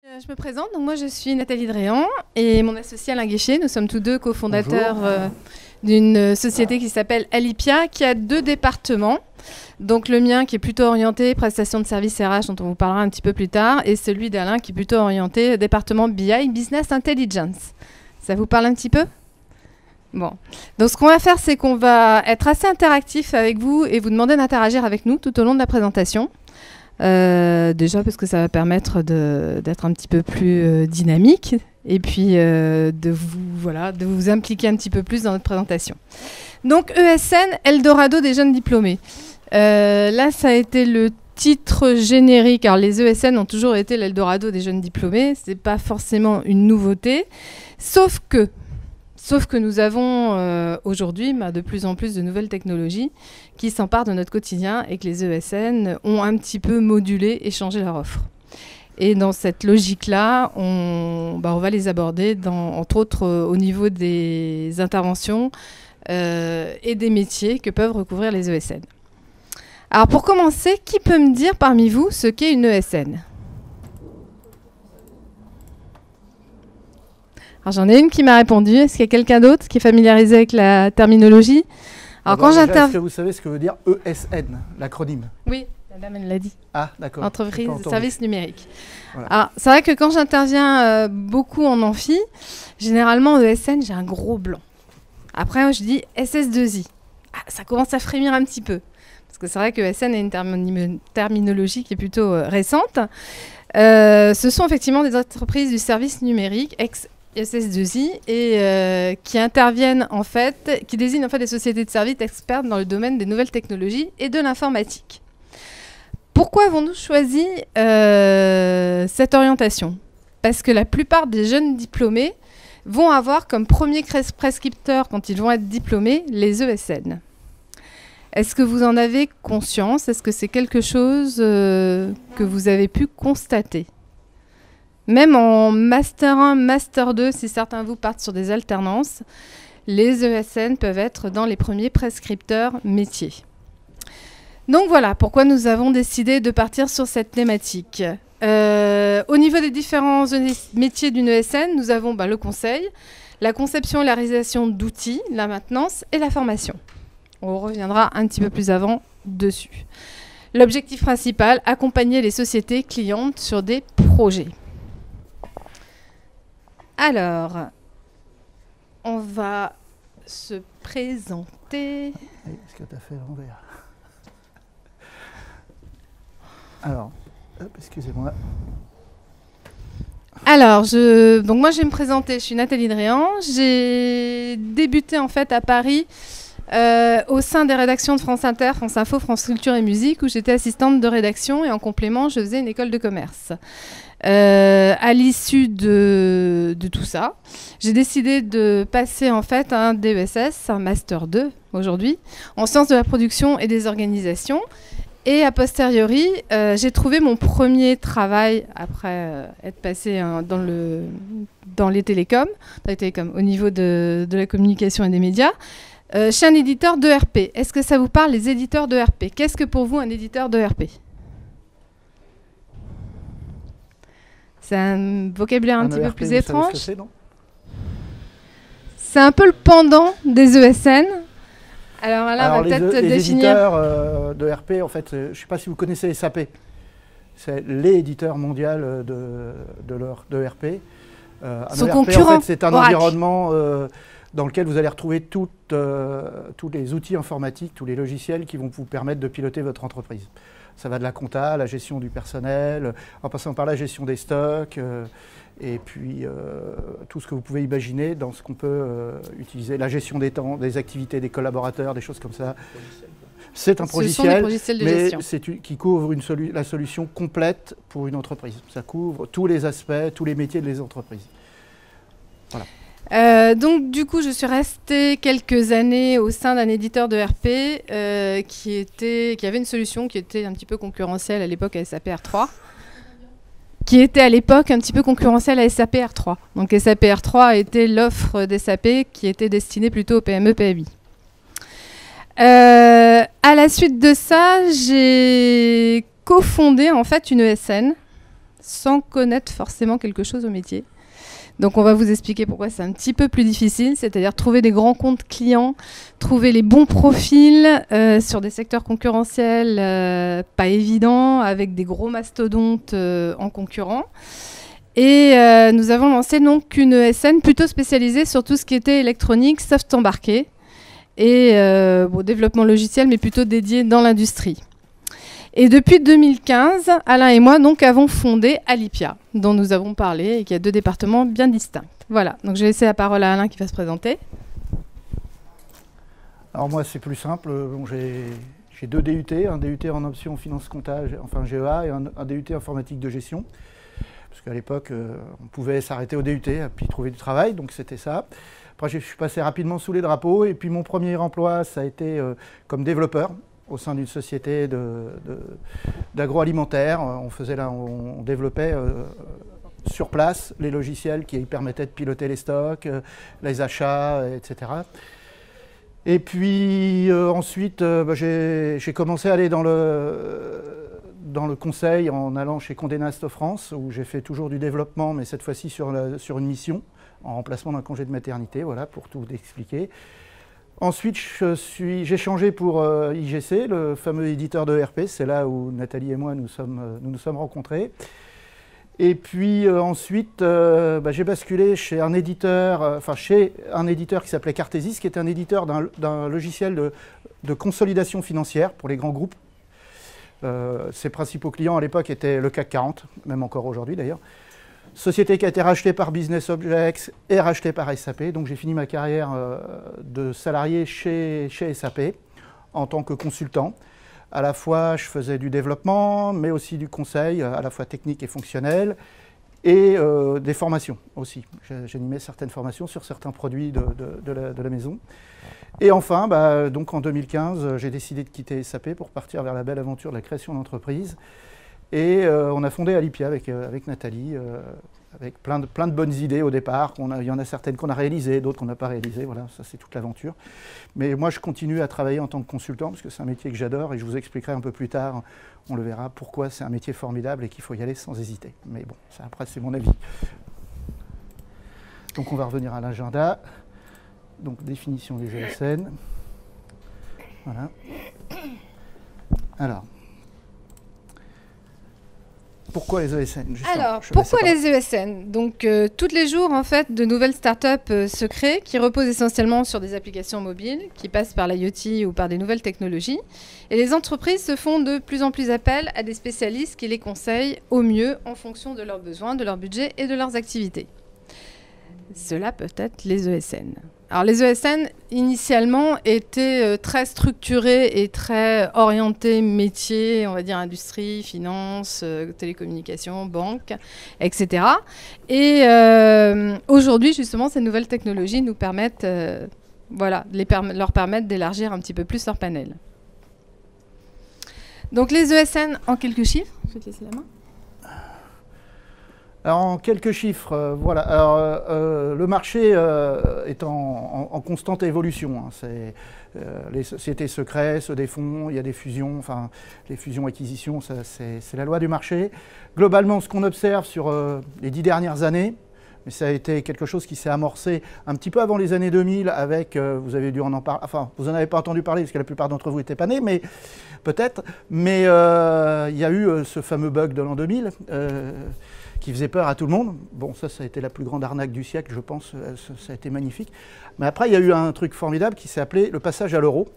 Je me présente, donc moi je suis Nathalie Dréan et mon associé Alain Guéché. Nous sommes tous deux cofondateurs d'une société qui s'appelle Alipia, qui a 2 départements. Donc le mien qui est plutôt orienté prestation de services RH, dont on vous parlera un petit peu plus tard, et celui d'Alain qui est plutôt orienté département BI, Business Intelligence. Ça vous parle un petit peu ? Bon. Donc ce qu'on va faire, c'est qu'on va être assez interactif avec vous et vous demander d'interagir avec nous tout au long de la présentation. Déjà parce que ça va permettre d'être un petit peu plus dynamique et puis de vous impliquer un petit peu plus dans notre présentation. Donc ESN, Eldorado des jeunes diplômés. Là, ça a été le titre générique. Alors les ESN ont toujours été l'Eldorado des jeunes diplômés. C'est pas forcément une nouveauté, sauf que nous avons aujourd'hui de plus en plus de nouvelles technologies qui s'emparent de notre quotidien et que les ESN ont un petit peu modulé et changé leur offre. Et dans cette logique-là, on va les aborder, entre autres au niveau des interventions et des métiers que peuvent recouvrir les ESN. Alors pour commencer, qui peut me dire parmi vous ce qu'est une ESN ? Alors j'en ai une qui m'a répondu. Est-ce qu'il y a quelqu'un d'autre qui est familiarisé avec la terminologie ? Alors quand est-ce que vous savez ce que veut dire ESN, l'acronyme ? Oui, la dame elle l'a dit. Ah d'accord. Entreprise de services numériques. Voilà. Alors c'est vrai que quand j'interviens beaucoup en amphi, généralement ESN j'ai un gros blanc. Après je dis SS2I. Ah, ça commence à frémir un petit peu. Parce que c'est vrai que ESN est une terminologie qui est plutôt récente. Ce sont effectivement des entreprises du service numérique SS2I et qui interviennent en fait, qui désignent en fait des sociétés de services expertes dans le domaine des nouvelles technologies et de l'informatique. Pourquoi avons-nous choisi cette orientation ? Parce que la plupart des jeunes diplômés vont avoir comme premier prescripteur quand ils vont être diplômés les ESN. Est-ce que vous en avez conscience ? Est-ce que c'est quelque chose que vous avez pu constater ? Même en Master 1, Master 2, si certains de vous partent sur des alternances, les ESN peuvent être dans les premiers prescripteurs métiers. Donc voilà pourquoi nous avons décidé de partir sur cette thématique. Au niveau des différents métiers d'une ESN, nous avons le conseil, la conception et la réalisation d'outils, la maintenance et la formation. On reviendra un petit peu plus avant dessus. L'objectif principal, accompagner les sociétés clientes sur des projets. Alors, on va se présenter. Est-ce que tu as fait l'envers ? Alors, excusez-moi. Alors, donc moi je vais me présenter, je suis Nathalie Dréan. J'ai débuté en fait à Paris au sein des rédactions de France Inter, France Info, France Culture et Musique, où j'étais assistante de rédaction et en complément, je faisais une école de commerce. À l'issue de tout ça, j'ai décidé de passer en fait un DESS, un Master 2 aujourd'hui, en sciences de la production et des organisations. Et a posteriori, j'ai trouvé mon premier travail après être passé dans les télécoms, au niveau de la communication et des médias, chez un éditeur d'ERP. Est-ce que ça vous parle, les éditeurs d'ERP ? Qu'est-ce que pour vous un éditeur d'ERP ? C'est un vocabulaire un petit peu plus étrange. C'est un peu le pendant des ESN. Alors là, on va peut-être définir. Les éditeurs d'ERP, en fait, je ne sais pas si vous connaissez SAP. C'est l'éditeur mondial de ERP. Son concurrent, en fait, c'est un environnement dans lequel vous allez retrouver tous les outils informatiques, tous les logiciels qui vont vous permettre de piloter votre entreprise. Ça va de la compta, la gestion du personnel, en passant par la gestion des stocks, et puis tout ce que vous pouvez imaginer dans ce qu'on peut utiliser, la gestion des temps, des activités des collaborateurs, des choses comme ça. C'est un logiciel, mais qui couvre la solution complète pour une entreprise. Ça couvre tous les aspects, tous les métiers des entreprises. Voilà. Donc du coup, je suis restée quelques années au sein d'un éditeur de RP qui avait une solution qui était un petit peu concurrentielle à l'époque à SAP R3. Qui était à l'époque un petit peu concurrentielle à SAP R3. Donc SAP R3 était l'offre d'SAP qui était destinée plutôt aux PME, PMI. À la suite de ça, j'ai cofondé en fait une ESN sans connaître forcément quelque chose au métier. Donc on va vous expliquer pourquoi c'est un petit peu plus difficile, c'est-à-dire trouver des grands comptes clients, trouver les bons profils sur des secteurs concurrentiels pas évidents, avec des gros mastodontes en concurrent. Et nous avons lancé donc une ESN plutôt spécialisée sur tout ce qui était électronique, soft embarqué et développement logiciel, mais plutôt dédié dans l'industrie. Et depuis 2015, Alain et moi donc, avons fondé Alipia, dont nous avons parlé et qui a 2 départements bien distincts. Voilà, donc je vais laisser la parole à Alain qui va se présenter. Alors moi c'est plus simple, bon, j'ai 2 DUT, un DUT en option finance comptage, enfin GEA, et un DUT informatique de gestion. Parce qu'à l'époque, on pouvait s'arrêter au DUT et puis trouver du travail, donc c'était ça. Après je suis passé rapidement sous les drapeaux, et puis mon premier emploi ça a été comme développeur au sein d'une société d'agroalimentaire. On développait sur place les logiciels qui permettaient de piloter les stocks, les achats, etc. Et puis ensuite, j'ai commencé à aller dans le conseil en allant chez Condé Nast France, où j'ai fait toujours du développement, mais cette fois-ci sur une mission, en remplacement d'un congé de maternité, voilà, pour tout expliquer. Ensuite, j'ai changé pour IGC, le fameux éditeur de ERP. C'est là où Nathalie et moi nous nous sommes rencontrés. Et puis ensuite, j'ai basculé chez un éditeur, qui s'appelait Cartesis, qui était un éditeur d'un logiciel de consolidation financière pour les grands groupes. Ses principaux clients à l'époque étaient le CAC 40, même encore aujourd'hui d'ailleurs. Société qui a été rachetée par Business Objects et rachetée par SAP. Donc j'ai fini ma carrière de salarié chez SAP en tant que consultant. À la fois, je faisais du développement, mais aussi du conseil, à la fois technique et fonctionnel, et des formations aussi. J'animais certaines formations sur certains produits de la maison. Et enfin, donc en 2015, j'ai décidé de quitter SAP pour partir vers la belle aventure de la création d'entreprise. Et on a fondé Alipia avec Nathalie, avec plein de bonnes idées au départ. Il y en a certaines qu'on a réalisées, d'autres qu'on n'a pas réalisées. Voilà, ça c'est toute l'aventure. Mais moi je continue à travailler en tant que consultant parce que c'est un métier que j'adore et je vous expliquerai un peu plus tard, on le verra, pourquoi c'est un métier formidable et qu'il faut y aller sans hésiter. Mais bon, ça après c'est mon avis. Donc on va revenir à l'agenda. Donc définition des ESN. Voilà. Alors. Pourquoi les ESN justement? Alors, pourquoi les ESN? Donc, tous les jours, en fait, de nouvelles startups se créent qui reposent essentiellement sur des applications mobiles, qui passent par l'IoT ou par des nouvelles technologies. Et les entreprises se font de plus en plus appel à des spécialistes qui les conseillent au mieux en fonction de leurs besoins, de leur budget et de leurs activités. Cela peut être les ESN. Alors les ESN, initialement, étaient très structurés et très orientés métiers, on va dire industrie, finance, télécommunications, banque, etc. Et aujourd'hui, justement, ces nouvelles technologies nous permettent, leur permettent d'élargir un petit peu plus leur panel. Donc les ESN, en quelques chiffres, je vais te laisser la main. Alors, en quelques chiffres, voilà. Alors, le marché est en constante évolution. Hein. Les sociétés se créent, se défont, il y a des fusions, enfin, les fusions-acquisitions, c'est la loi du marché. Globalement, ce qu'on observe sur les 10 dernières années, mais ça a été quelque chose qui s'est amorcé un petit peu avant les années 2000 avec, vous avez dû en parler, enfin, vous n'en avez pas entendu parler parce que la plupart d'entre vous n'étaient pas nés, mais peut-être, mais il y a eu ce fameux bug de l'an 2000, qui faisait peur à tout le monde. Bon, ça a été la plus grande arnaque du siècle, je pense, ça a été magnifique. Mais après, il y a eu un truc formidable qui s'est appelé le passage à l'euro.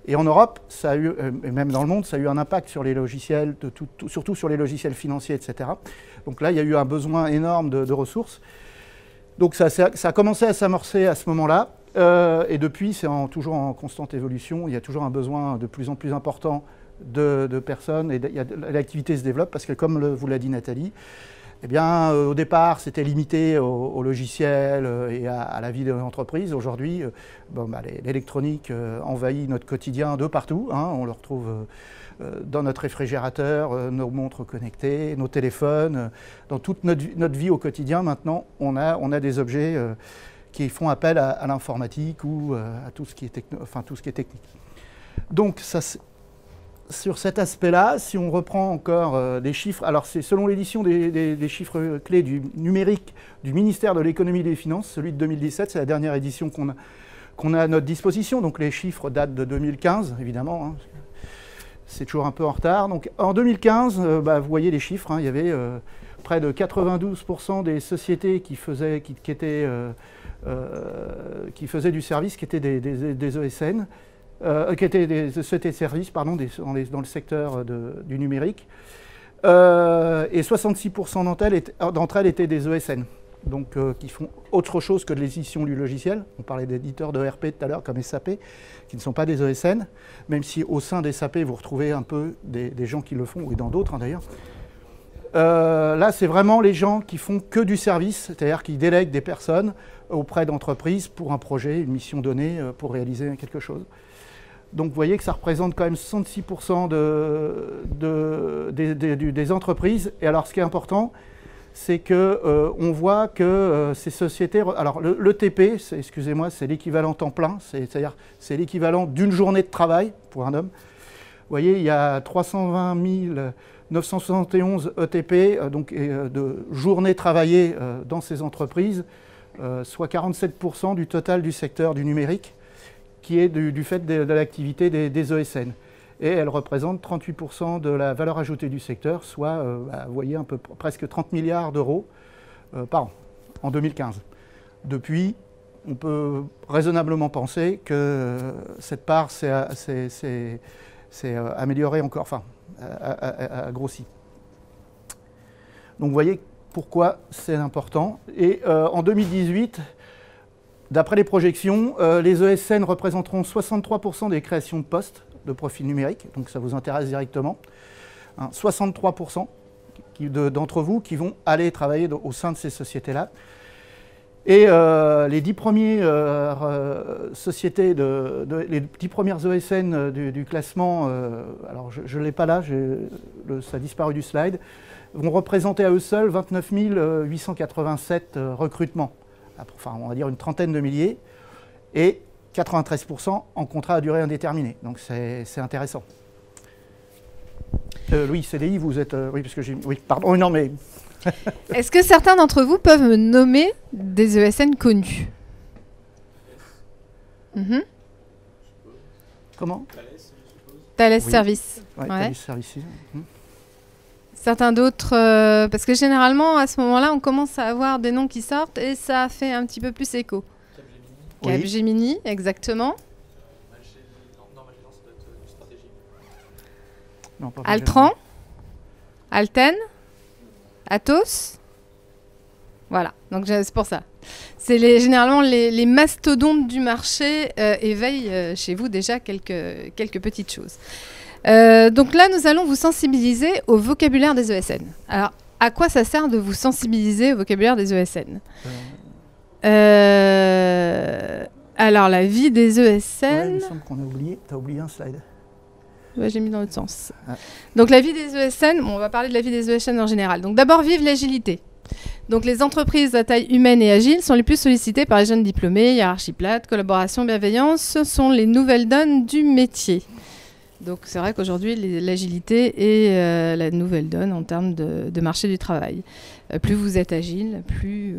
Et en Europe, ça a eu, et même dans le monde, ça a eu un impact sur les logiciels, surtout sur les logiciels financiers, etc. Donc là, il y a eu un besoin énorme de ressources. Donc ça a commencé à s'amorcer à ce moment-là. Et depuis, c'est toujours en constante évolution. Il y a toujours un besoin de plus en plus important de personnes. Et l'activité se développe parce que, comme vous l'a dit Nathalie, eh bien, au départ, c'était limité au logiciel et à la vie de l'entreprise. Aujourd'hui, l'électronique envahit notre quotidien de partout. Hein. On le retrouve dans notre réfrigérateur, nos montres connectées, nos téléphones. Dans toute notre vie au quotidien, maintenant, on a des objets qui font appel à l'informatique ou à tout ce qui est technique. Donc, sur cet aspect-là, si on reprend encore des chiffres, alors c'est selon l'édition des chiffres clés du numérique du ministère de l'économie et des finances, celui de 2017, c'est la dernière édition qu'on a à notre disposition, donc les chiffres datent de 2015, évidemment, hein, c'est toujours un peu en retard. Donc en 2015, vous voyez les chiffres, hein, il y avait près de 92% des sociétés qui faisaient du service, qui étaient des ESN, qui étaient des sociétés de services, pardon, dans le secteur du numérique. Et 66% d'entre elles étaient des ESN, donc qui font autre chose que de l'édition du logiciel. On parlait d'éditeurs de ERP tout à l'heure, comme SAP, qui ne sont pas des ESN, même si au sein des SAP, vous retrouvez un peu des gens qui le font, et dans d'autres hein, d'ailleurs. Là, c'est vraiment les gens qui font que du service, c'est-à-dire qui délèguent des personnes auprès d'entreprises pour un projet, une mission donnée, pour réaliser quelque chose. Donc vous voyez que ça représente quand même 66% des entreprises. Et alors ce qui est important, c'est qu'on voit que ces sociétés... Alors le TP, excusez-moi, c'est l'équivalent temps plein, c'est-à-dire c'est l'équivalent d'une journée de travail pour un homme. Vous voyez, il y a 320 971 ETP, donc de journées travaillées dans ces entreprises, soit 47% du total du secteur du numérique, qui est du fait de l'activité des ESN. Et elle représente 38% de la valeur ajoutée du secteur, soit, vous voyez, presque 30 milliards d'euros par an, en 2015. Depuis, on peut raisonnablement penser que cette part s'est améliorée encore, enfin, a grossi. Donc vous voyez pourquoi c'est important. Et en 2018, d'après les projections, les ESN représenteront 63% des créations de postes de profil numérique, donc ça vous intéresse directement. 63% d'entre vous qui vont aller travailler au sein de ces sociétés-là. Et les 10 premières sociétés, les 10 premières ESN du classement, alors je ne l'ai pas là, ça a disparu du slide, vont représenter à eux seuls 29 887 recrutements. Enfin, on va dire une trentaine de milliers, et 93% en contrat à durée indéterminée. Donc c'est intéressant. Louis, CDI, vous êtes... oui, parce que j'ai... Oui, pardon, non mais... Est-ce que certains d'entre vous peuvent me nommer des ESN connus? Comment? Thales oui. Service. Ouais, Thales Service. Certains d'autres, parce que généralement, à ce moment-là, on commence à avoir des noms qui sortent et ça fait un petit peu plus écho. Capgemini, oui. Exactement. Non, Altran, Alten, Atos. Voilà, donc c'est pour ça. C'est généralement les mastodontes du marché éveillent chez vous déjà quelques petites choses. Donc là, nous allons vous sensibiliser au vocabulaire des ESN. Alors, à quoi ça sert de vous sensibiliser au vocabulaire des ESN? Alors, la vie des ESN... Ouais, il me semble qu'on a oublié. Tu as oublié un slide. Ouais, j'ai mis dans l'autre sens. Ah. Donc, la vie des ESN, on va parler de la vie des ESN en général. Donc, d'abord, vive l'agilité. Donc, les entreprises à taille humaine et agile sont les plus sollicitées par les jeunes diplômés. Hiérarchie plate, collaboration, bienveillance, ce sont les nouvelles donnes du métier. Donc c'est vrai qu'aujourd'hui, l'agilité est la nouvelle donne en termes de marché du travail. Plus vous êtes agile, plus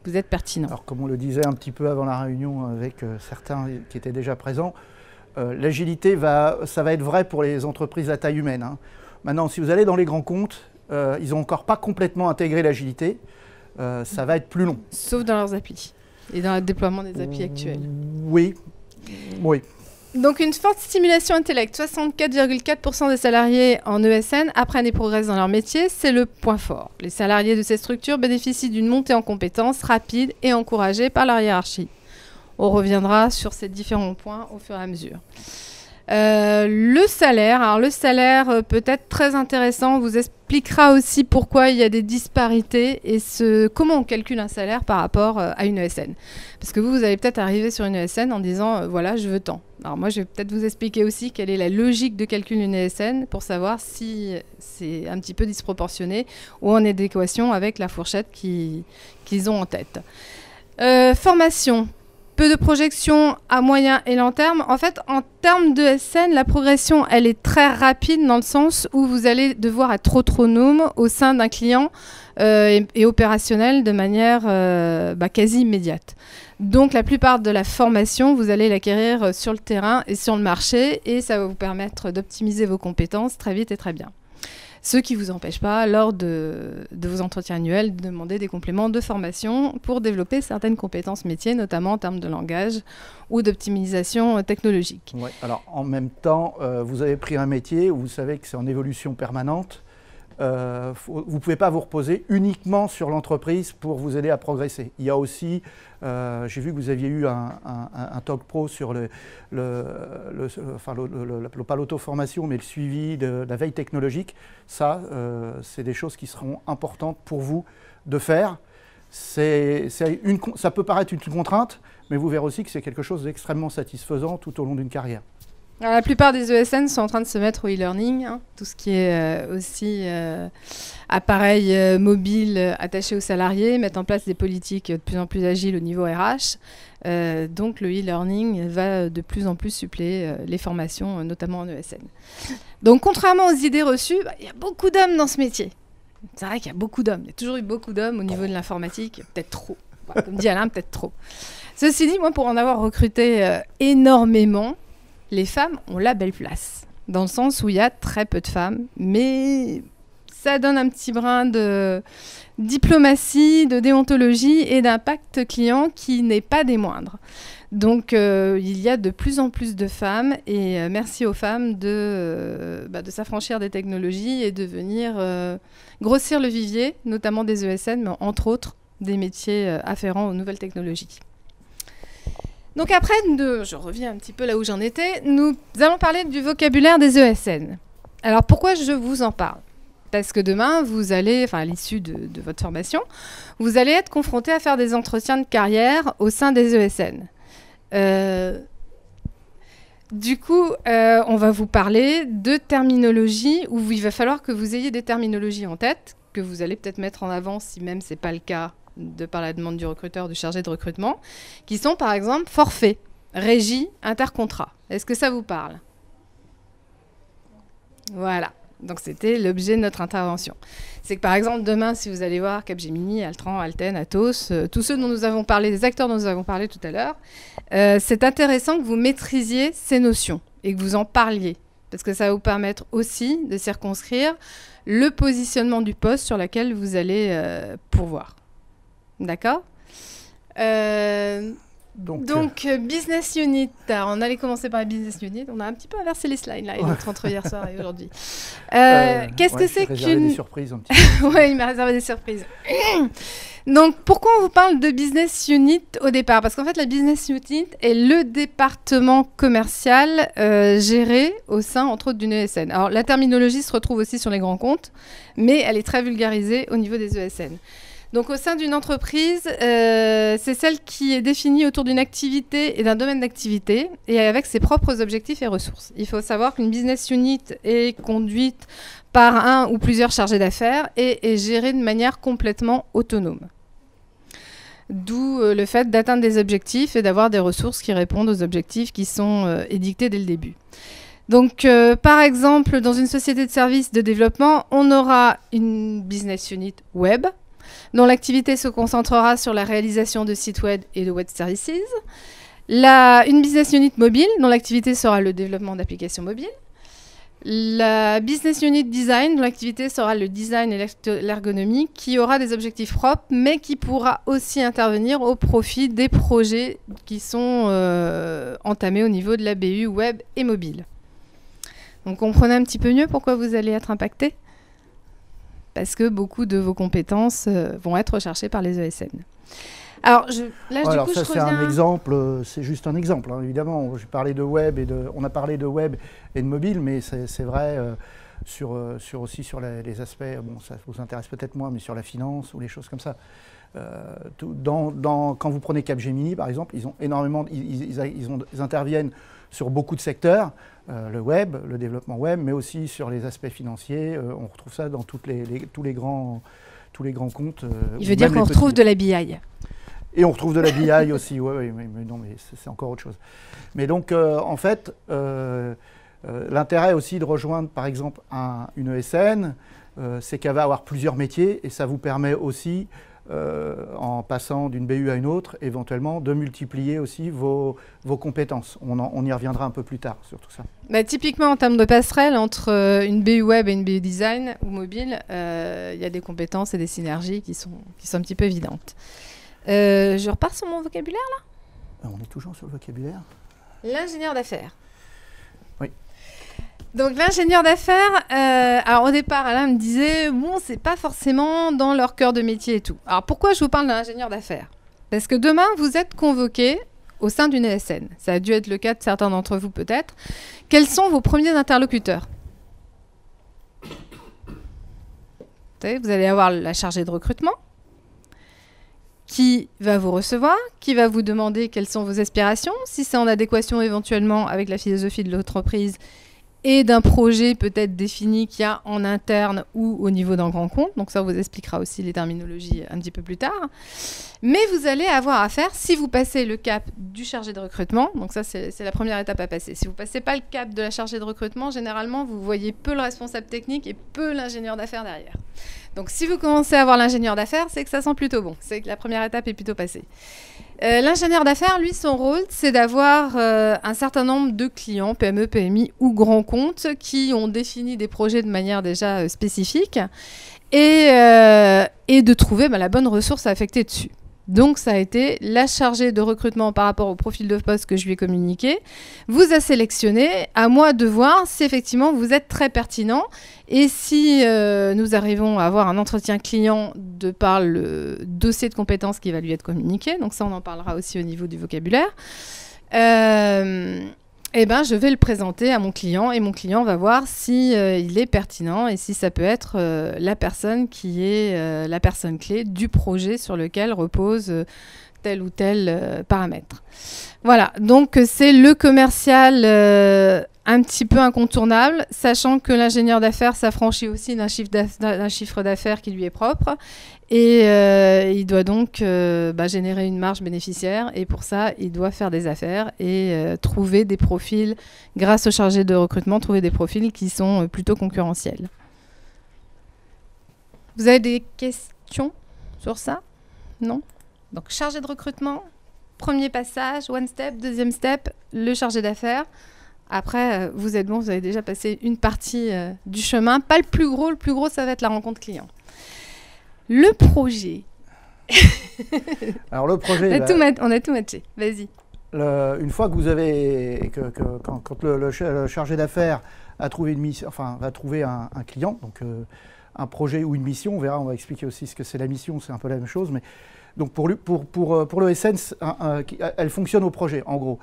vous êtes pertinent. Alors comme on le disait un petit peu avant la réunion avec certains qui étaient déjà présents, l'agilité, ça va être vrai pour les entreprises à taille humaine. Hein. Maintenant, si vous allez dans les grands comptes, ils n'ont encore pas complètement intégré l'agilité. Ça va être plus long. Sauf dans leurs applis et dans le déploiement des applis actuels. Oui, oui. Donc une forte stimulation intellect, 64,4% des salariés en ESN apprennent et progressent dans leur métier, c'est le point fort. Les salariés de ces structures bénéficient d'une montée en compétences rapide et encouragée par leur hiérarchie. On reviendra sur ces différents points au fur et à mesure. Le salaire, alors le salaire peut être très intéressant, on vous expliquera aussi pourquoi il y a des disparités et comment on calcule un salaire par rapport à une ESN. Parce que vous allez peut-être arriver sur une ESN en disant voilà, je veux tant. Alors moi, je vais peut-être vous expliquer aussi quelle est la logique de calcul d'une ESN pour savoir si c'est un petit peu disproportionné ou en adéquation avec la fourchette qu'ils ont en tête. Formation. peu de projection à moyen et long terme. En fait, en termes de SN, la progression, elle est très rapide dans le sens où vous allez devoir être autonome au sein d'un client et opérationnel de manière quasi immédiate. Donc, la plupart de la formation, vous allez l'acquérir sur le terrain et sur le marché et ça va vous permettre d'optimiser vos compétences très vite et très bien. Ce qui ne vous empêche pas, lors de vos entretiens annuels, de demander des compléments de formation pour développer certaines compétences métiers, notamment en termes de langage ou d'optimisation technologique. Ouais, alors, en même temps, vous avez pris un métier où vous savez que c'est en évolution permanente. Vous ne pouvez pas vous reposer uniquement sur l'entreprise pour vous aider à progresser. Il y a aussi, j'ai vu que vous aviez eu un talk pro sur pas l'auto-formation, mais le suivi de la veille technologique. Ça, c'est des choses qui seront importantes pour vous de faire. Ça peut paraître une contrainte, mais vous verrez aussi que c'est quelque chose d'extrêmement satisfaisant tout au long d'une carrière. Alors, la plupart des ESN sont en train de se mettre au e-learning, hein, tout ce qui est aussi appareils mobiles attachés aux salariés, mettre en place des politiques de plus en plus agiles au niveau RH. Donc le e-learning va de plus en plus suppléer les formations, notamment en ESN. Donc contrairement aux idées reçues, il y a beaucoup d'hommes dans ce métier. C'est vrai qu'il y a beaucoup d'hommes, il y a toujours eu beaucoup d'hommes au niveau de l'informatique, peut-être trop. Enfin, comme dit Alain, peut-être trop. Ceci dit, moi pour en avoir recruté énormément, les femmes ont la belle place, dans le sens où il y a très peu de femmes, mais ça donne un petit brin de diplomatie, de déontologie et d'impact client qui n'est pas des moindres. Donc il y a de plus en plus de femmes et merci aux femmes de s'affranchir des technologies et de venir grossir le vivier, notamment des ESN, mais entre autres des métiers afférents aux nouvelles technologies. Donc après, je reviens un petit peu là où j'en étais, nous allons parler du vocabulaire des ESN. Alors pourquoi je vous en parle ? Parce que demain, vous allez, à l'issue de votre formation, vous allez être confronté à faire des entretiens de carrière au sein des ESN. Du coup, on va vous parler de terminologie où il va falloir que vous ayez des terminologies en tête, que vous allez peut-être mettre en avant si même ce n'est pas le cas de par la demande du recruteur, du chargé de recrutement, qui sont par exemple forfait, régie, intercontrat. Est-ce que ça vous parle ? Voilà. Donc c'était l'objet de notre intervention. C'est que par exemple demain, si vous allez voir Capgemini, Altran, Alten, Atos, tous ceux dont nous avons parlé, les acteurs dont nous avons parlé tout à l'heure, c'est intéressant que vous maîtrisiez ces notions et que vous en parliez. Parce que ça va vous permettre aussi de circonscrire le positionnement du poste sur lequel vous allez pourvoir. D'accord ? Donc business unit. Alors, on allait commencer par la business unit. On a un petit peu inversé les slides là, entre hier soir et aujourd'hui. Qu'est-ce que c'est qu'une... des surprises un petit peu. Oui, il m'a réservé des surprises. Donc, pourquoi on vous parle de business unit au départ ? Parce qu'en fait, la business unit est le département commercial géré au sein, entre autres, d'une ESN. Alors, la terminologie se retrouve aussi sur les grands comptes, mais elle est très vulgarisée au niveau des ESN. Donc, au sein d'une entreprise, c'est celle qui est définie autour d'une activité et d'un domaine d'activité et avec ses propres objectifs et ressources. Il faut savoir qu'une business unit est conduite par un ou plusieurs chargés d'affaires et est gérée de manière complètement autonome. D'où le fait d'atteindre des objectifs et d'avoir des ressources qui répondent aux objectifs qui sont édictés dès le début. Donc, par exemple, dans une société de services de développement, on aura une business unit web, dont l'activité se concentrera sur la réalisation de sites web et de web services. Une business unit mobile, dont l'activité sera le développement d'applications mobiles. La business unit design, dont l'activité sera le design et l'ergonomie, qui aura des objectifs propres, mais qui pourra aussi intervenir au profit des projets qui sont entamés au niveau de la BU web et mobile. Donc, comprenez un petit peu mieux pourquoi vous allez être impacté ? Parce que beaucoup de vos compétences vont être recherchées par les ESN. Alors, c'est un exemple, c'est juste un exemple. Hein. Évidemment, on a parlé de web et de mobile, mais c'est vrai aussi sur les aspects, bon, ça vous intéresse peut-être moins, mais sur la finance ou les choses comme ça. Quand vous prenez Capgemini, par exemple, ils ont énormément, ils interviennent sur beaucoup de secteurs, le web, le développement web, mais aussi sur les aspects financiers. On retrouve ça dans tous les grands comptes. Il veut dire qu'on retrouve de la BI. Et on retrouve de la BI aussi, oui, mais non, mais c'est encore autre chose. Mais donc, en fait, l'intérêt aussi de rejoindre, par exemple, une ESN, c'est qu'elle va avoir plusieurs métiers, et ça vous permet aussi, en passant d'une BU à une autre, éventuellement, de multiplier aussi vos compétences. On y reviendra un peu plus tard sur tout ça. Bah, typiquement, en termes de passerelle, entre une BU web et une BU design ou mobile, il y a des compétences et des synergies qui sont un petit peu évidentes. Je repars sur mon vocabulaire, là ? On est toujours sur le vocabulaire. L'ingénieur d'affaires. Oui. Donc l'ingénieur d'affaires, alors au départ, Alain me disait, bon, c'est pas forcément dans leur cœur de métier et tout. Alors pourquoi je vous parle d'un ingénieur d'affaires ? Parce que demain, vous êtes convoqué au sein d'une ESN. Ça a dû être le cas de certains d'entre vous peut-être. Quels sont vos premiers interlocuteurs ? Vous allez avoir la chargée de recrutement, qui va vous recevoir, qui va vous demander quelles sont vos aspirations, si c'est en adéquation éventuellement avec la philosophie de l'entreprise et d'un projet peut-être défini qu'il y a en interne ou au niveau d'un grand compte. Donc ça, on vous expliquera aussi les terminologies un petit peu plus tard. Mais vous allez avoir à faire, si vous passez le cap du chargé de recrutement, donc ça c'est la première étape à passer. Si vous ne passez pas le cap de la chargée de recrutement, généralement vous voyez peu le responsable technique et peu l'ingénieur d'affaires derrière. Donc si vous commencez à avoir l'ingénieur d'affaires, c'est que ça sent plutôt bon. C'est que la première étape est plutôt passée. L'ingénieur d'affaires, lui, son rôle, c'est d'avoir un certain nombre de clients, PME, PMI ou grands comptes, qui ont défini des projets de manière déjà spécifique et de trouver la bonne ressource à affecter dessus. Donc, ça a été la chargée de recrutement par rapport au profil de poste que je lui ai communiqué. Vous a sélectionné. À moi de voir si effectivement vous êtes très pertinent et si nous arrivons à avoir un entretien client de par le dossier de compétences qui va lui être communiqué. Donc ça, on en parlera aussi au niveau du vocabulaire. Je vais le présenter à mon client et mon client va voir si il est pertinent et si ça peut être la personne qui est la personne clé du projet sur lequel repose tel ou tel paramètre. Voilà, donc c'est le commercial un petit peu incontournable, sachant que l'ingénieur d'affaires s'affranchit aussi d'un chiffre d'affaires qui lui est propre. Et il doit donc générer une marge bénéficiaire. Et pour ça, il doit faire des affaires et trouver des profils, grâce au chargé de recrutement, trouver des profils qui sont plutôt concurrentiels. Vous avez des questions sur ça ? Non ? Donc, chargé de recrutement, premier passage, one step, deuxième step, le chargé d'affaires. Après, vous êtes bon, vous avez déjà passé une partie du chemin. Pas le plus gros, ça va être la rencontre client. Le projet. Alors le projet, on a tout matché. Vas-y. Une fois que vous avez, quand le chargé d'affaires a trouvé une mission, enfin va trouver un client, donc un projet ou une mission, on verra, on va expliquer aussi ce que c'est la mission, c'est un peu la même chose, mais donc pour l'ESN, elle fonctionne au projet, en gros.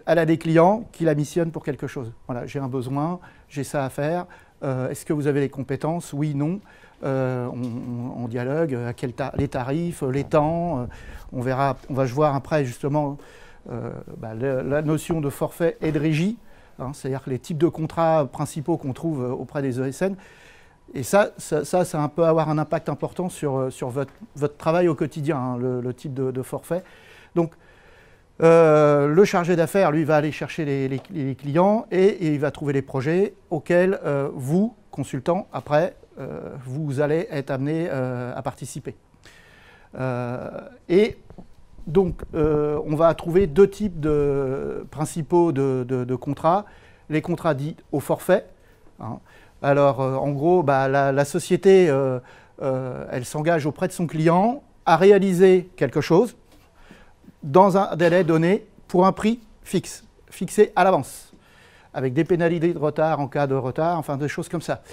Elle a des clients qui la missionnent pour quelque chose. Voilà, j'ai un besoin, j'ai ça à faire. Est-ce que vous avez les compétences ? Oui, non. On dialogue, les tarifs, les temps. On va voir après justement la notion de forfait et de régie, hein, c'est-à-dire les types de contrats principaux qu'on trouve auprès des ESN. Et ça peut avoir un impact important sur votre travail au quotidien, hein, le type de forfait. Donc, le chargé d'affaires, lui, va aller chercher les clients et il va trouver les projets auxquels vous, consultants, après, vous allez être amené à participer. Et donc, on va trouver deux types principaux de contrats. Les contrats dits au forfait. Hein. Alors, en gros, la société, elle s'engage auprès de son client à réaliser quelque chose dans un délai donné pour un prix fixe, fixé à l'avance, avec des pénalités de retard en cas de retard, enfin des choses comme ça.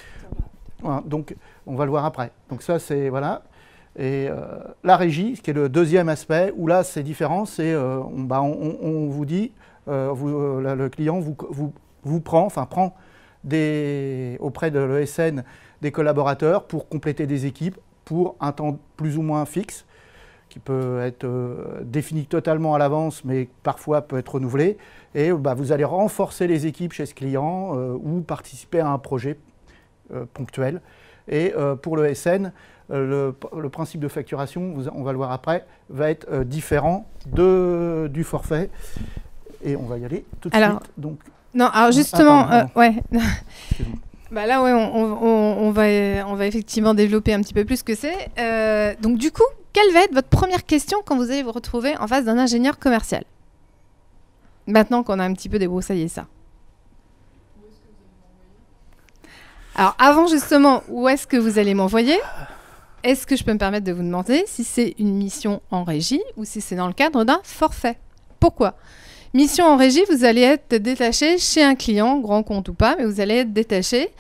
Voilà, donc, on va le voir après. Donc ça, c'est, voilà. Et la régie, ce qui est le deuxième aspect, où là, c'est différent, c'est, on vous dit, le client vous prend auprès de l'ESN des collaborateurs pour compléter des équipes pour un temps plus ou moins fixe, qui peut être défini totalement à l'avance, mais parfois peut être renouvelé. Et vous allez renforcer les équipes chez ce client ou participer à un projet ponctuels. Et pour le SN, le principe de facturation, on va le voir après, va être différent du forfait. Et on va y aller tout de suite. Donc, non, alors justement, ouais. Bah là, ouais, on va effectivement développer un petit peu plus ce que c'est. Donc du coup, quelle va être votre première question quand vous allez vous retrouver en face d'un ingénieur commercial? Maintenant qu'on a un petit peu débroussaillé ça. Alors avant justement, où est-ce que vous allez m'envoyer? Est-ce que je peux me permettre de vous demander si c'est une mission en régie ou si c'est dans le cadre d'un forfait? Pourquoi? Mission en régie, vous allez être détaché chez un client, grand compte ou pas, mais vous allez être détaché.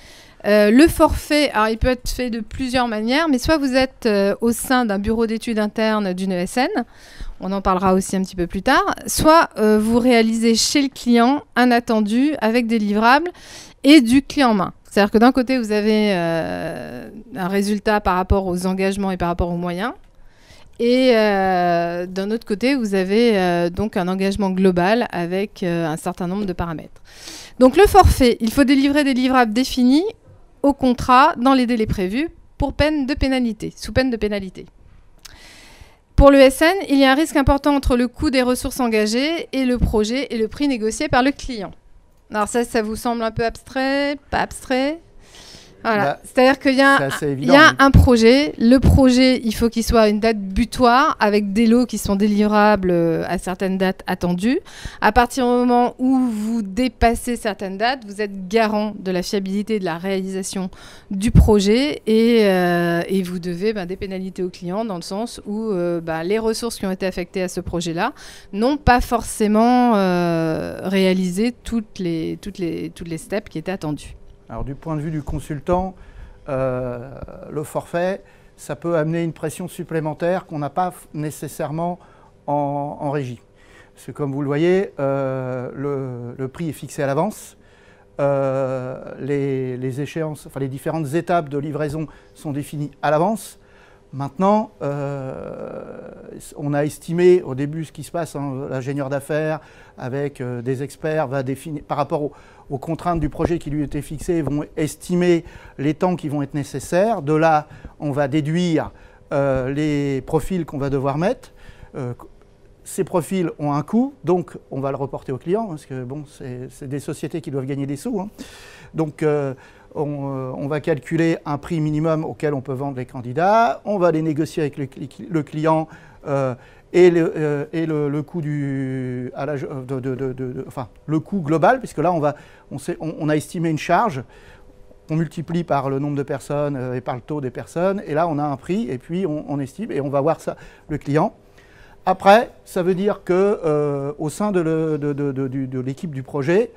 Le forfait, alors il peut être fait de plusieurs manières, mais soit vous êtes au sein d'un bureau d'études interne d'une ESN, on en parlera aussi un petit peu plus tard, soit vous réalisez chez le client un attendu avec des livrables et du clé en main. C'est-à-dire que d'un côté, vous avez un résultat par rapport aux engagements et par rapport aux moyens. Et d'un autre côté, vous avez donc un engagement global avec un certain nombre de paramètres. Donc le forfait, il faut délivrer des livrables définis au contrat dans les délais prévus pour peine de pénalité, sous peine de pénalité. Pour le SN, il y a un risque important entre le coût des ressources engagées et le projet et le prix négocié par le client. Alors ça vous semble un peu abstrait, pas abstrait? Voilà. Bah, c'est-à-dire qu'il y a un projet. Le projet, il faut qu'il soit à une date butoir avec des lots qui sont délivrables à certaines dates attendues. À partir du moment où vous dépassez certaines dates, vous êtes garant de la fiabilité de la réalisation du projet et vous devez des pénalités aux clients dans le sens où les ressources qui ont été affectées à ce projet-là n'ont pas forcément réalisé toutes les steps qui étaient attendues. Alors du point de vue du consultant, le forfait, ça peut amener une pression supplémentaire qu'on n'a pas nécessairement en régie. Parce que comme vous le voyez, le prix est fixé à l'avance. Les échéances, enfin les différentes étapes de livraison sont définies à l'avance. Maintenant, on a estimé au début ce qui se passe, l'ingénieur d'affaires avec des experts va définir par rapport aux contraintes du projet qui lui étaient fixées, vont estimer les temps qui vont être nécessaires. De là, on va déduire les profils qu'on va devoir mettre. Ces profils ont un coût, donc on va le reporter au client, parce que bon, c'est des sociétés qui doivent gagner des sous. Hein. Donc on va calculer un prix minimum auquel on peut vendre les candidats, on va les négocier avec le client et le coût le coût global, puisque là on a estimé une charge, on multiplie par le nombre de personnes et par le taux des personnes, et là on a un prix, et puis on estime, et on va voir ça le client. Après, ça veut dire qu'au sein de l'équipe du projet,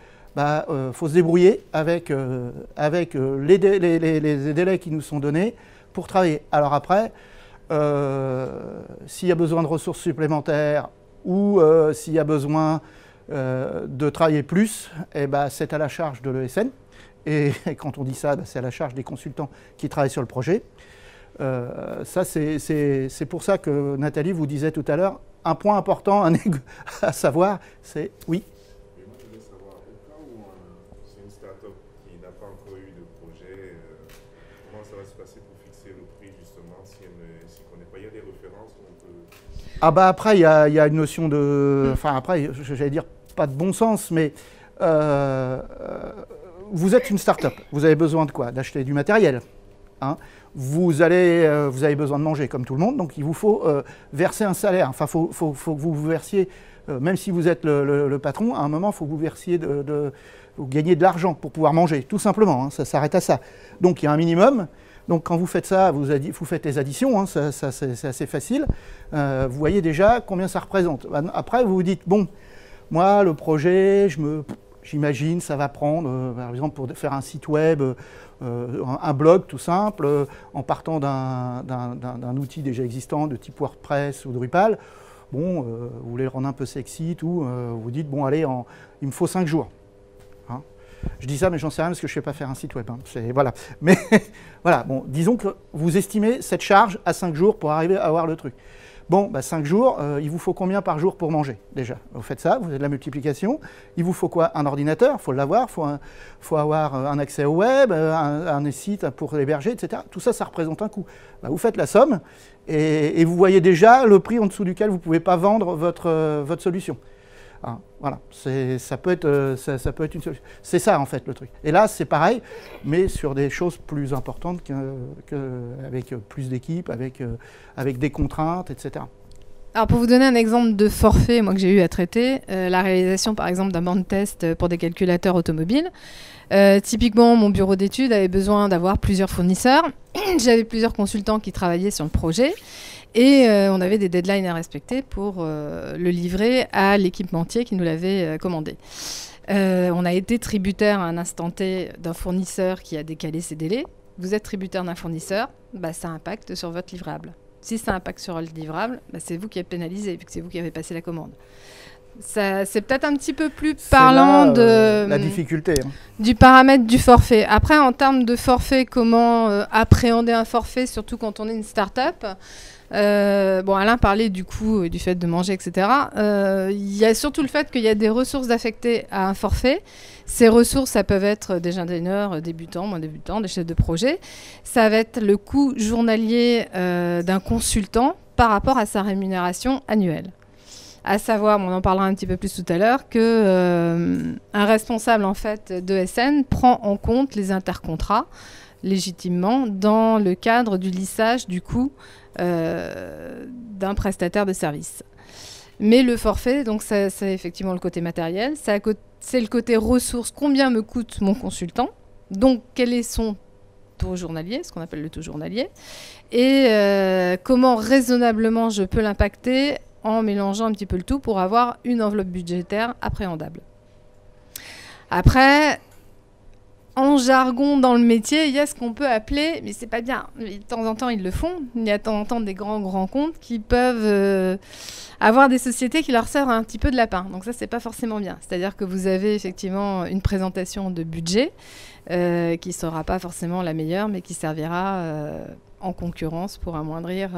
faut se débrouiller avec les délais qui nous sont donnés pour travailler. Alors après, s'il y a besoin de ressources supplémentaires ou s'il y a besoin de travailler plus, c'est à la charge de l'ESN. Et quand on dit ça, c'est à la charge des consultants qui travaillent sur le projet. Ça, c'est pour ça que Nathalie vous disait tout à l'heure, un point important à savoir, c'est oui. Mais moi, je voulais savoir, au cas où c'est une start-up qui n'a pas encore eu de projet, comment ça va se passer pour fixer le prix, justement, si on n'est pas, il y a des références où on peut... Après, il y a une notion de... Enfin, après, j'allais dire pas de bon sens, mais vous êtes une start-up. Vous avez besoin de quoi? D'acheter du matériel. Hein. Vous avez besoin de manger comme tout le monde, donc il vous faut verser un salaire. Enfin, faut que vous versiez, même si vous êtes le patron, à un moment, il faut que vous versiez vous gagnez de l'argent pour pouvoir manger, tout simplement. Hein, ça s'arrête à ça. Donc il y a un minimum. Donc quand vous faites ça, vous faites les additions, hein, c'est assez facile. Vous voyez déjà combien ça représente. Après, vous vous dites, bon, moi, le projet, j'imagine, ça va prendre, par exemple, pour faire un site web, un blog tout simple, en partant d'un outil déjà existant de type WordPress ou Drupal. Bon, vous voulez le rendre un peu sexy, tout, vous dites, bon, allez, il me faut 5 jours. Hein. Je dis ça, mais j'en sais rien parce que je ne sais pas faire un site web. Hein. Voilà. Mais voilà, bon, disons que vous estimez cette charge à 5 jours pour arriver à avoir le truc. Bon, 5 jours, il vous faut combien par jour pour manger, déjà? Vous faites ça, vous faites de la multiplication. Il vous faut quoi? Un ordinateur, il faut l'avoir, il faut avoir un accès au web, un site pour l'héberger, etc. Tout ça, ça représente un coût. Vous faites la somme et vous voyez déjà le prix en dessous duquel vous ne pouvez pas vendre votre solution. Hein, voilà, ça peut être une solution. C'est ça en fait le truc. Et là c'est pareil, mais sur des choses plus importantes avec plus d'équipes, avec des contraintes, etc. Alors pour vous donner un exemple de forfait moi, que j'ai eu à traiter, la réalisation par exemple d'un banc de test pour des calculateurs automobiles. Typiquement, mon bureau d'études avait besoin d'avoir plusieurs fournisseurs. J'avais plusieurs consultants qui travaillaient sur le projet. Et on avait des deadlines à respecter pour le livrer à l'équipementier qui nous l'avait commandé. On a été tributaire à un instant T d'un fournisseur qui a décalé ses délais. Vous êtes tributaire d'un fournisseur, ça impacte sur votre livrable. Si ça impacte sur le livrable, c'est vous qui êtes pénalisé, vu que c'est vous qui avez passé la commande. C'est peut-être un petit peu plus parlant de la difficulté, hein. Du paramètre du forfait. Après, en termes de forfait, comment appréhender un forfait, surtout quand on est une start-up. Alain parlait du coût, du fait de manger, etc. Il y a surtout le fait qu'il y a des ressources affectées à un forfait. Ces ressources, ça peuvent être des ingénieurs débutants, moins débutants, des chefs de projet. Ça va être le coût journalier d'un consultant par rapport à sa rémunération annuelle. À savoir, on en parlera un petit peu plus tout à l'heure, qu'un responsable en fait d'ESN prend en compte les intercontrats légitimement dans le cadre du lissage du coût d'un prestataire de service. Mais le forfait, donc c'est effectivement le côté matériel, c'est le côté ressources, combien me coûte mon consultant, donc quel est son taux journalier, ce qu'on appelle le taux journalier, et comment raisonnablement je peux l'impacter en mélangeant un petit peu le tout pour avoir une enveloppe budgétaire appréhendable. Après, en jargon dans le métier, il y a ce qu'on peut appeler, mais c'est pas bien, de temps en temps ils le font, il y a de temps en temps des grands comptes qui peuvent avoir des sociétés qui leur servent un petit peu de lapin. Donc ça, c'est pas forcément bien. C'est-à-dire que vous avez effectivement une présentation de budget qui ne sera pas forcément la meilleure, mais qui servira en concurrence pour amoindrir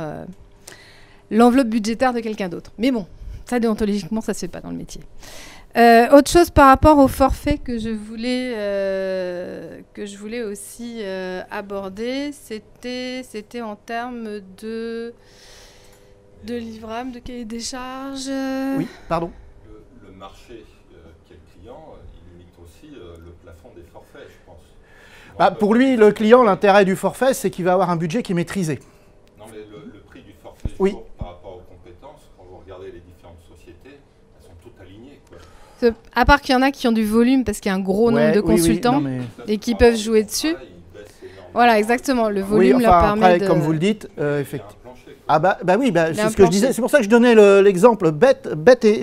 l'enveloppe budgétaire de quelqu'un d'autre. Mais bon, ça déontologiquement, ça se fait pas dans le métier. Autre chose par rapport au forfait que je voulais aussi aborder, c'était en termes de livrables, de cahier des charges. Oui, pardon. Le marché qui est le client, il limite aussi le plafond des forfaits, je pense. Pour lui, le client, l'intérêt du forfait, c'est qu'il va avoir un budget qui est maîtrisé. Non, mais le prix du forfait, oui. Par rapport aux compétences, quand vous regardez les différentes sociétés, elles sont toutes alignées, quoi. À part qu'il y en a qui ont du volume parce qu'il y a un gros nombre de consultants et qui peuvent jouer dessus. Voilà, exactement. Le volume leur permet après, de... Comme vous le dites, effectivement. Ah c'est ce que je disais. C'est pour ça que je donnais l'exemple bête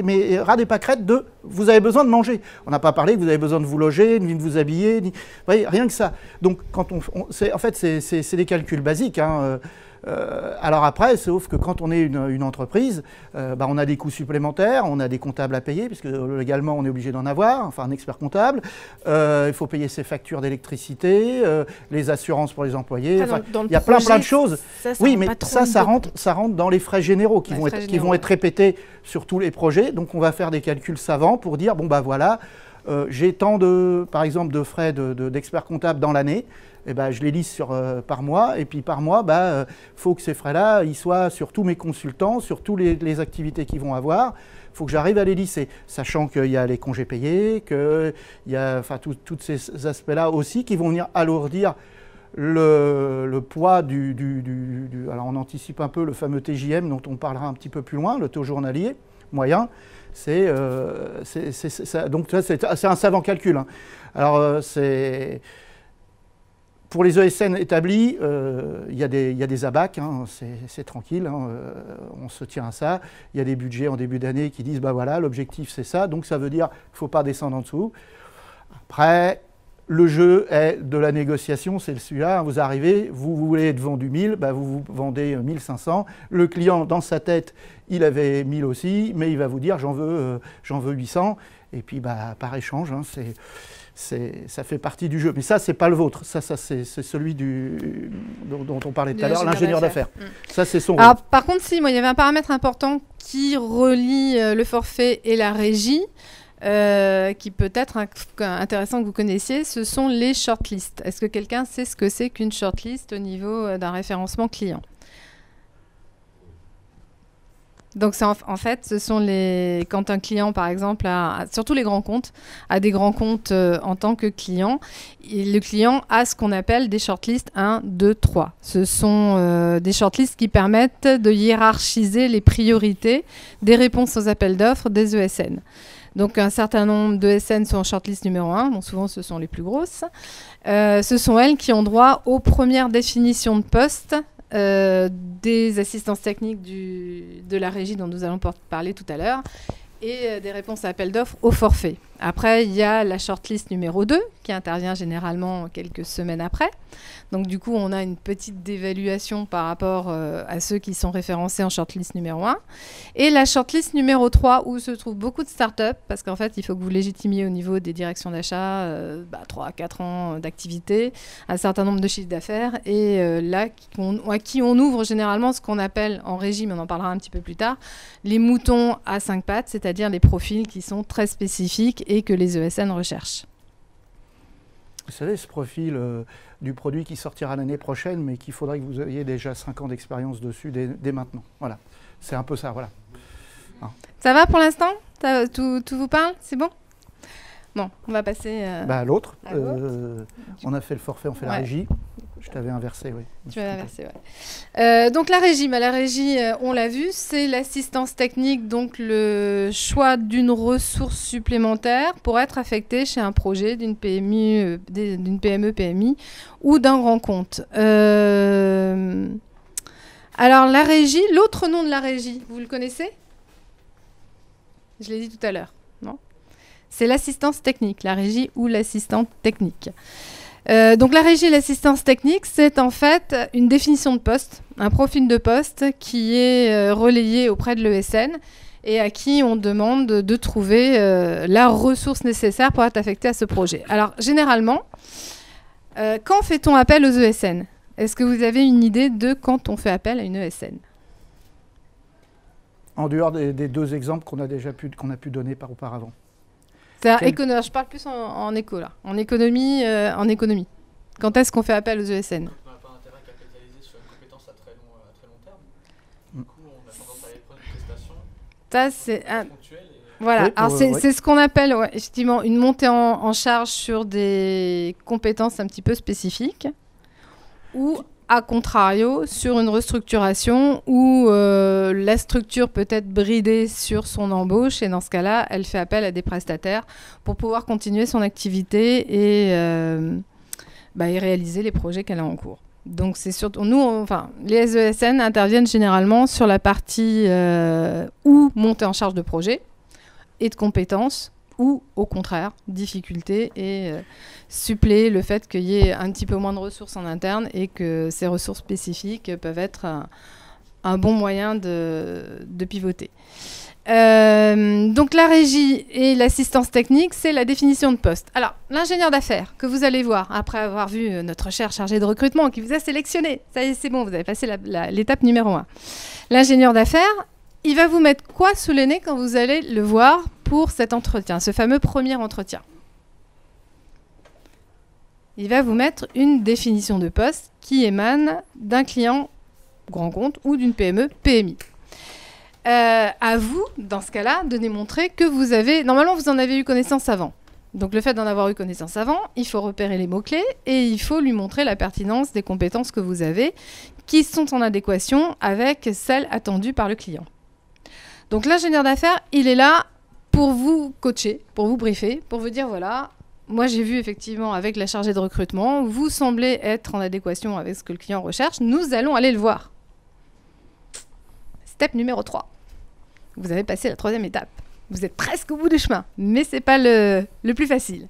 mais ras des pâquerettes de vous avez besoin de manger. On n'a pas parlé que vous avez besoin de vous loger, ni de vous habiller, vous voyez, rien que ça. Donc quand en fait c'est des calculs basiques, hein. Alors après, sauf que quand on est une entreprise, on a des coûts supplémentaires, on a des comptables à payer, puisque légalement on est obligé d'en avoir, enfin un expert comptable. Il faut payer ses factures d'électricité, les assurances pour les employés. Enfin, il y a plein de choses. Oui, mais ça rentre dans les frais généraux qui vont être répétés sur tous les projets. Donc on va faire des calculs savants pour dire, voilà, j'ai tant par exemple de frais d'expert comptable dans l'année. Je les lisse par mois, et puis par mois, faut que ces frais-là, ils soient sur tous mes consultants, sur toutes les activités qu'ils vont avoir. Il faut que j'arrive à les lisser, sachant qu'il y a les congés payés, qu'il y a tous ces aspects-là aussi qui vont venir alourdir le poids alors on anticipe un peu le fameux TJM dont on parlera un petit peu plus loin, le taux journalier moyen. Donc c'est un savant calcul, hein. Alors pour les ESN établis, il y a des ABAC, hein, c'est tranquille, hein, on se tient à ça. Il y a des budgets en début d'année qui disent, voilà, l'objectif c'est ça, donc ça veut dire qu'il ne faut pas descendre en dessous. Après, le jeu est de la négociation, c'est celui-là, vous arrivez, vous voulez être vendu 1000, vous vendez 1500. Le client, dans sa tête, il avait 1000 aussi, mais il va vous dire, j'en veux 800. Et puis, par échange, hein, ça fait partie du jeu. Mais ça, c'est pas le vôtre. Ça c'est celui dont on parlait tout à l'heure, l'ingénieur d'affaires. Ça, c'est son rôle. Alors, par contre, si, moi, il y avait un paramètre important qui relie le forfait et la régie, qui peut être intéressant que vous connaissiez, ce sont les shortlists. Est-ce que quelqu'un sait ce que c'est qu'une shortlist au niveau d'un référencement client? Donc, en fait, ce sont quand un client, par exemple, surtout les grands comptes, a des grands comptes en tant que client, le client a ce qu'on appelle des shortlists 1, 2, 3. Ce sont des shortlists qui permettent de hiérarchiser les priorités des réponses aux appels d'offres des ESN. Donc, un certain nombre d'ESN sont en shortlist numéro 1. Bon, souvent, ce sont les plus grosses. Ce sont elles qui ont droit aux premières définitions de poste des assistances techniques de la régie dont nous allons parler tout à l'heure et des réponses à appel d'offres au forfait. Après, il y a la shortlist numéro 2 qui intervient généralement quelques semaines après. Donc du coup, on a une petite dévaluation par rapport à ceux qui sont référencés en shortlist numéro 1. Et la shortlist numéro 3 où se trouvent beaucoup de startups parce qu'en fait, il faut que vous légitimiez au niveau des directions d'achat 3 à 4 ans d'activité, un certain nombre de chiffres d'affaires et là, à qui on ouvre généralement ce qu'on appelle en régie, mais on en parlera un petit peu plus tard, les moutons à 5 pattes, c'est-à-dire les profils qui sont très spécifiques et que les ESN recherchent. Vous savez, ce profil du produit qui sortira l'année prochaine, mais qu'il faudrait que vous ayez déjà 5 ans d'expérience dessus dès maintenant. Voilà, c'est un peu ça, voilà. Ça va pour l'instant? Tout vous parle? C'est bon? Bon, on va passer à l'autre. On a fait le forfait, on fait la régie. Je t'avais inversé, oui. Tu m'avais inversé, oui. Donc la régie, on l'a vu, c'est l'assistance technique, donc le choix d'une ressource supplémentaire pour être affectée chez un projet d'une PME, PMI ou d'un grand compte. Alors la régie, l'autre nom de la régie, vous le connaissez? Je l'ai dit tout à l'heure, non? C'est l'assistance technique, la régie ou l'assistante technique. Donc la régie et l'assistance technique, c'est en fait une définition de poste, un profil de poste qui est relayé auprès de l'ESN et à qui on demande de trouver la ressource nécessaire pour être affecté à ce projet. Alors généralement, quand fait-on appel aux ESN? Est-ce que vous avez une idée de quand on fait appel à une ESN? En dehors des 2 exemples qu'on a pu donner auparavant. Je parle plus en éco, là. En économie. Quand est-ce qu'on fait appel aux ESN? On n'a pas intérêt à capitaliser sur une compétence à très long terme. Du coup, on a tendance à aller prendre une prestation ponctuelle. Voilà. Oui, alors c'est ce qu'on appelle effectivement une montée en charge sur des compétences un petit peu spécifiques ou à contrario, sur une restructuration où la structure peut être bridée sur son embauche et dans ce cas-là, elle fait appel à des prestataires pour pouvoir continuer son activité et réaliser les projets qu'elle a en cours. Donc c'est surtout les ESN interviennent généralement sur la partie ou montée en charge de projet et de compétences ou au contraire, difficulté et suppléer le fait qu'il y ait un petit peu moins de ressources en interne et que ces ressources spécifiques peuvent être un bon moyen de pivoter. Donc la régie et l'assistance technique, c'est la définition de poste. Alors, l'ingénieur d'affaires que vous allez voir après avoir vu notre cher chargé de recrutement qui vous a sélectionné, ça y est, c'est bon, vous avez passé l'étape numéro 1. L'ingénieur d'affaires, il va vous mettre quoi sous le nez quand vous allez le voir pour cet entretien, ce fameux premier entretien? Il va vous mettre une définition de poste qui émane d'un client grand compte ou d'une PME, PMI. À vous, dans ce cas-là, de démontrer que vous avez... Normalement, vous en avez eu connaissance avant. Donc, le fait d'en avoir eu connaissance avant, il faut repérer les mots-clés et il faut lui montrer la pertinence des compétences que vous avez qui sont en adéquation avec celles attendues par le client. Donc, l'ingénieur d'affaires, il est là pour vous coacher, pour vous briefer, pour vous dire, voilà, moi, j'ai vu effectivement avec la chargée de recrutement, vous semblez être en adéquation avec ce que le client recherche, nous allons aller le voir. Step numéro 3. Vous avez passé la 3e étape. Vous êtes presque au bout du chemin, mais ce n'est pas le plus facile.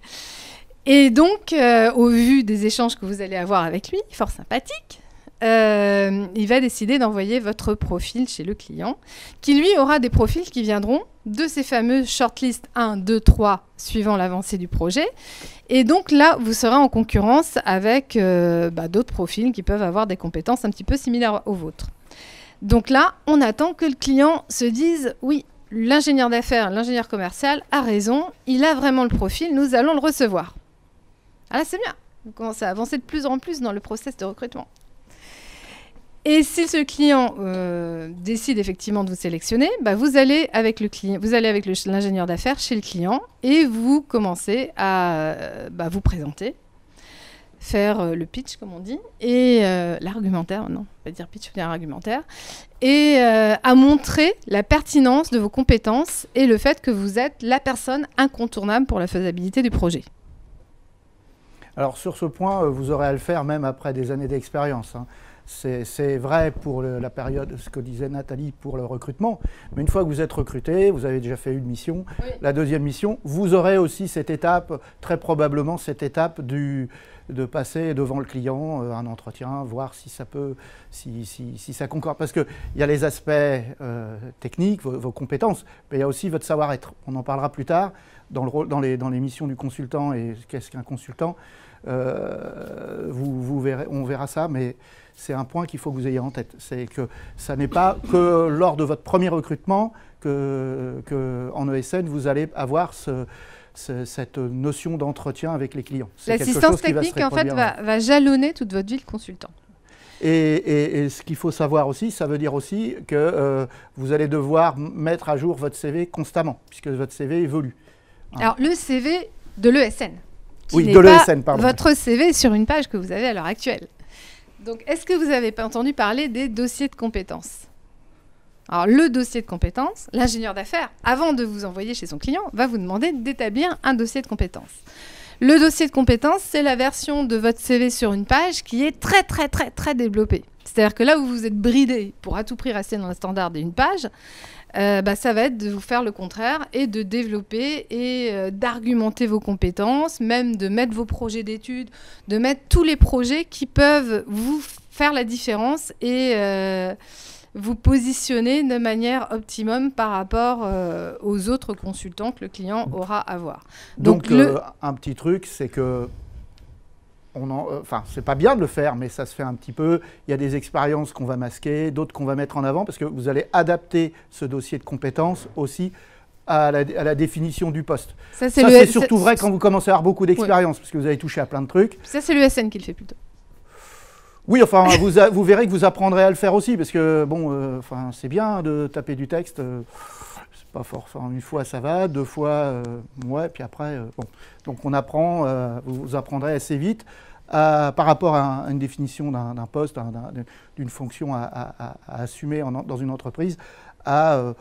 Et donc, au vu des échanges que vous allez avoir avec lui, fort sympathique, il va décider d'envoyer votre profil chez le client, qui lui aura des profils qui viendront de ces fameux shortlist 1, 2, 3, suivant l'avancée du projet. Et donc là, vous serez en concurrence avec d'autres profils qui peuvent avoir des compétences un petit peu similaires aux vôtres. Donc là, on attend que le client se dise « Oui, l'ingénieur d'affaires, l'ingénieur commercial a raison, il a vraiment le profil, nous allons le recevoir. » Ah là, c'est bien. Vous commencez à avancer de plus en plus dans le process de recrutement. Et si ce client décide effectivement de vous sélectionner, vous allez avec l'ingénieur d'affaires chez le client et vous commencez à vous présenter, faire le pitch, comme on dit, et l'argumentaire, non, pas dire pitch, dire argumentaire, et à montrer la pertinence de vos compétences et le fait que vous êtes la personne incontournable pour la faisabilité du projet. Alors sur ce point, vous aurez à le faire même après des années d'expérience, hein. C'est vrai pour la période, ce que disait Nathalie, pour le recrutement. Mais une fois que vous êtes recruté, vous avez déjà fait une mission. Oui. La deuxième mission, vous aurez aussi cette étape, très probablement cette étape de passer devant le client, un entretien, voir si ça peut, si ça concorde. Parce qu'il y a les aspects techniques, vos compétences, mais il y a aussi votre savoir-être. On en parlera plus tard dans les missions du consultant et qu'est-ce qu'un consultant. Vous verrez, on verra ça, mais c'est un point qu'il faut que vous ayez en tête. C'est que ça n'est pas que lors de votre premier recrutement qu'en ESN, vous allez avoir cette notion d'entretien avec les clients. L'assistance technique, en fait, va jalonner toute votre vie de consultant. Et ce qu'il faut savoir aussi, ça veut dire aussi que vous allez devoir mettre à jour votre CV constamment, puisque votre CV évolue. Alors, le CV de l'ESN. Oui, de l'ESN, pardon. Votre CV sur une page que vous avez à l'heure actuelle. Donc, est-ce que vous avez pas entendu parler des dossiers de compétences? Alors, le dossier de compétences, l'ingénieur d'affaires, avant de vous envoyer chez son client, va vous demander d'établir un dossier de compétences. Le dossier de compétences, c'est la version de votre CV sur une page qui est très, très, très, très développée. C'est-à-dire que là où vous êtes bridé pour à tout prix rester dans le standard d'une page, ça va être de vous faire le contraire et de développer et d'argumenter vos compétences, même de mettre vos projets d'études, de mettre tous les projets qui peuvent vous faire la différence et vous positionner de manière optimum par rapport aux autres consultants que le client aura à voir. Donc un petit truc, c'est que c'est pas bien de le faire, mais ça se fait un petit peu. Il y a des expériences qu'on va masquer, d'autres qu'on va mettre en avant, parce que vous allez adapter ce dossier de compétences aussi à la définition du poste. Ça, c'est surtout vrai quand vous commencez à avoir beaucoup d'expérience, parce que vous avez touché à plein de trucs. Ça, c'est l'ESN qui le fait plutôt. Oui, enfin, vous verrez que vous apprendrez à le faire aussi, parce que, c'est bien de taper du texte. C'est pas fort. Enfin, une fois, ça va. Deux fois, puis après, bon. Donc, on apprend, vous apprendrez assez vite par rapport à une définition d'un poste, d'une fonction à assumer dans une entreprise, à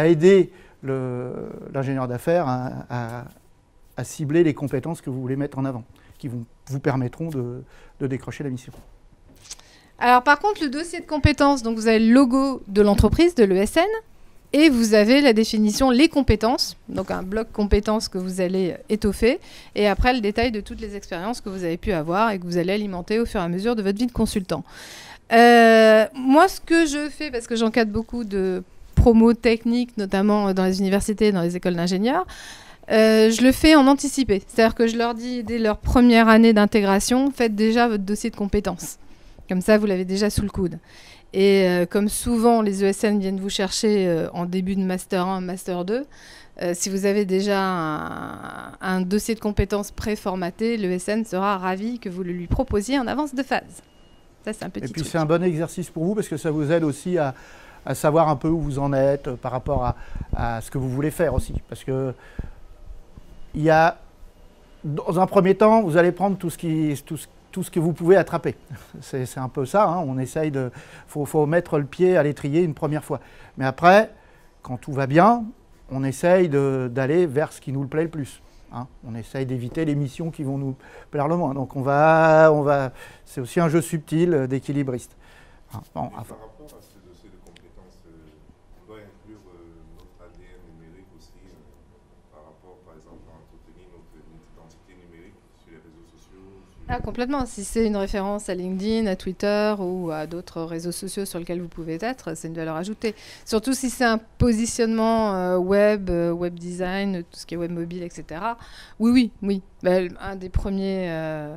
aider l'ingénieur d'affaires à cibler les compétences que vous voulez mettre en avant, qui vous permettront de décrocher la mission. Alors par contre, le dossier de compétences, donc vous avez le logo de l'entreprise, de l'ESN, et vous avez la définition, les compétences, donc un bloc compétences que vous allez étoffer, et après le détail de toutes les expériences que vous avez pu avoir et que vous allez alimenter au fur et à mesure de votre vie de consultant. Moi, ce que je fais, parce que j'encadre beaucoup de promos techniques, notamment dans les universités et dans les écoles d'ingénieurs, je le fais en anticipé. C'est-à-dire que je leur dis, dès leur première année d'intégration, faites déjà votre dossier de compétences. Comme ça, vous l'avez déjà sous le coude. Et comme souvent, les ESN viennent vous chercher en début de Master 1, Master 2, si vous avez déjà un dossier de compétences préformaté, l'ESN sera ravi que vous le lui proposiez en avance de phase. Ça, c'est un petit truc. Et puis, c'est un bon exercice pour vous parce que ça vous aide aussi à savoir un peu où vous en êtes par rapport à ce que vous voulez faire aussi. Parce que il y a, dans un premier temps, vous allez prendre tout ce que vous pouvez attraper. C'est un peu ça, hein. On essaye faut mettre le pied à l'étrier une première fois. Mais après, quand tout va bien, on essaye d'aller vers ce qui nous plaît le plus. Hein. On essaye d'éviter les missions qui vont nous plaire le moins. Donc c'est aussi un jeu subtil d'équilibriste. Hein. Bon, par rapport à ce dossier de compétences, on doit inclure notre ADN numérique aussi, par rapport, par exemple, à entretenir notre identité numérique sur les réseaux sociaux. Ah, complètement. Si c'est une référence à LinkedIn, à Twitter ou à d'autres réseaux sociaux sur lesquels vous pouvez être, c'est une valeur ajoutée. Surtout si c'est un positionnement web design, tout ce qui est web mobile, etc. Oui. Un des premiers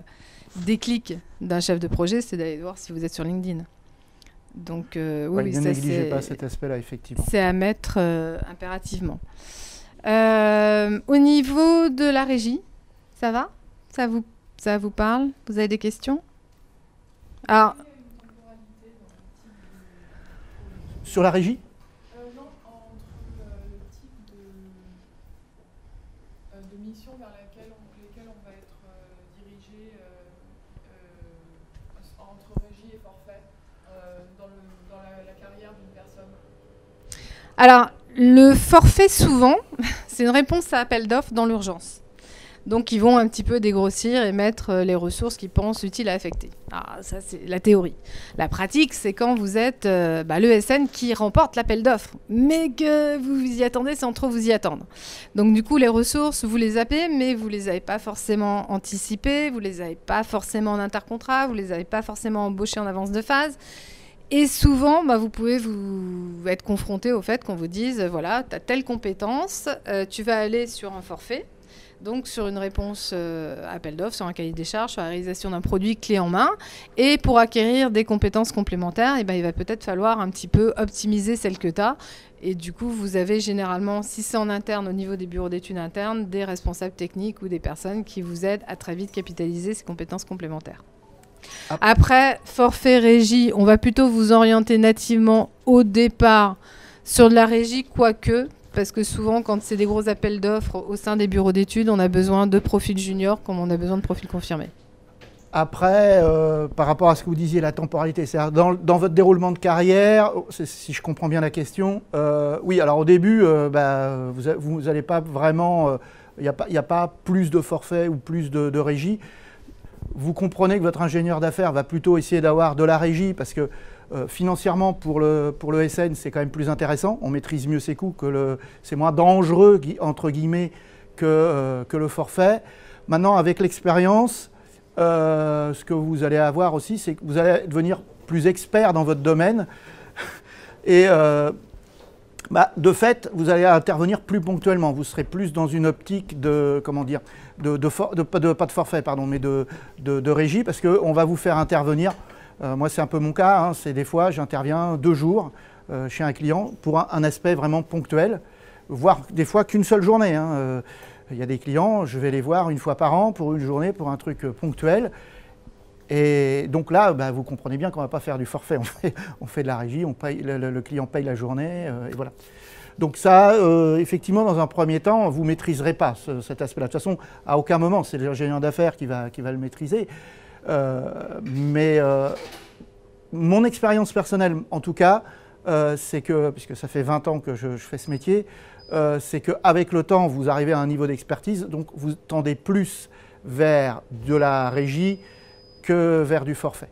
déclics d'un chef de projet, c'est d'aller voir si vous êtes sur LinkedIn. Donc, ne négligez pas cet aspect-là, effectivement. C'est à mettre impérativement. Au niveau de la régie, ça va ? Ça vous parle ? Vous avez des questions ? Alors, sur la régie ? Non, entre le type de mission vers lesquelles on va être dirigé entre régie et forfait dans la carrière d'une personne. Alors, le forfait, souvent, c'est une réponse à appel d'offres dans l'urgence. Donc, ils vont un petit peu dégrossir et mettre les ressources qu'ils pensent utiles à affecter. Ah, ça, c'est la théorie. La pratique, c'est quand vous êtes l'ESN qui remporte l'appel d'offres, mais que vous vous y attendez sans trop vous y attendre. Donc, du coup, les ressources, vous les appelez, mais vous ne les avez pas forcément anticipées, vous ne les avez pas forcément en intercontrat, vous ne les avez pas forcément embauchées en avance de phase. Et souvent, vous pouvez vous être confronté au fait qu'on vous dise, voilà, tu as telle compétence, tu vas aller sur un forfait. Donc, sur une réponse appel d'offres, sur un cahier des charges, sur la réalisation d'un produit clé en main. Et pour acquérir des compétences complémentaires, il va peut-être falloir un petit peu optimiser celles que tu as. Et du coup, vous avez généralement, si c'est en interne, au niveau des bureaux d'études internes, des responsables techniques ou des personnes qui vous aident à très vite capitaliser ces compétences complémentaires. Après, forfait régie, on va plutôt vous orienter nativement au départ sur de la régie, quoique... Parce que souvent, quand c'est des gros appels d'offres au sein des bureaux d'études, on a besoin de profils juniors comme on a besoin de profils confirmés. Après, par rapport à ce que vous disiez, la temporalité, c'est-à-dire dans votre déroulement de carrière, si je comprends bien la question, oui, alors au début, vous n'allez pas vraiment, il n'y a pas plus de forfait ou plus de régie. Vous comprenez que votre ingénieur d'affaires va plutôt essayer d'avoir de la régie parce que financièrement, pour le SN, c'est quand même plus intéressant. On maîtrise mieux ses coûts, c'est moins dangereux, entre guillemets, que le forfait. Maintenant, avec l'expérience, ce que vous allez avoir aussi, c'est que vous allez devenir plus expert dans votre domaine. Et de fait, vous allez intervenir plus ponctuellement. Vous serez plus dans une optique de, pas de forfait, pardon, mais de régie, parce qu'on va vous faire intervenir. Moi, c'est un peu mon cas. C'est des fois, j'interviens 2 jours chez un client pour un aspect vraiment ponctuel, voire des fois qu'une seule journée. Il y a des clients, je vais les voir 1 fois par an pour une journée, pour un truc ponctuel. Et donc là, vous comprenez bien qu'on ne va pas faire du forfait. On fait de la régie, le client paye la journée, et voilà. Donc ça, effectivement, dans un premier temps, vous ne maîtriserez pas cet aspect-là. De toute façon, à aucun moment, c'est l'ingénieur d'affaires qui va le maîtriser. Mais mon expérience personnelle, en tout cas, c'est que, puisque ça fait 20 ans que je fais ce métier, c'est qu'avec le temps, vous arrivez à un niveau d'expertise, donc vous tendez plus vers de la régie que vers du forfait.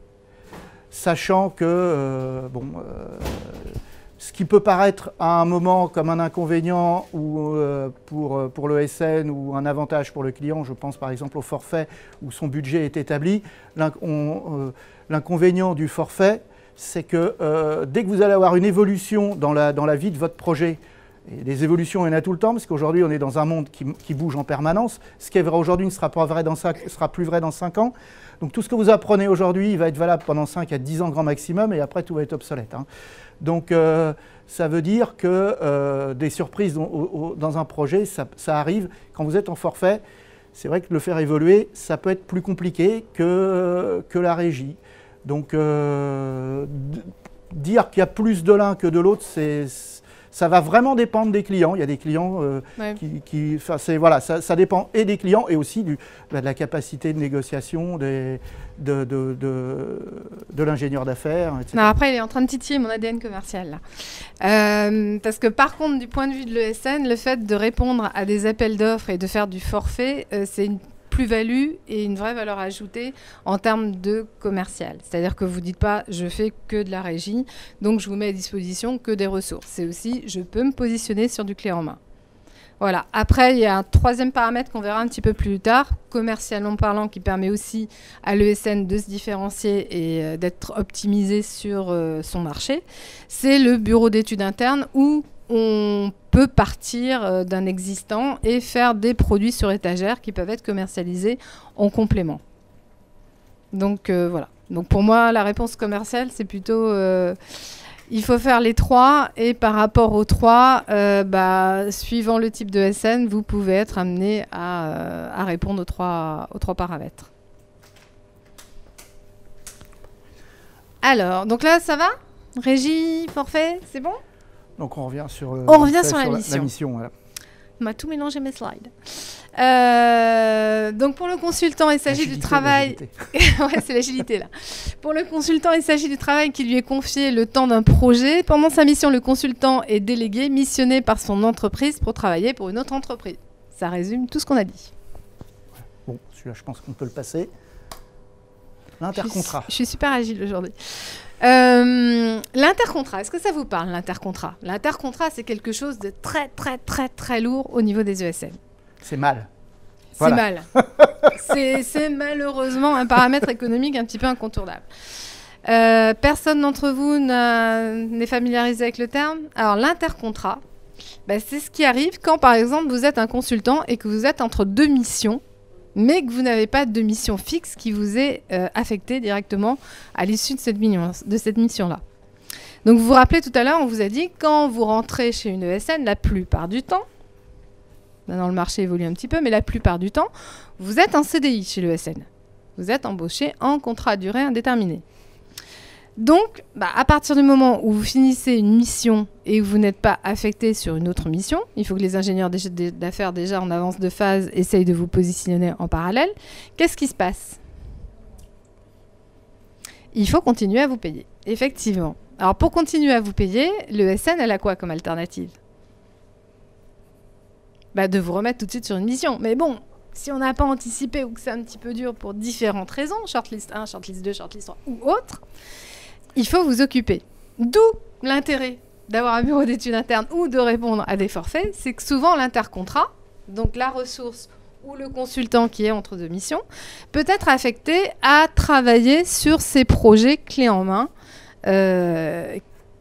Sachant que, ce qui peut paraître à un moment comme un inconvénient ou pour le SN ou un avantage pour le client, je pense par exemple au forfait où son budget est établi, l'inconvénient du forfait, c'est que dès que vous allez avoir une évolution dans la vie de votre projet, et des évolutions, il y en a tout le temps, parce qu'aujourd'hui, on est dans un monde qui bouge en permanence. Ce qui est vrai aujourd'hui ne sera plus vrai dans 5 ans. Donc tout ce que vous apprenez aujourd'hui, il va être valable pendant 5 à 10 ans grand maximum, et après, tout va être obsolète. Donc ça veut dire que des surprises dans un projet, ça arrive. Quand vous êtes en forfait, c'est vrai que le faire évoluer, ça peut être plus compliqué que la régie. Donc dire qu'il y a plus de l'un que de l'autre, ça va vraiment dépendre des clients. Il y a des clients ça dépend et des clients et aussi de la capacité de négociation de l'ingénieur d'affaires, etc. Non, après, il est en train de titiller mon ADN commercial, là. Parce que par contre, du point de vue de l'ESN, le fait de répondre à des appels d'offres et de faire du forfait, c'est une plus-value et une vraie valeur ajoutée en termes de commercial. C'est-à-dire que vous ne dites pas « je fais que de la régie, donc je vous mets à disposition que des ressources ». C'est aussi « je peux me positionner sur du clé en main ». Voilà. Après, il y a un troisième paramètre qu'on verra un petit peu plus tard, commercialement parlant, qui permet aussi à l'ESN de se différencier et d'être optimisé sur son marché. C'est le bureau d'études internes où on peut partir d'un existant et faire des produits sur étagère qui peuvent être commercialisés en complément. Donc voilà. Donc pour moi, la réponse commerciale, c'est plutôt... il faut faire les trois et par rapport aux trois, suivant le type de SN, vous pouvez être amené à répondre aux trois paramètres. Alors, donc là, ça va? Régie, forfait, c'est bon? Donc on revient sur, la mission. La mission, voilà. On m'a tout mélangé mes slides. Donc pour le consultant, il s'agit du travail... ouais, c'est l'agilité là. Pour le consultant, il s'agit du travail qui lui est confié le temps d'un projet. Pendant sa mission, le consultant est délégué, missionné par son entreprise pour travailler pour une autre entreprise. Ça résume tout ce qu'on a dit. Bon, celui-là, je pense qu'on peut le passer. L'intercontrat. Je suis super agile aujourd'hui. L'intercontrat, est-ce que ça vous parle, l'intercontrat? L'intercontrat, c'est quelque chose de très, très, très, très lourd au niveau des ESN. C'est mal. C'est mal. C'est malheureusement un paramètre économique un petit peu incontournable. Personne d'entre vous n'est familiarisé avec le terme. Alors, l'intercontrat, c'est ce qui arrive quand, par exemple, vous êtes un consultant et que vous êtes entre deux missions, mais que vous n'avez pas de mission fixe qui vous est affectée directement à l'issue de cette mission-là. Donc, vous vous rappelez tout à l'heure, on vous a dit, quand vous rentrez chez une ESN, la plupart du temps, maintenant le marché évolue un petit peu, mais la plupart du temps, vous êtes en CDI chez l'ESN. Vous êtes embauché en contrat à durée indéterminée. Donc, à partir du moment où vous finissez une mission et que vous n'êtes pas affecté sur une autre mission, il faut que les ingénieurs d'affaires déjà en avance de phase essayent de vous positionner en parallèle. Qu'est-ce qui se passe? Il faut continuer à vous payer, effectivement. Alors, pour continuer à vous payer, l'ESN, elle a quoi comme alternative? De vous remettre tout de suite sur une mission. Mais bon, si on n'a pas anticipé ou que c'est un petit peu dur pour différentes raisons, shortlist 1, shortlist 2, shortlist 3 ou autre, il faut vous occuper. D'où l'intérêt d'avoir un bureau d'études internes ou de répondre à des forfaits, c'est que souvent l'intercontrat, donc la ressource ou le consultant qui est entre deux missions, peut être affecté à travailler sur ces projets clés en main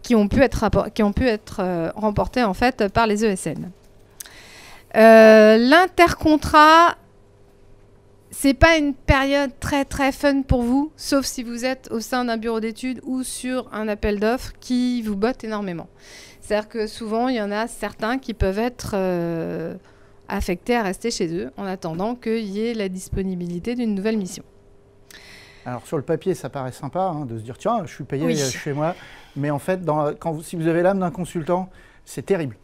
qui ont pu être remportés en fait par les ESN. L'intercontrat, c'est pas une période très très fun pour vous, sauf si vous êtes au sein d'un bureau d'études ou sur un appel d'offres qui vous botte énormément. C'est-à-dire que souvent, il y en a certains qui peuvent être affectés à rester chez eux en attendant qu'il y ait la disponibilité d'une nouvelle mission. Alors sur le papier, ça paraît sympa de se dire tiens, je suis payé chez moi, mais en fait, si vous avez l'âme d'un consultant, c'est terrible.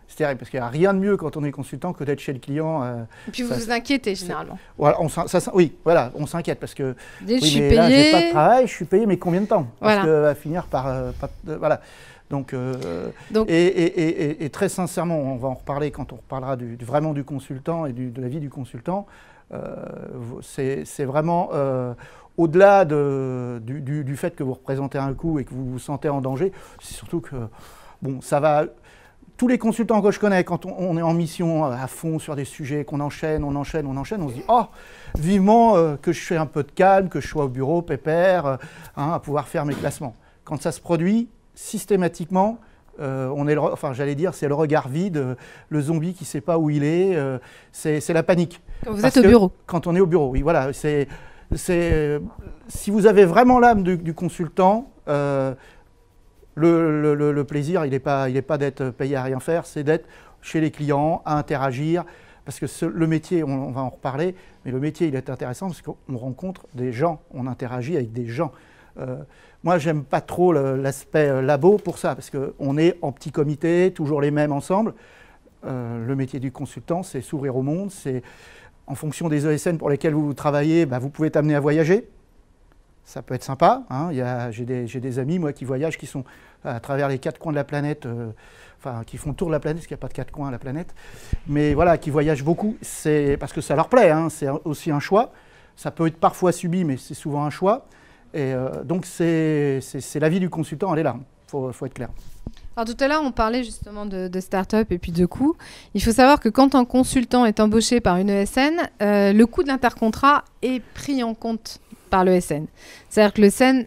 C'est terrible parce qu'il n'y a rien de mieux quand on est consultant que d'être chez le client. Et puis vous vous inquiétez généralement. Voilà, on s'inquiète parce que je suis mais payé. Là, j'ai pas de travail, je suis payé, mais combien de temps? Voilà. Parce que va finir par voilà. Donc et très sincèrement, on va en reparler quand on reparlera vraiment du consultant et de la vie du consultant. C'est vraiment au-delà du fait que vous représentez un coût et que vous vous sentez en danger. C'est surtout que ça va. Tous les consultants que je connais, quand on est en mission à fond sur des sujets, qu'on enchaîne, on se dit « Oh, vivement que je fais un peu de calme, que je sois au bureau, pépère, à pouvoir faire mes classements. » Quand ça se produit, systématiquement, j'allais dire, c'est le regard vide, le zombie qui ne sait pas où il est, c'est la panique. Quand vous êtes au bureau. Quand on est au bureau, oui, voilà. Si vous avez vraiment l'âme du consultant, le plaisir, il n'est pas d'être payé à rien faire, c'est d'être chez les clients, à interagir. Parce que le métier, on va en reparler, mais le métier, il est intéressant parce qu'on rencontre des gens, on interagit avec des gens. Moi, j'aime pas trop l'aspect labo pour ça, parce qu'on est en petit comité, toujours les mêmes ensemble. Le métier du consultant, c'est s'ouvrir au monde, c'est en fonction des ESN pour lesquels vous travaillez, vous pouvez être amené à voyager. Ça peut être sympa. J'ai des amis, moi, qui voyagent, qui sont à travers les 4 coins de la planète, qui font le tour de la planète, parce qu'il n'y a pas de 4 coins à la planète, mais voilà, qui voyagent beaucoup, c'est parce que ça leur plaît, c'est aussi un choix. Ça peut être parfois subi, mais c'est souvent un choix. Et donc, c'est la vie du consultant, elle est là, faut être clair. Alors, tout à l'heure, on parlait justement de start-up et puis de coûts. Il faut savoir que quand un consultant est embauché par une ESN, le coût de l'intercontrat est pris en compte par l'ESN. C'est-à-dire que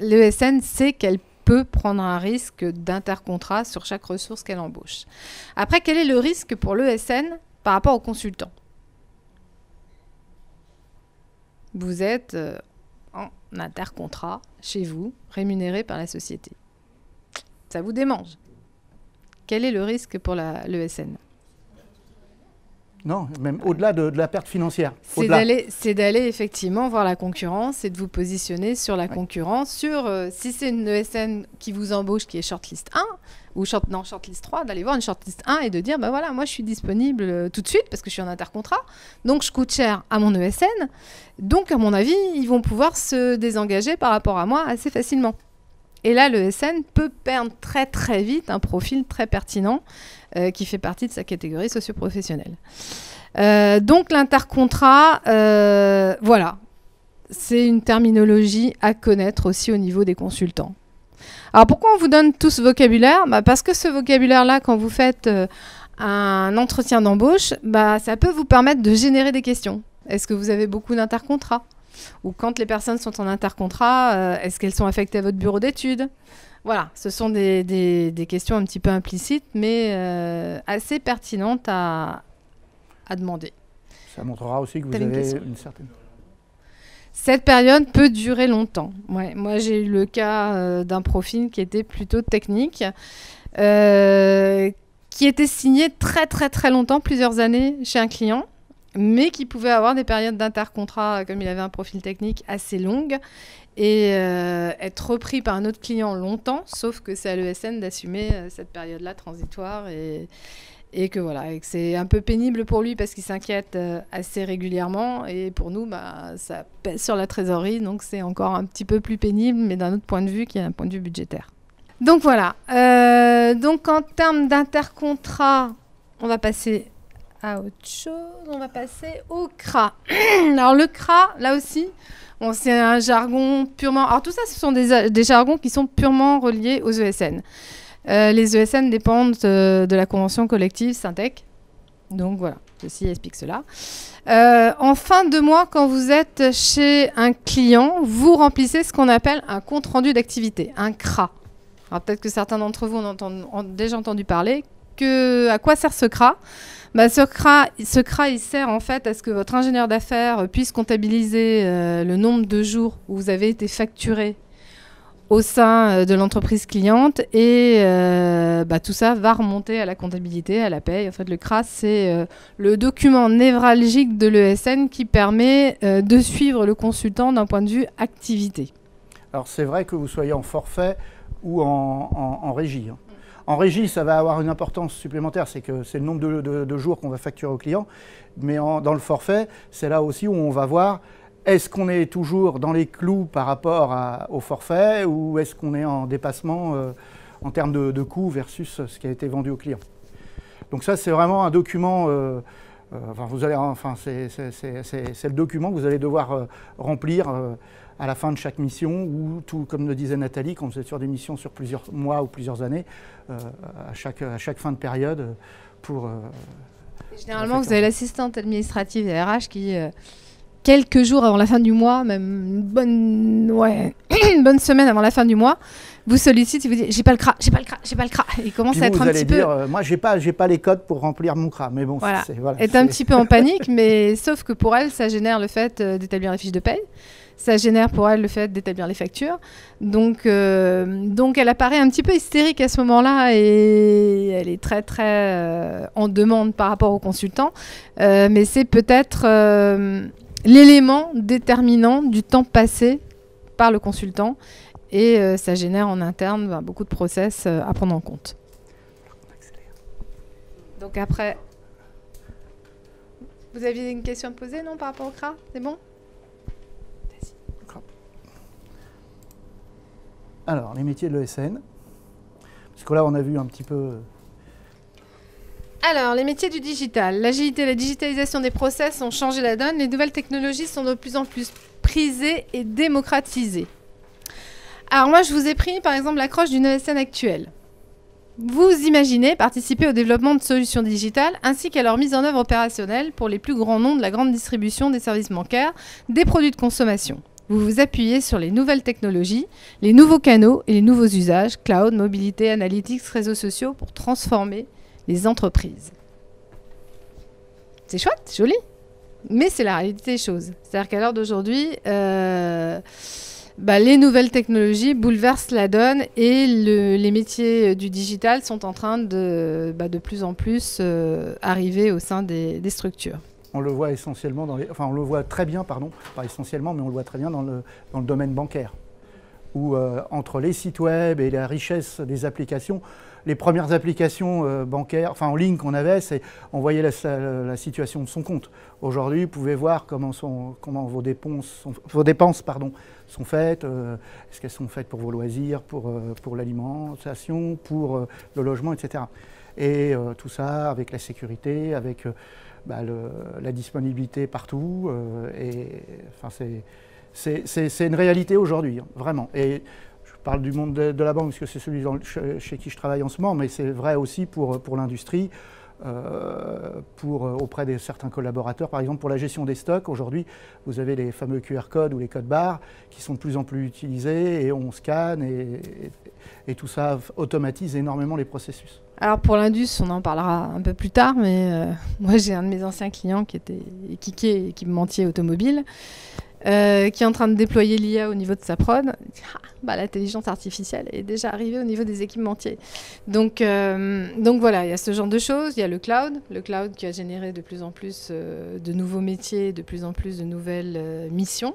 l'ESN sait qu'elle peut prendre un risque d'intercontrat sur chaque ressource qu'elle embauche. Après, quel est le risque pour l'ESN par rapport au consultant? Vous êtes en intercontrat chez vous, rémunéré par la société. Ça vous démange. Quel est le risque pour l'ESN? Non, même au-delà de la perte financière. C'est d'aller effectivement voir la concurrence et de vous positionner sur la concurrence, sur si c'est une ESN qui vous embauche qui est shortlist 1 ou shortlist 3, d'aller voir une shortlist 1 et de dire bah voilà, moi je suis disponible tout de suite parce que je suis en intercontrat, donc je coûte cher à mon ESN, donc à mon avis ils vont pouvoir se désengager par rapport à moi assez facilement. Et là, l'ESN peut perdre très très vite un profil très pertinent qui fait partie de sa catégorie socio-professionnelle. Donc l'intercontrat, voilà, c'est une terminologie à connaître aussi au niveau des consultants. Alors pourquoi on vous donne tout ce vocabulaire? Parce que ce vocabulaire-là, quand vous faites un entretien d'embauche, ça peut vous permettre de générer des questions. Est-ce que vous avez beaucoup d'intercontrats? Ou quand les personnes sont en intercontrat, est-ce qu'elles sont affectées à votre bureau d'études? Voilà, ce sont des questions un petit peu implicites, mais assez pertinentes à demander. Ça montrera aussi que vous avez une certaine... Cette période peut durer longtemps. Ouais, moi, j'ai eu le cas d'un profil qui était plutôt technique, qui était signé très très très longtemps, plusieurs années chez un client, mais qui pouvait avoir des périodes d'intercontrat, comme il avait un profil technique assez longue, et être repris par un autre client longtemps, sauf que c'est à l'ESN d'assumer cette période-là transitoire, et que voilà, et que c'est un peu pénible pour lui parce qu'il s'inquiète assez régulièrement, et pour nous, ça pèse sur la trésorerie, donc c'est encore un petit peu plus pénible, mais d'un autre point de vue qui est un point de vue budgétaire. Donc voilà, donc en termes d'intercontrat, on va passer à autre chose, on va passer au CRA. Alors le CRA, là aussi, bon, c'est un jargon purement... Alors tout ça, ce sont des jargons qui sont purement reliés aux ESN. Les ESN dépendent de la convention collective Syntec. Donc voilà, ceci explique cela. En fin de mois, quand vous êtes chez un client, vous remplissez ce qu'on appelle un compte-rendu d'activité, un CRA. Alors peut-être que certains d'entre vous ont déjà entendu parler. À quoi sert ce CRA? Ce CRA, il sert en fait à ce que votre ingénieur d'affaires puisse comptabiliser le nombre de jours où vous avez été facturé au sein de l'entreprise cliente, et tout ça va remonter à la comptabilité, à la paye. En fait, le CRA, c'est le document névralgique de l'ESN qui permet de suivre le consultant d'un point de vue activité. Alors c'est vrai que vous soyez en forfait ou en régie. Hein. En régie, ça va avoir une importance supplémentaire, c'est que c'est le nombre de jours qu'on va facturer au client. Mais dans le forfait, c'est là aussi où on va voir est-ce qu'on est toujours dans les clous par rapport au forfait, ou est-ce qu'on est en dépassement en termes de coûts versus ce qui a été vendu au client. Donc ça, c'est vraiment un document... c'est le document que vous allez devoir remplir à la fin de chaque mission, ou tout, comme le disait Nathalie, quand vous êtes sur des missions sur plusieurs mois ou plusieurs années, à chaque fin de période pour... Généralement, vous avez l'assistante administrative et RH qui, quelques jours avant la fin du mois, même une bonne semaine avant la fin du mois, vous sollicite et vous dit j'ai pas le CRA. Il commence à être un petit peu... moi j'ai pas les codes pour remplir mon CRA, mais bon, voilà. Est un petit peu en panique, mais sauf que pour elle, ça génère le fait d'établir les fiches de paye. Ça génère pour elle le fait d'établir les factures. Donc elle apparaît un petit peu hystérique à ce moment-là, et elle est très très en demande par rapport au consultant. Mais c'est peut-être l'élément déterminant du temps passé par le consultant, et ça génère en interne beaucoup de process à prendre en compte. Donc après, vous aviez une question à poser, non, par rapport au CRA? C'est bon? Alors, les métiers de l'ESN, parce que là, on a vu un petit peu... Alors, les métiers du digital. L'agilité et la digitalisation des process ont changé la donne. Les nouvelles technologies sont de plus en plus prisées et démocratisées. Alors, moi, je vous ai pris, par exemple, l'accroche d'une ESN actuelle. Vous imaginez participer au développement de solutions digitales ainsi qu'à leur mise en œuvre opérationnelle pour les plus grands noms de la grande distribution des services bancaires, des produits de consommation. Vous vous appuyez sur les nouvelles technologies, les nouveaux canaux et les nouveaux usages, cloud, mobilité, analytics, réseaux sociaux, pour transformer les entreprises. C'est chouette, joli, mais c'est la réalité des choses. C'est-à-dire qu'à l'heure d'aujourd'hui, les nouvelles technologies bouleversent la donne et les métiers du digital sont en train de plus en plus arriver au sein des structures. On le voit essentiellement on le voit très bien, pardon, pas essentiellement, mais on le voit très bien dans le domaine bancaire, où entre les sites web et la richesse des applications, les premières applications bancaires, en ligne qu'on avait, on voyait la situation de son compte. Aujourd'hui, vous pouvez voir comment vos dépenses sont faites. Est-ce qu'elles sont faites pour vos loisirs, pour l'alimentation, pour le logement, etc. Et tout ça avec la sécurité, avec la disponibilité partout. C'est une réalité aujourd'hui, hein, vraiment. Et je parle du monde de la banque parce que c'est celui chez qui je travaille en ce moment, mais c'est vrai aussi pour l'industrie, auprès de certains collaborateurs. Par exemple, pour la gestion des stocks, aujourd'hui, vous avez les fameux QR codes ou les codes barres qui sont de plus en plus utilisés et on scanne et tout ça automatise énormément les processus. Alors pour l'Indus, on en parlera un peu plus tard, mais moi j'ai un de mes anciens clients qui était équipementier automobile, qui est en train de déployer l'IA au niveau de sa prod. L'intelligence artificielle est déjà arrivée au niveau des équipementiers. Donc voilà, il y a ce genre de choses. Il y a le cloud qui a généré de plus en plus de nouveaux métiers, de plus en plus de nouvelles missions.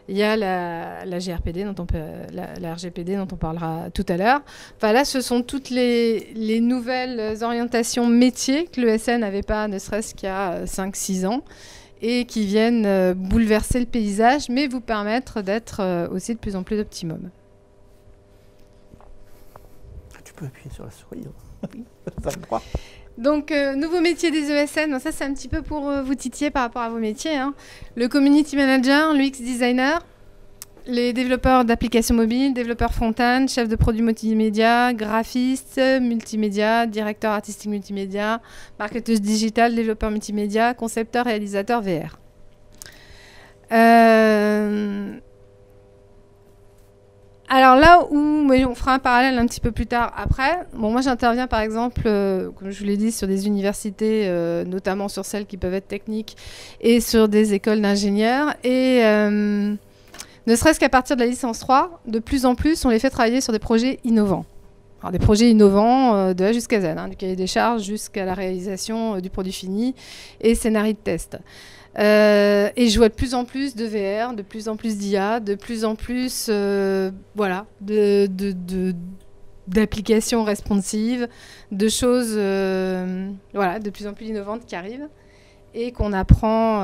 Il y a la RGPD dont on parlera tout à l'heure. Là, ce sont toutes les nouvelles orientations métiers que l'ESN n'avait pas, ne serait-ce qu'il y a 5-6 ans, et qui viennent bouleverser le paysage, mais vous permettre d'être aussi de plus en plus optimum. Tu peux appuyer sur la souris. Ça me croit. Donc, nouveau métier des ESN, ça c'est un petit peu pour vous titiller par rapport à vos métiers. Hein. Le community manager, l'UX designer, les développeurs d'applications mobiles, développeurs front-end, chef de produit multimédia, graphiste, multimédia, directeur artistique multimédia, marketeuse digitale, développeur multimédia, concepteur, réalisateur VR. Alors là où on fera un parallèle un petit peu plus tard après, moi j'interviens par exemple, comme je vous l'ai dit, sur des universités, notamment sur celles qui peuvent être techniques, et sur des écoles d'ingénieurs. Et ne serait-ce qu'à partir de la licence 3, de plus en plus, on les fait travailler sur des projets innovants. Alors des projets innovants de A jusqu'à Z, du cahier des charges jusqu'à la réalisation du produit fini et scénario de test. Et je vois de plus en plus de VR, de plus en plus d'IA, de plus en plus d'applications responsives, de choses de plus en plus innovantes qui arrivent et qu'on apprend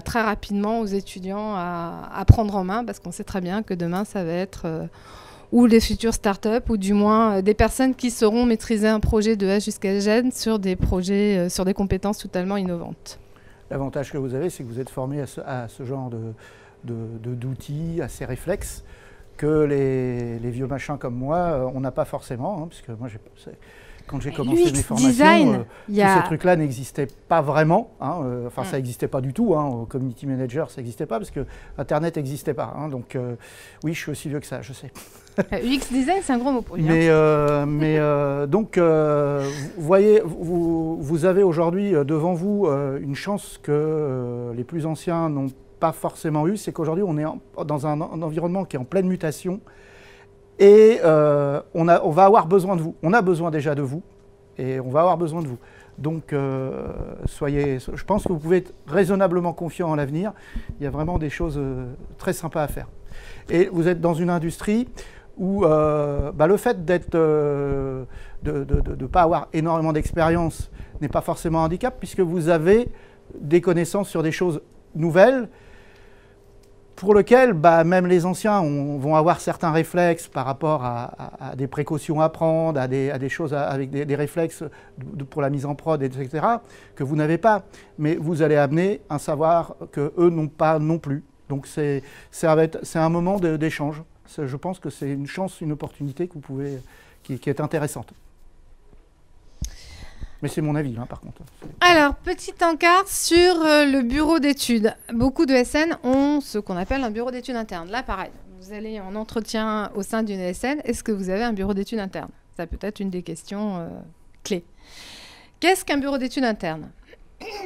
très rapidement aux étudiants à prendre en main, parce qu'on sait très bien que demain ça va être ou les futures startups, ou du moins des personnes qui sauront maîtriser un projet de A jusqu'à Z sur des projets, sur des compétences totalement innovantes. L'avantage que vous avez, c'est que vous êtes formé à ce genre d'outils, à ces réflexes, que les vieux machins comme moi, on n'a pas forcément, puisque moi, quand j'ai commencé mes formations, tous ces trucs-là n'existaient pas vraiment. Ça n'existait pas du tout. Community Manager, ça n'existait pas, parce que Internet n'existait pas. Donc oui, je suis aussi vieux que ça, je sais. UX design, c'est un gros mot pour lui. Donc, vous voyez, vous avez aujourd'hui devant vous une chance que les plus anciens n'ont pas forcément eu, c'est qu'aujourd'hui on est dans un environnement qui est en pleine mutation et on va avoir besoin de vous. On a besoin déjà de vous et on va avoir besoin de vous. Donc, je pense que vous pouvez être raisonnablement confiant en l'avenir. Il y a vraiment des choses très sympas à faire. Et vous êtes dans une industrie où le fait de ne pas avoir énormément d'expérience n'est pas forcément un handicap, puisque vous avez des connaissances sur des choses nouvelles pour lesquelles même les anciens vont avoir certains réflexes par rapport à des précautions à prendre, à des choses avec des réflexes pour la mise en prod, etc., que vous n'avez pas. Mais vous allez amener un savoir qu'eux n'ont pas non plus. Donc c'est un moment d'échange. Je pense que c'est une chance, une opportunité que vous pouvez, qui est intéressante. Mais c'est mon avis, hein, par contre. Alors, petit encart sur le bureau d'études. Beaucoup de ESN ont ce qu'on appelle un bureau d'études interne. Là, pareil, vous allez en entretien au sein d'une ESN. Est-ce que vous avez un bureau d'études interne? Ça peut être une des questions clés. Qu'est-ce qu'un bureau d'études interne?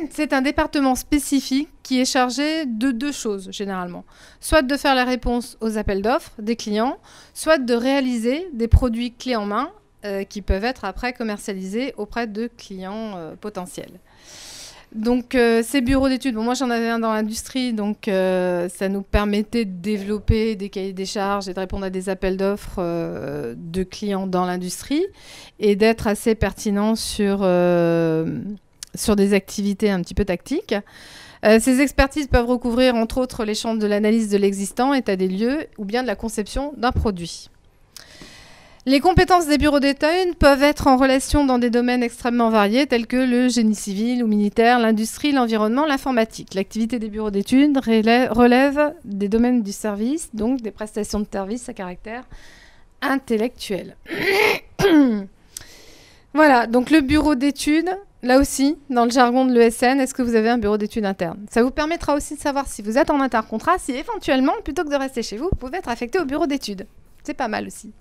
C'est un département spécifique qui est chargé de deux choses, généralement. Soit de faire la réponse aux appels d'offres des clients, soit de réaliser des produits clés en main qui peuvent être après commercialisés auprès de clients potentiels. Donc, ces bureaux d'études, bon, moi j'en avais un dans l'industrie, donc ça nous permettait de développer des cahiers des charges et de répondre à des appels d'offres de clients dans l'industrie et d'être assez pertinent sur des activités un petit peu tactiques. Ces expertises peuvent recouvrir entre autres les champs de l'analyse de l'existant, état des lieux, ou bien de la conception d'un produit. Les compétences des bureaux d'études peuvent être en relation dans des domaines extrêmement variés tels que le génie civil ou militaire, l'industrie, l'environnement, l'informatique. L'activité des bureaux d'études relève des domaines du service, donc des prestations de services à caractère intellectuel. Voilà, donc le bureau d'études, là aussi, dans le jargon de l'ESN, est-ce que vous avez un bureau d'études interne? Ça vous permettra aussi de savoir si vous êtes en intercontrat, si éventuellement, plutôt que de rester chez vous, vous pouvez être affecté au bureau d'études. C'est pas mal aussi.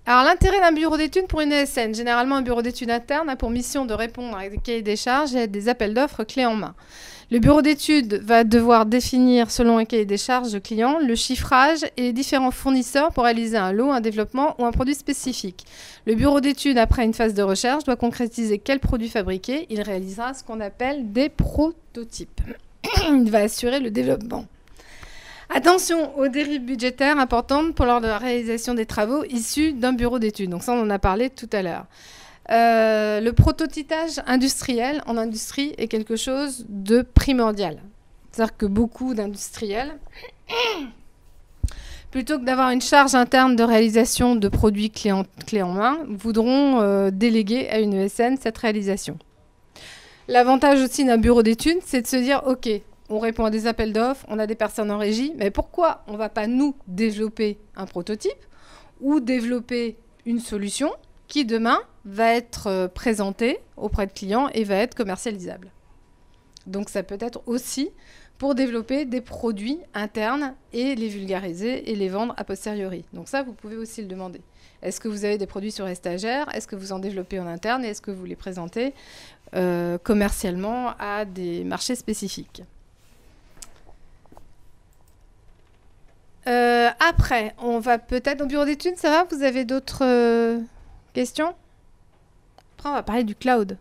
Alors, l'intérêt d'un bureau d'études pour une ESN, généralement un bureau d'études interne a pour mission de répondre à des cahiers des charges et à des appels d'offres clés en main. Le bureau d'études va devoir définir, selon un cahier des charges de client, le chiffrage et les différents fournisseurs pour réaliser un lot, un développement ou un produit spécifique. Le bureau d'études, après une phase de recherche, doit concrétiser quel produit fabriquer. Il réalisera ce qu'on appelle des prototypes. Il va assurer le développement. Attention aux dérives budgétaires importantes pour lors de la réalisation des travaux issus d'un bureau d'études. Donc ça, on en a parlé tout à l'heure. Le prototypage industriel en industrie est quelque chose de primordial. C'est-à-dire que beaucoup d'industriels, plutôt que d'avoir une charge interne de réalisation de produits clés en main, voudront déléguer à une ESN cette réalisation. L'avantage aussi d'un bureau d'études, c'est de se dire, OK, on répond à des appels d'offres, on a des personnes en régie, mais pourquoi on ne va pas nous développer un prototype ou développer une solution qui demain va être présentée auprès de clients et va être commercialisable. Donc ça peut être aussi pour développer des produits internes et les vulgariser et les vendre a posteriori. Donc ça, vous pouvez aussi le demander. Est-ce que vous avez des produits sur les stagiaires? Est-ce que vous en développez en interne? Et est-ce que vous les présentez commercialement à des marchés spécifiques? Après, on va peut-être au bureau d'études, ça va? Vous avez d'autres questions? Après, on va parler du cloud.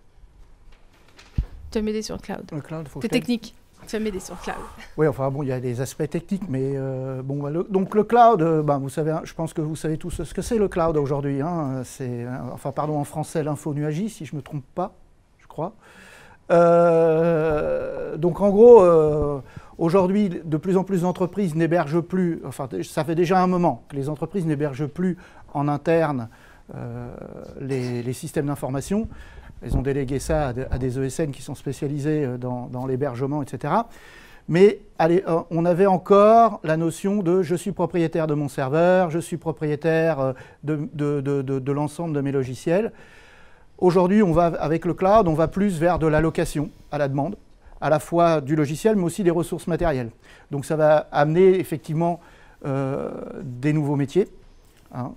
Tu vas m'aider sur le cloud. Le cloud, c'est technique. Tu vas m'aider sur le cloud. Oui, enfin bon, il y a des aspects techniques, mais bon, donc le cloud, vous savez, je pense que vous savez tous ce que c'est le cloud aujourd'hui. Hein, c'est, enfin, pardon, en français, l'infonuagie, si je ne me trompe pas, je crois. Donc en gros, aujourd'hui, de plus en plus d'entreprises n'hébergent plus, enfin ça fait déjà un moment que les entreprises n'hébergent plus en interne les systèmes d'information. Elles ont délégué ça à des ESN qui sont spécialisés dans l'hébergement, etc. Mais allez, on avait encore la notion de « je suis propriétaire de mon serveur, je suis propriétaire de l'ensemble de mes logiciels ». Aujourd'hui, avec le cloud, on va plus vers de l'allocation à la demande, à la fois du logiciel, mais aussi des ressources matérielles. Donc ça va amener effectivement des nouveaux métiers hein,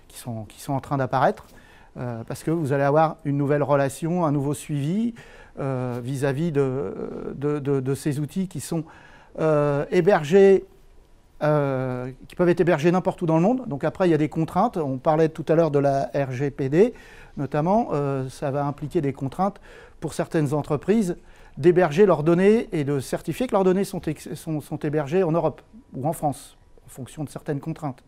qui sont en train d'apparaître, parce que vous allez avoir une nouvelle relation, un nouveau suivi vis-à-vis de ces outils qui sont hébergés, qui peuvent être hébergés n'importe où dans le monde. Donc après, il y a des contraintes. On parlait tout à l'heure de la RGPD, notamment. Ça va impliquer des contraintes pour certaines entreprises d'héberger leurs données et de certifier que leurs données sont hébergées en Europe ou en France, en fonction de certaines contraintes.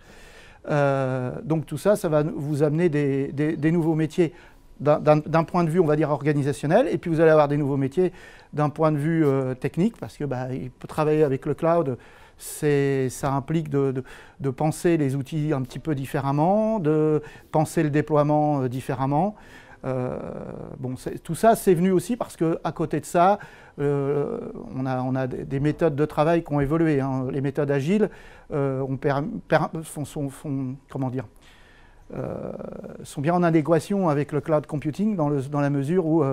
Donc tout ça, ça va vous amener des nouveaux métiers d'un point de vue, on va dire, organisationnel, et puis vous allez avoir des nouveaux métiers d'un point de vue technique, parce que il peut travailler avec le cloud, ça implique de penser les outils un petit peu différemment, de penser le déploiement différemment, Tout ça, c'est venu aussi parce qu'à côté de ça, on a des méthodes de travail qui ont évolué. Hein. Les méthodes agiles sont bien en adéquation avec le cloud computing dans la mesure où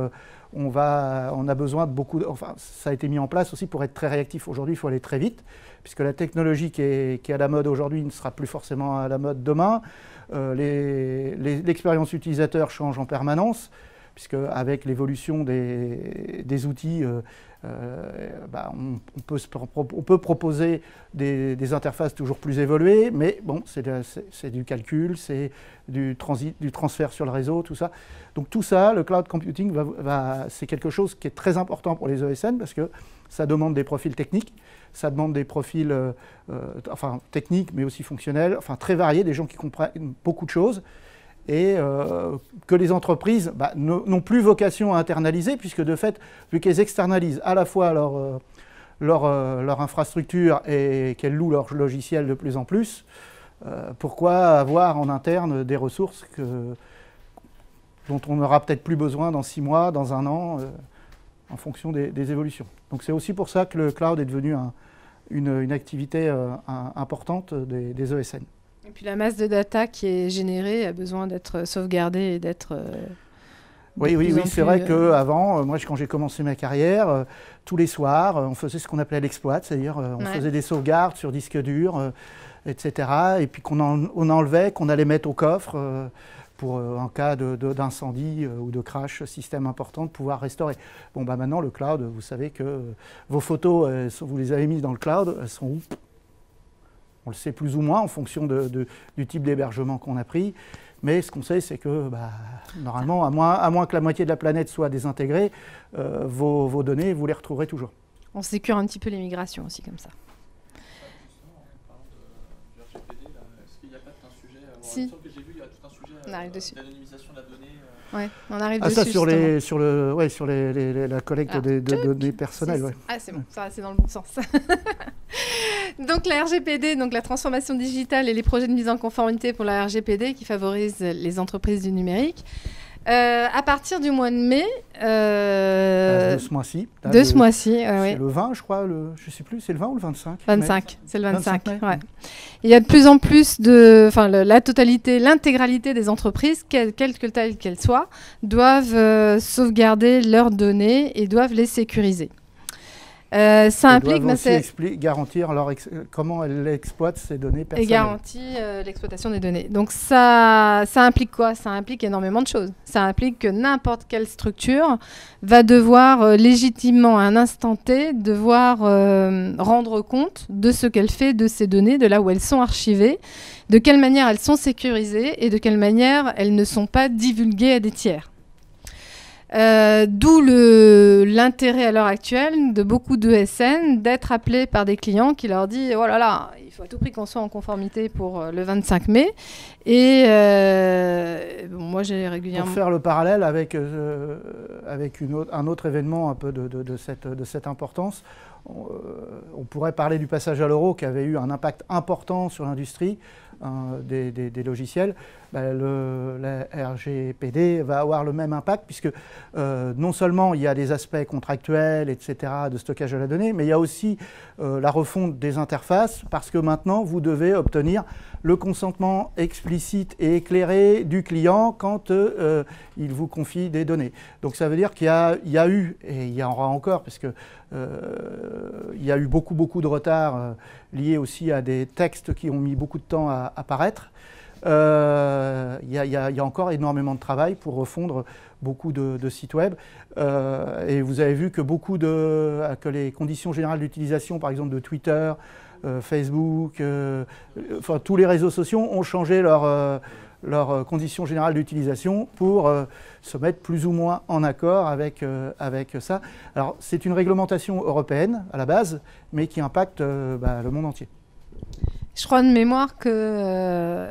on a besoin de ça a été mis en place aussi pour être très réactif. Aujourd'hui, il faut aller très vite, puisque la technologie qui est à la mode aujourd'hui ne sera plus forcément à la mode demain. L'expérience utilisateur change en permanence, puisque avec l'évolution des outils, on peut proposer des interfaces toujours plus évoluées, mais bon, c'est du calcul, c'est du transfert sur le réseau, tout ça. Donc tout ça, le cloud computing, c'est quelque chose qui est très important pour les ESN, parce que ça demande des profils techniques, ça demande des profils techniques, mais aussi fonctionnels, très variés, des gens qui comprennent beaucoup de choses, et que les entreprises n'ont plus vocation à internaliser, puisque de fait, vu qu'elles externalisent à la fois leur infrastructure et qu'elles louent leur logiciel de plus en plus, pourquoi avoir en interne des ressources dont on n'aura peut-être plus besoin dans 6 mois, dans 1 an, en fonction des évolutions. Donc c'est aussi pour ça que le cloud est devenu une activité importante des ESN. Et puis la masse de data qui est générée a besoin d'être sauvegardée et d'être... Oui, c'est vrai qu'avant, moi quand j'ai commencé ma carrière, tous les soirs, on faisait ce qu'on appelait l'exploit, c'est-à-dire on faisait des sauvegardes sur disque dur, etc. Et puis qu'on enlevait, qu'on allait mettre au coffre pour en cas d'incendie ou de crash système important, de pouvoir restaurer. Bon, maintenant, le cloud, vous savez que vos photos, vous les avez mises dans le cloud, elles sont où? On le sait plus ou moins en fonction du type d'hébergement qu'on a pris. Mais ce qu'on sait, c'est que normalement, à moins que la moitié de la planète soit désintégrée, vos données, vous les retrouverez toujours. On sécure un petit peu les migrations aussi comme ça. En parlant du RGPD, est-ce qu'il n'y a pas tout un sujet Si. Que j'ai vu, il y a tout un sujet d'anonymisation de la donnée. Ouais, on arrive dessus. Ça sur la collecte des données personnelles. Ouais. Ah, c'est bon, ça c'est dans le bon sens. Donc la RGPD, donc la transformation digitale et les projets de mise en conformité pour la RGPD qui favorisent les entreprises du numérique. À partir du mois de mai... de ce mois-ci. Ce mois-ci, c'est le 20, je crois. Je ne sais plus, c'est le 20 ou le 25 25, c'est le 25. Ouais. Il y a de plus en plus l'intégralité des entreprises, quelles qu'elles soient, doivent sauvegarder leurs données et doivent les sécuriser. Ça implique aussi garantir comment elles exploitent ces données personnelles. Et garantit l'exploitation des données. Donc ça implique quoi? Ça implique énormément de choses. Ça implique que n'importe quelle structure va devoir légitimement à un instant T rendre compte de ce qu'elle fait de ces données, de là où elles sont archivées, de quelle manière elles sont sécurisées et de quelle manière elles ne sont pas divulguées à des tiers. D'où l'intérêt à l'heure actuelle de beaucoup d'ESN d'être appelés par des clients qui leur disent « Oh là là, il faut à tout prix qu'on soit en conformité pour le 25 mai ». Et moi, j'ai régulièrement... Pour faire le parallèle avec un autre événement un peu de cette importance, on pourrait parler du passage à l'euro qui avait eu un impact important sur l'industrie des logiciels. La RGPD va avoir le même impact puisque non seulement il y a des aspects contractuels, etc., de stockage de la donnée, mais il y a aussi la refonte des interfaces parce que maintenant vous devez obtenir le consentement explicite et éclairé du client quand il vous confie des données. Donc ça veut dire qu'il y a eu, et il y en aura encore, parce que il y a eu beaucoup de retard lié aussi à des textes qui ont mis beaucoup de temps à apparaître. Il y a encore énormément de travail pour refondre beaucoup de sites web. Et vous avez vu que que les conditions générales d'utilisation, par exemple de Twitter, Facebook, tous les réseaux sociaux ont changé leurs conditions générales d'utilisation pour se mettre plus ou moins en accord avec ça. Alors c'est une réglementation européenne à la base, mais qui impacte le monde entier. Je crois de mémoire que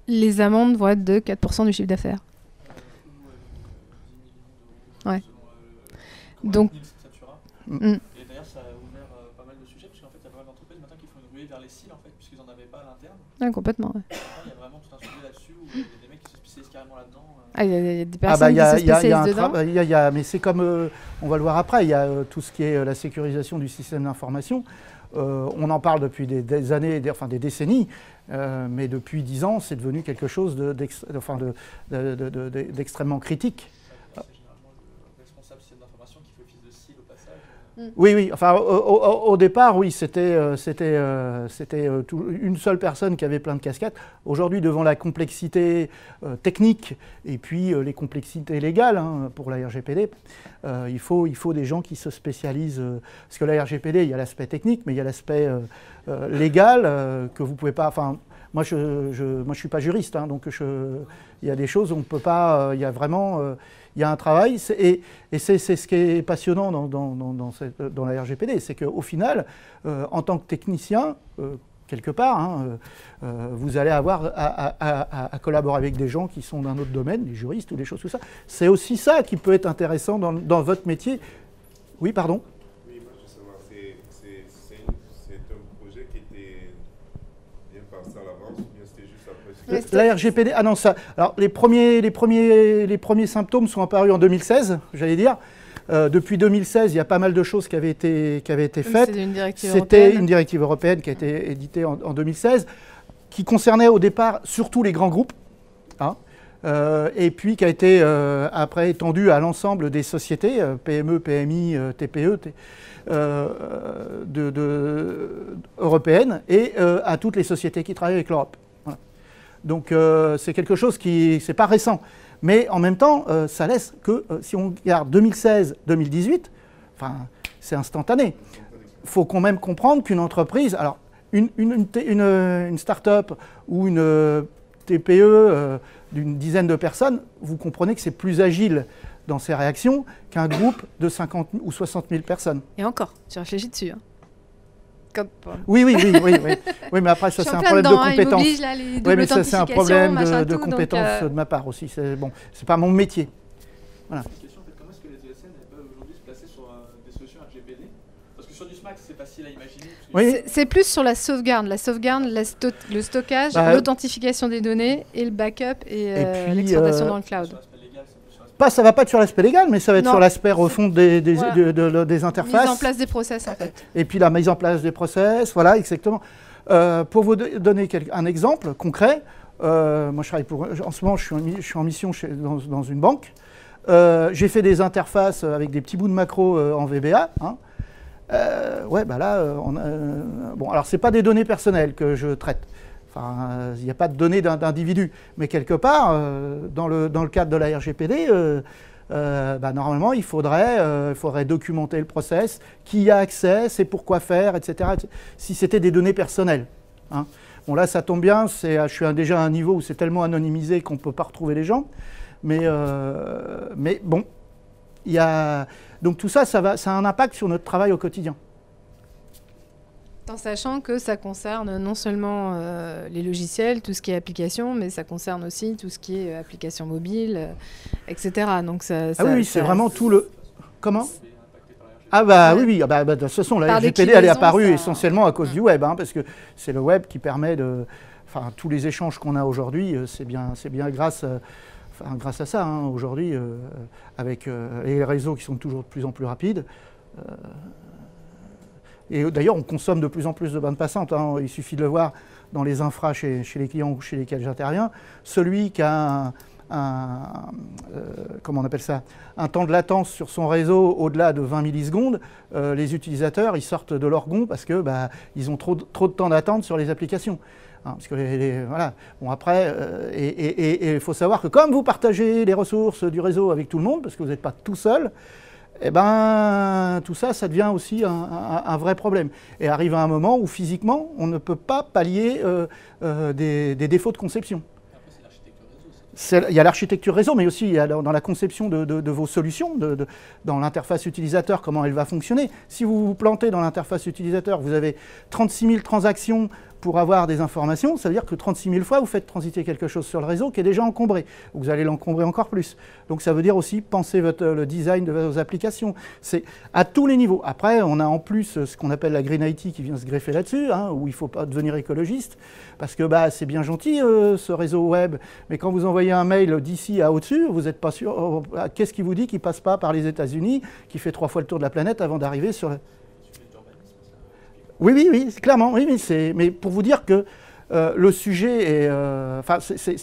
les amendes vont être de 4% du chiffre d'affaires. Ouais. Donc... Et d'ailleurs, ça a ouvert pas mal de sujets, parce qu'en fait, il y a pas mal d'entreprises maintenant qui font une ruée vers les SIL en fait, puisqu'ils n'en avaient pas à l'interne. Ouais, complètement. Ouais. Il y a vraiment tout un sujet là-dessus où il y a des mecs qui se spécialisent carrément là-dedans. Il y a des personnes qui se spécialisent dedans. Mais c'est comme, on va le voir après, il y a tout ce qui est la sécurisation du système d'information. On en parle depuis des années, enfin des décennies, mais depuis 10 ans, c'est devenu quelque chose d'extrêmement critique. C'est généralement le responsable système d'information qui fait office de SIL au passage. Oui, enfin au départ, oui, c'était une seule personne qui avait plein de casquettes. Aujourd'hui, devant la complexité technique et puis les complexités légales pour la RGPD, il faut des gens qui se spécialisent. Parce que la RGPD, il y a l'aspect technique, mais il y a l'aspect légal que vous pouvez pas. Enfin, moi, je suis pas juriste, donc il y a des choses où on ne peut pas. Il y a vraiment. Il y a un travail, et c'est ce qui est passionnant dans la RGPD, c'est qu'au final, en tant que technicien, quelque part, vous allez avoir à collaborer avec des gens qui sont d'un autre domaine, des juristes ou des choses comme ça. C'est aussi ça qui peut être intéressant dans votre métier. Oui, pardon ? Oui, moi je veux savoir, c'est un projet qui était bien pensé à l'avance ou bien c'était juste après ? La RGPD, ah non, ça. Alors les premiers symptômes sont apparus en 2016, j'allais dire. Depuis 2016, il y a pas mal de choses qui avaient été faites. C'était une directive européenne qui a été éditée en 2016, qui concernait au départ surtout les grands groupes, et puis qui a été après étendue à l'ensemble des sociétés, PME, PMI, TPE, européennes, et à toutes les sociétés qui travaillent avec l'Europe. Voilà. Donc c'est quelque chose qui, c'est pas récent. Mais en même temps, ça laisse que, si on regarde 2016-2018, enfin, c'est instantané. Il faut quand même comprendre qu'une entreprise, alors une start-up ou une TPE d'une dizaine de personnes, vous comprenez que c'est plus agile dans ses réactions qu'un groupe de 50 ou 60 000 personnes. Et encore, tu réfléchis dessus. Oui, mais après, ça, c'est un problème de compétence. Oui, mais ça, c'est un problème de compétence de ma part aussi. C'est pas mon métier. Voilà. Une question, comment est-ce que les ESN peuvent aujourd'hui se placer sur des solutions RGPD ? Parce que sur du SMAC, c'est facile à imaginer. Oui. C'est plus sur la sauvegarde, le stockage, l'authentification des données et le backup et l'exportation dans le cloud. Ça ne va pas être sur l'aspect légal, mais ça va être sur l'aspect refonte des interfaces. Mise en place des process, en fait. Et puis la mise en place des process, voilà, exactement. Pour vous donner un exemple concret, moi je travaille en ce moment, je suis en mission dans une banque. J'ai fait des interfaces avec des petits bouts de macro en VBA. Bon, alors c'est pas des données personnelles que je traite. Enfin, il n'y a pas de données d'individus. Mais quelque part, dans le cadre de la RGPD, normalement, il faudrait documenter le process, qui y a accès, c'est pourquoi faire, etc. Si c'était des données personnelles. Bon, là, ça tombe bien, je suis déjà à un niveau où c'est tellement anonymisé qu'on ne peut pas retrouver les gens. Mais bon, donc tout ça, ça a un impact sur notre travail au quotidien. En sachant que ça concerne non seulement les logiciels, tout ce qui est application, mais ça concerne aussi tout ce qui est application mobile, etc. Donc oui, c'est vraiment tout le... Comment ? Oui, de toute façon, la RGPD, elle est apparue essentiellement à cause du web, parce que c'est le web qui permet de... Enfin, tous les échanges qu'on a aujourd'hui, c'est bien grâce à ça, aujourd'hui, avec les réseaux qui sont toujours de plus en plus rapides. Et d'ailleurs, on consomme de plus en plus de bandes passantes. Il suffit de le voir dans les infras chez les clients chez lesquels j'interviens. Celui qui a comment on appelle ça, un temps de latence sur son réseau au-delà de 20 millisecondes, les utilisateurs, ils sortent de leur gond parce que ils ont trop de temps d'attente sur les applications. Parce que voilà. Bon, après, il faut savoir que comme vous partagez les ressources du réseau avec tout le monde, parce que vous n'êtes pas tout seul, tout ça devient aussi un vrai problème. Et arrive à un moment où physiquement, on ne peut pas pallier des défauts de conception. Il y a l'architecture réseau, mais aussi il y a dans la conception de vos solutions, dans l'interface utilisateur, comment elle va fonctionner. Si vous vous plantez dans l'interface utilisateur, vous avez 36 000 transactions pour avoir des informations, ça veut dire que 36 000 fois, vous faites transiter quelque chose sur le réseau qui est déjà encombré. Vous allez l'encombrer encore plus. Donc ça veut dire aussi penser le design de vos applications. C'est à tous les niveaux. Après, on a en plus ce qu'on appelle la Green IT qui vient se greffer là-dessus, hein, où il ne faut pas devenir écologiste, parce que c'est bien gentil ce réseau web, mais quand vous envoyez un mail d'ici à au-dessus, vous n'êtes pas sûr. Qu'est-ce qui vous dit qu'il ne passe pas par les États-Unis, qui fait 3 fois le tour de la planète avant d'arriver sur le... Oui, clairement. Oui, mais pour vous dire que le sujet est...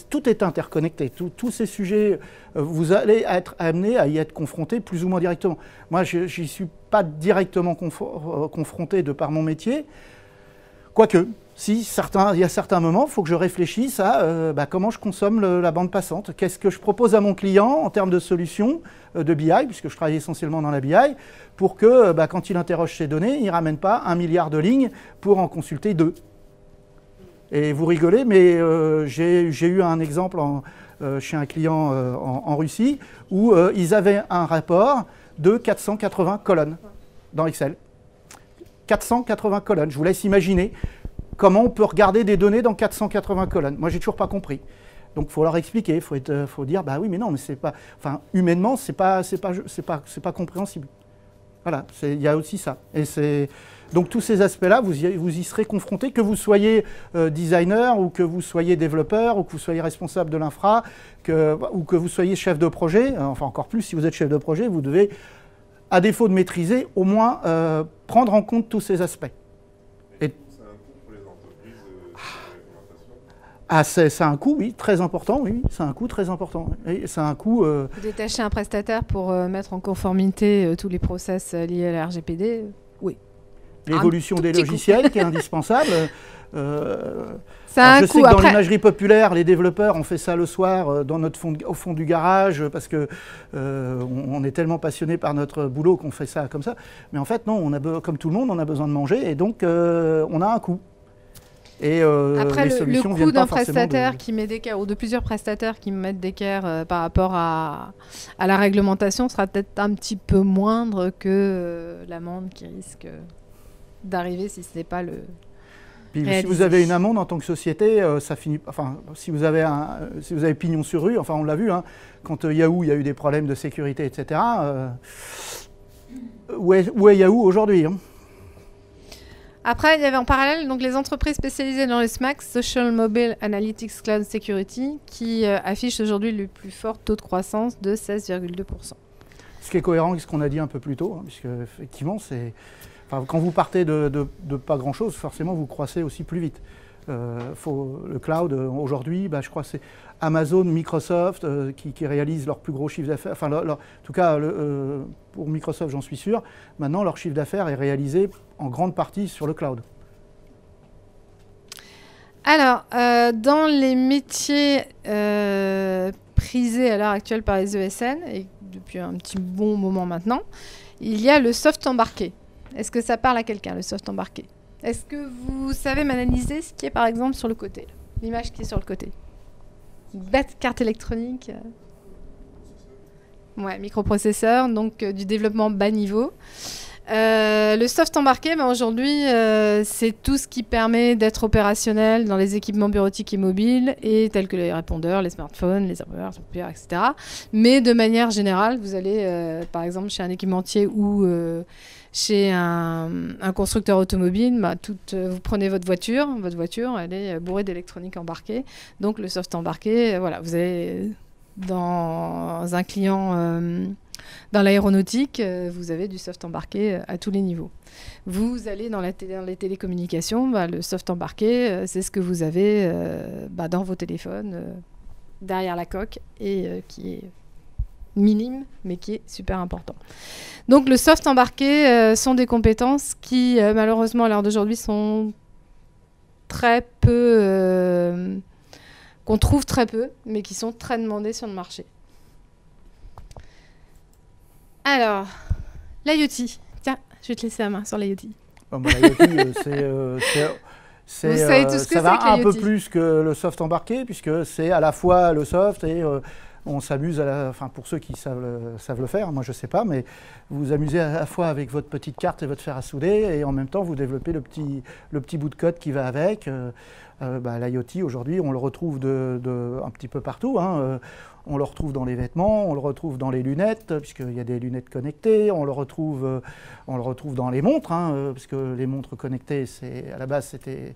tout est interconnecté. Tous ces sujets, vous allez être amenés à y être confrontés plus ou moins directement. Moi, je n'y suis pas directement confronté de par mon métier. Quoique, il y a certains moments, il faut que je réfléchisse à comment je consomme la bande passante. Qu'est-ce que je propose à mon client en termes de solutions de BI, puisque je travaille essentiellement dans la BI, pour que quand il interroge ses données, il ne ramène pas 1 milliard de lignes pour en consulter 2. Et vous rigolez, mais j'ai eu un exemple chez un client en Russie où ils avaient un rapport de 480 colonnes dans Excel. 480 colonnes. Je vous laisse imaginer comment on peut regarder des données dans 480 colonnes. Moi, j'ai toujours pas compris. Donc, il faut leur expliquer. Il faut dire, oui, mais non, mais c'est pas... Enfin, humainement, c'est pas compréhensible. Voilà, il y a aussi ça. Et donc, tous ces aspects-là, vous y serez confrontés, que vous soyez designer, ou que vous soyez développeur, ou que vous soyez responsable de l'infra, ou que vous soyez chef de projet. Enfin, encore plus, si vous êtes chef de projet, vous devez, à défaut de maîtriser, au moins prendre en compte tous ces aspects. C'est un coût pour les entreprises l'implémentation. C'est un coût, oui, très important, oui. C'est un coût très important. C'est un coût... Détacher un prestataire pour mettre en conformité tous les process liés à la RGPD, oui. L'évolution des logiciels qui est indispensable. Ça a un je coût. sais que dans Après... l'imagerie populaire, les développeurs ont fait ça le soir au fond du garage parce que on est tellement passionné par notre boulot qu'on fait ça comme ça. Mais en fait, non, comme tout le monde, on a besoin de manger et donc on a un coût. Et après, le coût d'un prestataire qui met d'équerre ou de plusieurs prestataires qui mettent d'équerre par rapport à la réglementation sera peut-être un petit peu moindre que l'amende qui risque d'arriver si ce n'est pas le... Puis, si vous avez une amende en tant que société, ça finit. Enfin, si vous avez pignon sur rue, enfin on l'a vu, hein, quand Yahoo, il y a eu des problèmes de sécurité, etc. Où est Yahoo aujourd'hui, hein? Après, il y avait en parallèle donc les entreprises spécialisées dans le SMAC, Social Mobile Analytics Cloud Security, qui affichent aujourd'hui le plus fort taux de croissance de 16,2%. Ce qui est cohérent avec ce qu'on a dit un peu plus tôt, hein, puisque effectivement, quand vous partez de pas grand-chose, forcément, vous croissez aussi plus vite. Le cloud, aujourd'hui, je crois que c'est Amazon, Microsoft qui réalisent leur plus gros chiffre d'affaires. Enfin, en tout cas, pour Microsoft, j'en suis sûr. Maintenant, leur chiffre d'affaires est réalisé en grande partie sur le cloud. Alors, dans les métiers prisés à l'heure actuelle par les ESN, et depuis un petit bon moment maintenant, il y a le soft embarqué. Est-ce que ça parle à quelqu'un, le soft embarqué? Est-ce que vous savez m'analyser ce qui est par exemple sur le côté, l'image qui est sur le côté? Bête carte électronique. Ouais, microprocesseur, donc du développement bas niveau. Le soft embarqué, aujourd'hui, c'est tout ce qui permet d'être opérationnel dans les équipements bureautiques et mobiles, et tels que les répondeurs, les smartphones, les serveurs, etc. Mais de manière générale, vous allez, par exemple, chez un équipementier ou chez un constructeur automobile, vous prenez votre voiture, elle est bourrée d'électronique embarquée. Donc le soft embarqué, vous avez dans un client... dans l'aéronautique, vous avez du soft embarqué à tous les niveaux. Vous allez dans les télécommunications, le soft embarqué, c'est ce que vous avez dans vos téléphones, derrière la coque, et qui est minime, mais qui est super important. Donc le soft embarqué sont des compétences qui, malheureusement, à l'heure d'aujourd'hui, sont très peu... qu'on trouve très peu, mais qui sont très demandées sur le marché. Alors, l'IoT. Tiens, je vais te laisser la main sur l'IoT. L'IoT, Vous savez tout ce que ça va c'est que un peu l'IoT. plus que le soft embarqué, puisque c'est à la fois le soft et on s'amuse, enfin pour ceux qui savent le faire, moi je ne sais pas, mais vous vous amusez à la fois avec votre petite carte et votre fer à souder, et en même temps vous développez le petit bout de code qui va avec. L'IoT aujourd'hui, on le retrouve un petit peu partout. Hein. On le retrouve dans les vêtements, on le retrouve dans les lunettes, puisqu'il y a des lunettes connectées, on le retrouve dans les montres, hein, parce que les montres connectées, à la base, c'était...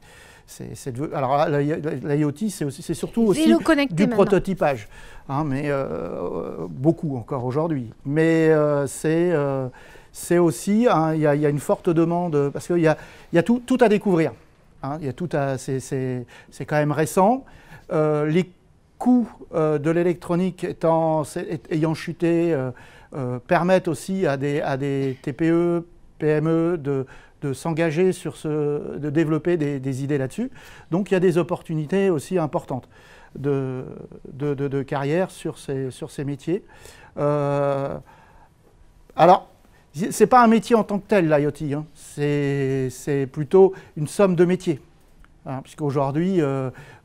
Alors l'IoT, c'est surtout aussi du prototypage, hein, mais beaucoup encore aujourd'hui. Mais c'est aussi, hein, il y a une forte demande, parce qu'il y a tout à découvrir. Hein, c'est quand même récent. Les coûts de l'électronique ayant chuté permettent aussi à des TPE, PME de s'engager de développer des idées là-dessus. Donc il y a des opportunités aussi importantes de carrière sur ces métiers. Alors, ce n'est pas un métier en tant que tel, l'IoT, hein. C'est plutôt une somme de métiers. Hein, puisqu'aujourd'hui,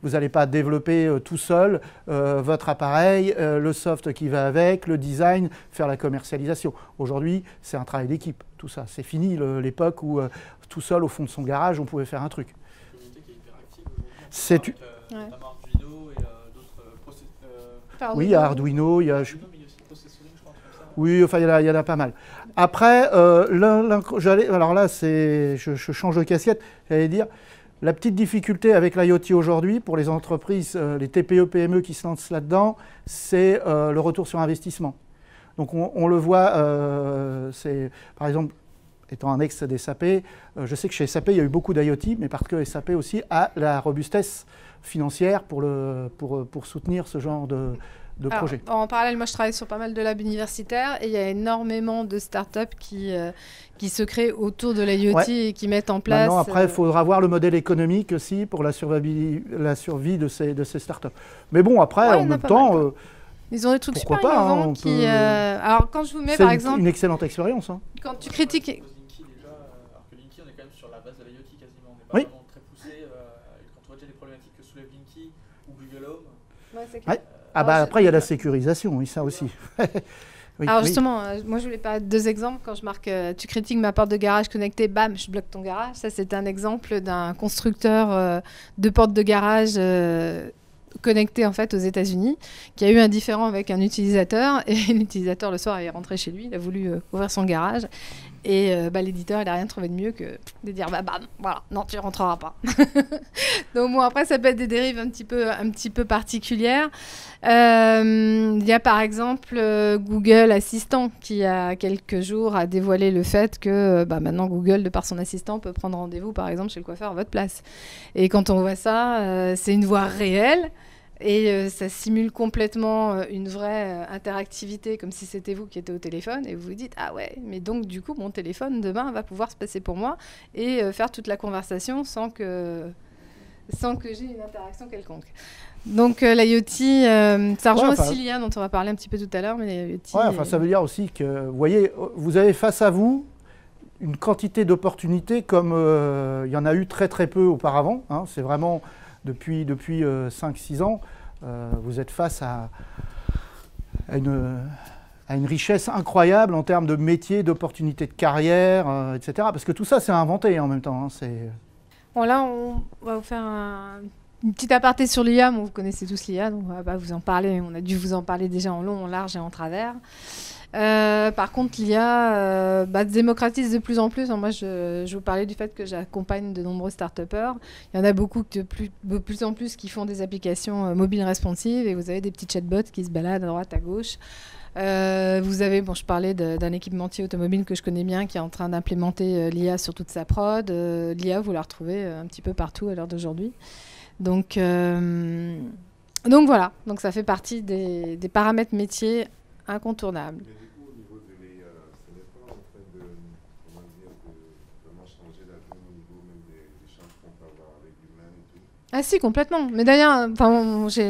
vous n'allez pas développer tout seul votre appareil, le soft qui va avec, le design, faire la commercialisation. Aujourd'hui, c'est un travail d'équipe, tout ça. C'est fini l'époque où tout seul, au fond de son garage, on pouvait faire un truc. C'est Arduino et d'autres processeurs. Oui, il y a Arduino, il y a... Oui, enfin, il y en a pas mal. Après, alors là, je change de casquette, j'allais dire... La petite difficulté avec l'IoT aujourd'hui, pour les entreprises, les TPE, PME qui se lancent là-dedans, c'est le retour sur investissement. Donc on le voit, par exemple, étant un ex des SAP, je sais que chez SAP, il y a eu beaucoup d'IoT, mais parce que SAP aussi a la robustesse financière pour soutenir ce genre de projet. En parallèle, moi je travaille sur pas mal de labs universitaires et il y a énormément de startups qui se créent autour de l'IoT et qui mettent en place... Maintenant, après, il faudra voir le modèle économique aussi pour la survie de ces startups. Mais bon, après, en même temps... ils ont des trucs super innovants qui... Alors, quand je vous mets, par exemple... C'est une excellente expérience. Hein. Quand tu critiques... Alors que Linky, on est quand même sur la base de l'IoT quasiment. On n'est pas vraiment très poussé. Quand on voit déjà les problématiques que soulève Linky ou Google Home... Ouais, c'est clair. Après, il y a la sécurisation, oui, ça aussi. Oui, alors justement, moi je voulais parler de 2 exemples. Quand je marque tu critiques ma porte de garage connectée, bam, je bloque ton garage. Ça, c'est un exemple d'un constructeur de portes de garage connectées en fait aux États-Unis, qui a eu un différend avec un utilisateur, et l'utilisateur le soir est rentré chez lui, il a voulu ouvrir son garage. Et l'éditeur, il n'a rien trouvé de mieux que de dire voilà, non, tu ne rentreras pas. Donc bon, après, ça peut être des dérives un petit peu particulières. Il y a par exemple Google Assistant qui, il y a quelques jours, a dévoilé le fait que maintenant Google, de par son assistant, peut prendre rendez-vous par exemple chez le coiffeur à votre place. Et quand on voit ça, c'est une voix réelle. Et ça simule complètement une vraie interactivité, comme si c'était vous qui étiez au téléphone. Et vous vous dites, ah ouais, mais donc du coup, mon téléphone, demain, va pouvoir se passer pour moi et faire toute la conversation sans que j'ai une interaction quelconque. Donc l'IoT, ça rejoint aussi l'IA dont on va parler un petit peu tout à l'heure. Mais l'IoT, ça veut dire aussi que, vous voyez, vous avez face à vous une quantité d'opportunités comme il y en a eu très très peu auparavant. Hein, c'est vraiment... Depuis 5-6 ans, vous êtes face à une richesse incroyable en termes de métiers, d'opportunités de carrière, etc. Parce que tout ça, c'est inventé en même temps. Hein, Bon, là, on va vous faire une petite aparté sur l'IA. Bon, vous connaissez tous l'IA, donc on va pas vous en parler. On a dû vous en parler déjà en long, en large et en travers. Par contre, l'IA démocratise de plus en plus. Moi, je vous parlais du fait que j'accompagne de nombreux start-upers. Il y en a beaucoup de plus en plus qui font des applications mobiles responsives, et vous avez des petits chatbots qui se baladent à droite, à gauche. Vous avez, je parlais d'un équipementier automobile que je connais bien qui est en train d'implémenter l'IA sur toute sa prod. L'IA, vous la retrouvez un petit peu partout à l'heure d'aujourd'hui. Donc voilà, donc ça fait partie des paramètres métiers incontournables. Mais du coup, au niveau de l'IA, ce n'est pas en train de vraiment changer la vie au niveau même des échanges qu'on peut avoir avec l'humain et tout. Ah si, complètement. Mais d'ailleurs,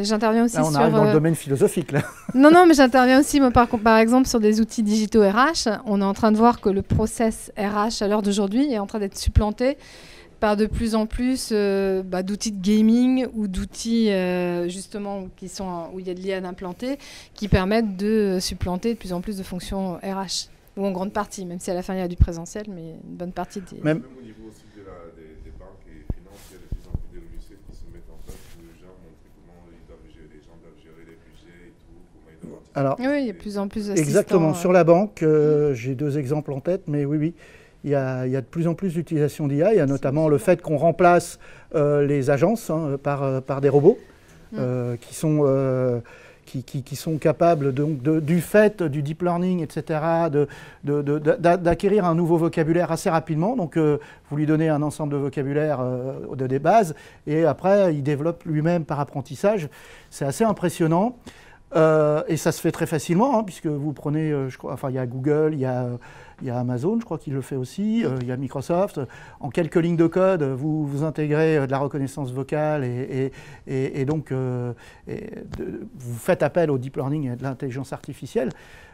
j'interviens aussi là, on arrive dans le domaine philosophique, là. Non, mais j'interviens aussi, moi, par exemple, sur des outils digitaux RH. On est en train de voir que le process RH, à l'heure d'aujourd'hui, est en train d'être supplanté par de plus en plus d'outils de gaming ou d'outils justement où il y a de l'IA implanté, qui permettent de supplanter de plus en plus de fonctions RH, ou en grande partie, même si à la fin il y a du présentiel, mais une bonne partie des... Même au niveau aussi des banques et finances, il y a de plus en plus de logiciels qui se mettent en place pour les gens, montrer comment les gens doivent gérer les budgets et tout, comment ils doivent... Alors, oui, il y a de plus en plus d'assistants. Exactement, sur la banque, j'ai 2 exemples en tête, mais oui. Il y a de plus en plus d'utilisation d'IA. Il y a notamment le fait qu'on remplace les agences par des robots qui sont capables, du fait du deep learning, etc., d'acquérir un nouveau vocabulaire assez rapidement. Donc, vous lui donnez un ensemble de vocabulaire des bases, et après, il développe lui-même par apprentissage. C'est assez impressionnant. Et ça se fait très facilement, puisque vous prenez, il y a Google, il y a Amazon, je crois qu'il le fait aussi, il y a Microsoft. En quelques lignes de code, vous intégrez de la reconnaissance vocale et donc vous faites appel au deep learning et de l'intelligence artificielle.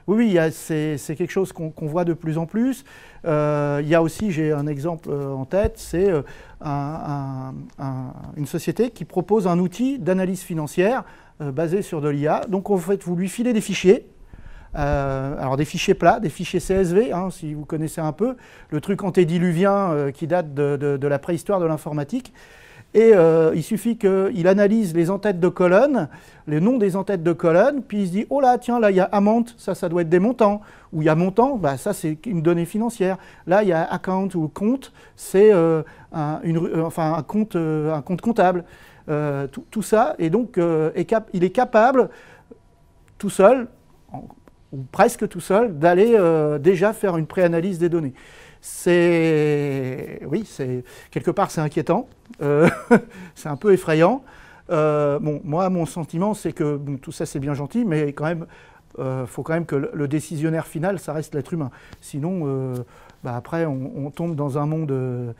Oui, c'est quelque chose qu'on voit de plus en plus. Il y a aussi, j'ai un exemple en tête, c'est une société qui propose un outil d'analyse financière basé sur de l'IA. Donc, en fait, vous lui filez des fichiers. Alors des fichiers plats, des fichiers CSV, si vous connaissez un peu, le truc antédiluvien qui date de la préhistoire de l'informatique. Et il suffit qu'il analyse les en-têtes de colonnes, les noms des en-têtes de colonnes, puis il se dit « Oh là, tiens, là, il y a amount, ça doit être des montants. » Ou il y a montant, ça, c'est une donnée financière. Là, il y a account ou compte, c'est un compte comptable. Tout ça, et donc, il est capable, tout seul, ou presque tout seul, d'aller déjà faire une préanalyse des données. Quelque part, c'est inquiétant, c'est un peu effrayant. Moi, mon sentiment, c'est que tout ça, c'est bien gentil, mais quand même, faut quand même que le décisionnaire final, ça reste l'être humain. Sinon, après, on tombe dans un monde...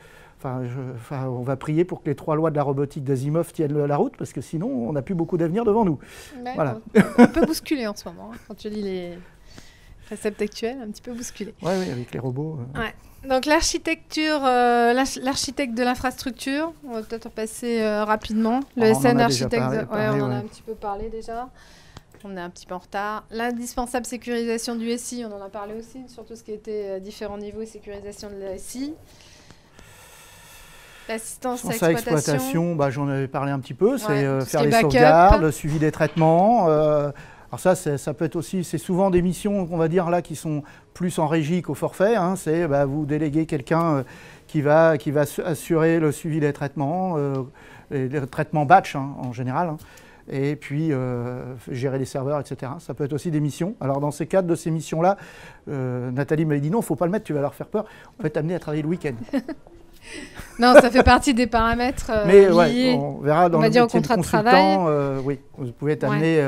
on va prier pour que les 3 lois de la robotique d'Asimov tiennent la route, parce que sinon, on n'a plus beaucoup d'avenir devant nous. Voilà. Un peu bousculé en ce moment, quand tu lis les préceptes actuels, un petit peu bousculé. Oui, avec les robots. Ouais. Donc l'architecture, l'architecte de l'infrastructure, on va peut-être en passer rapidement. Le SN architecte, on en a un petit peu parlé déjà. On est un petit peu en retard. L'indispensable sécurisation du SI, on en a parlé aussi, sur tout ce qui était différents niveaux de sécurisation de la SI. L'assistance à exploitation, j'en avais parlé un petit peu, c'est faire les sauvegardes, le suivi des traitements. Alors ça peut être aussi, c'est souvent des missions, on va dire là, qui sont plus en régie qu'au forfait. C'est vous déléguez quelqu'un qui va assurer le suivi des traitements, les traitements batch en général. Et puis gérer les serveurs, etc. Ça peut être aussi des missions. Alors dans ces cadres de ces missions-là, Nathalie m'avait dit non, il ne faut pas le mettre, tu vas leur faire peur. On peut t'amener à travailler le week-end. Non, ça fait partie des paramètres liés, on verra dans le métier de consultant, oui, vous pouvez être amené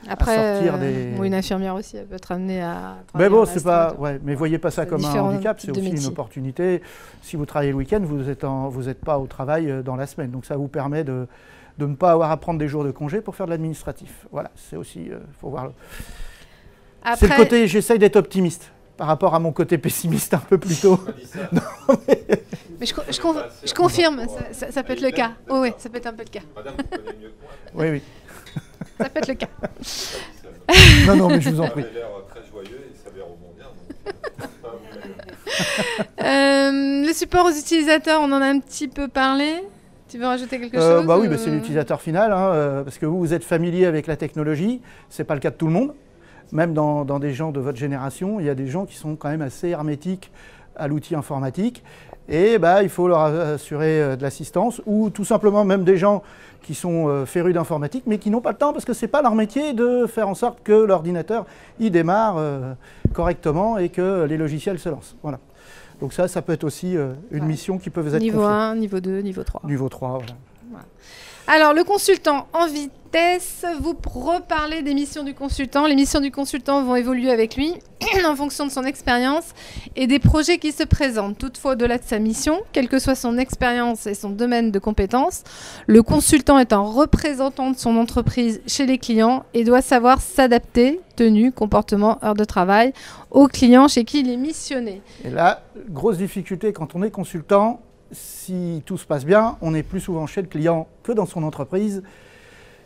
à sortir des... une infirmière aussi, elle peut être amenée à travailler. Mais bon, c'est pas... mais voyez pas ça comme un handicap, c'est aussi une opportunité. Si vous travaillez le week-end, vous n'êtes pas au travail dans la semaine. Donc ça vous permet de ne pas avoir à prendre des jours de congé pour faire de l'administratif. Voilà, c'est aussi... faut voir. C'est le côté, j'essaye d'être optimiste par rapport à mon côté pessimiste un peu plus tôt. Mais je confirme, ça peut être le cas. Oui, ça peut être un peu le cas. Madame, vous connaissez mieux que moi. Oui. Ça peut être le cas. Non, mais je vous en prie. Vous avez l'air très joyeux et ça va rebondir. Le support aux utilisateurs, on en a un petit peu parlé. Tu veux rajouter quelque chose? Oui, c'est l'utilisateur final, parce que vous êtes familier avec la technologie, c'est pas le cas de tout le monde. Même dans des gens de votre génération, il y a des gens qui sont quand même assez hermétiques à l'outil informatique. Et il faut leur assurer de l'assistance, ou tout simplement même des gens qui sont férus d'informatique, mais qui n'ont pas le temps parce que ce n'est pas leur métier de faire en sorte que l'ordinateur il démarre correctement et que les logiciels se lancent. Voilà. Donc ça peut être aussi une mission qui peut vous être confiée. Niveau 1, niveau 2, niveau 3. Niveau 3, voilà. Alors, le consultant en vitesse, vous reparlez des missions du consultant. Les missions du consultant vont évoluer avec lui en fonction de son expérience et des projets qui se présentent. Toutefois, au-delà de sa mission, quelle que soit son expérience et son domaine de compétences, le consultant est un représentant de son entreprise chez les clients et doit savoir s'adapter, tenue, comportement, heures de travail, aux clients chez qui il est missionné. Et là, grosse difficulté quand on est consultant, si tout se passe bien, on est plus souvent chez le client que dans son entreprise.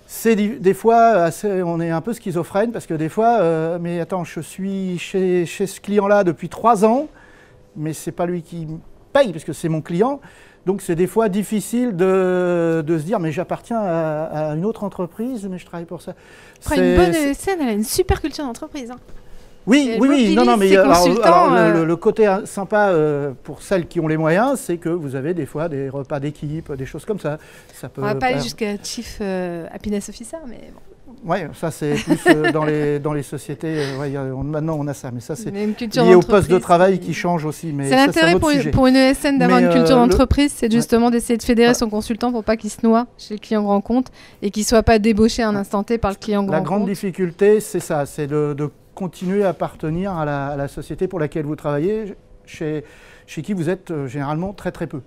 C'est des fois, on est un peu schizophrène parce que des fois, mais attends, je suis chez ce client-là depuis 3 ans, mais c'est pas lui qui me paye parce que c'est mon client. Donc c'est des fois difficile de se dire mais j'appartiens à une autre entreprise, mais je travaille pour ça. Après, une bonne ESN, elle a une super culture d'entreprise. Hein. Oui, non, mais alors, le côté sympa pour celles qui ont les moyens, c'est que vous avez des fois des repas d'équipe, des choses comme ça. On va pas aller jusqu'à Chief Happiness Officer, mais bon. Oui, ça c'est plus dans les sociétés. Maintenant on a ça, mais ça c'est lié au poste de travail qui change aussi. C'est l'intérêt pour une ESN d'avoir une culture d'entreprise, c'est justement d'essayer de fédérer son consultant pour pas qu'il se noie chez le client grand compte et qu'il soit pas débauché à un instant T par le client grand compte. La grande difficulté, c'est ça, c'est de continuer à appartenir à la société pour laquelle vous travaillez, chez qui vous êtes généralement très très peu.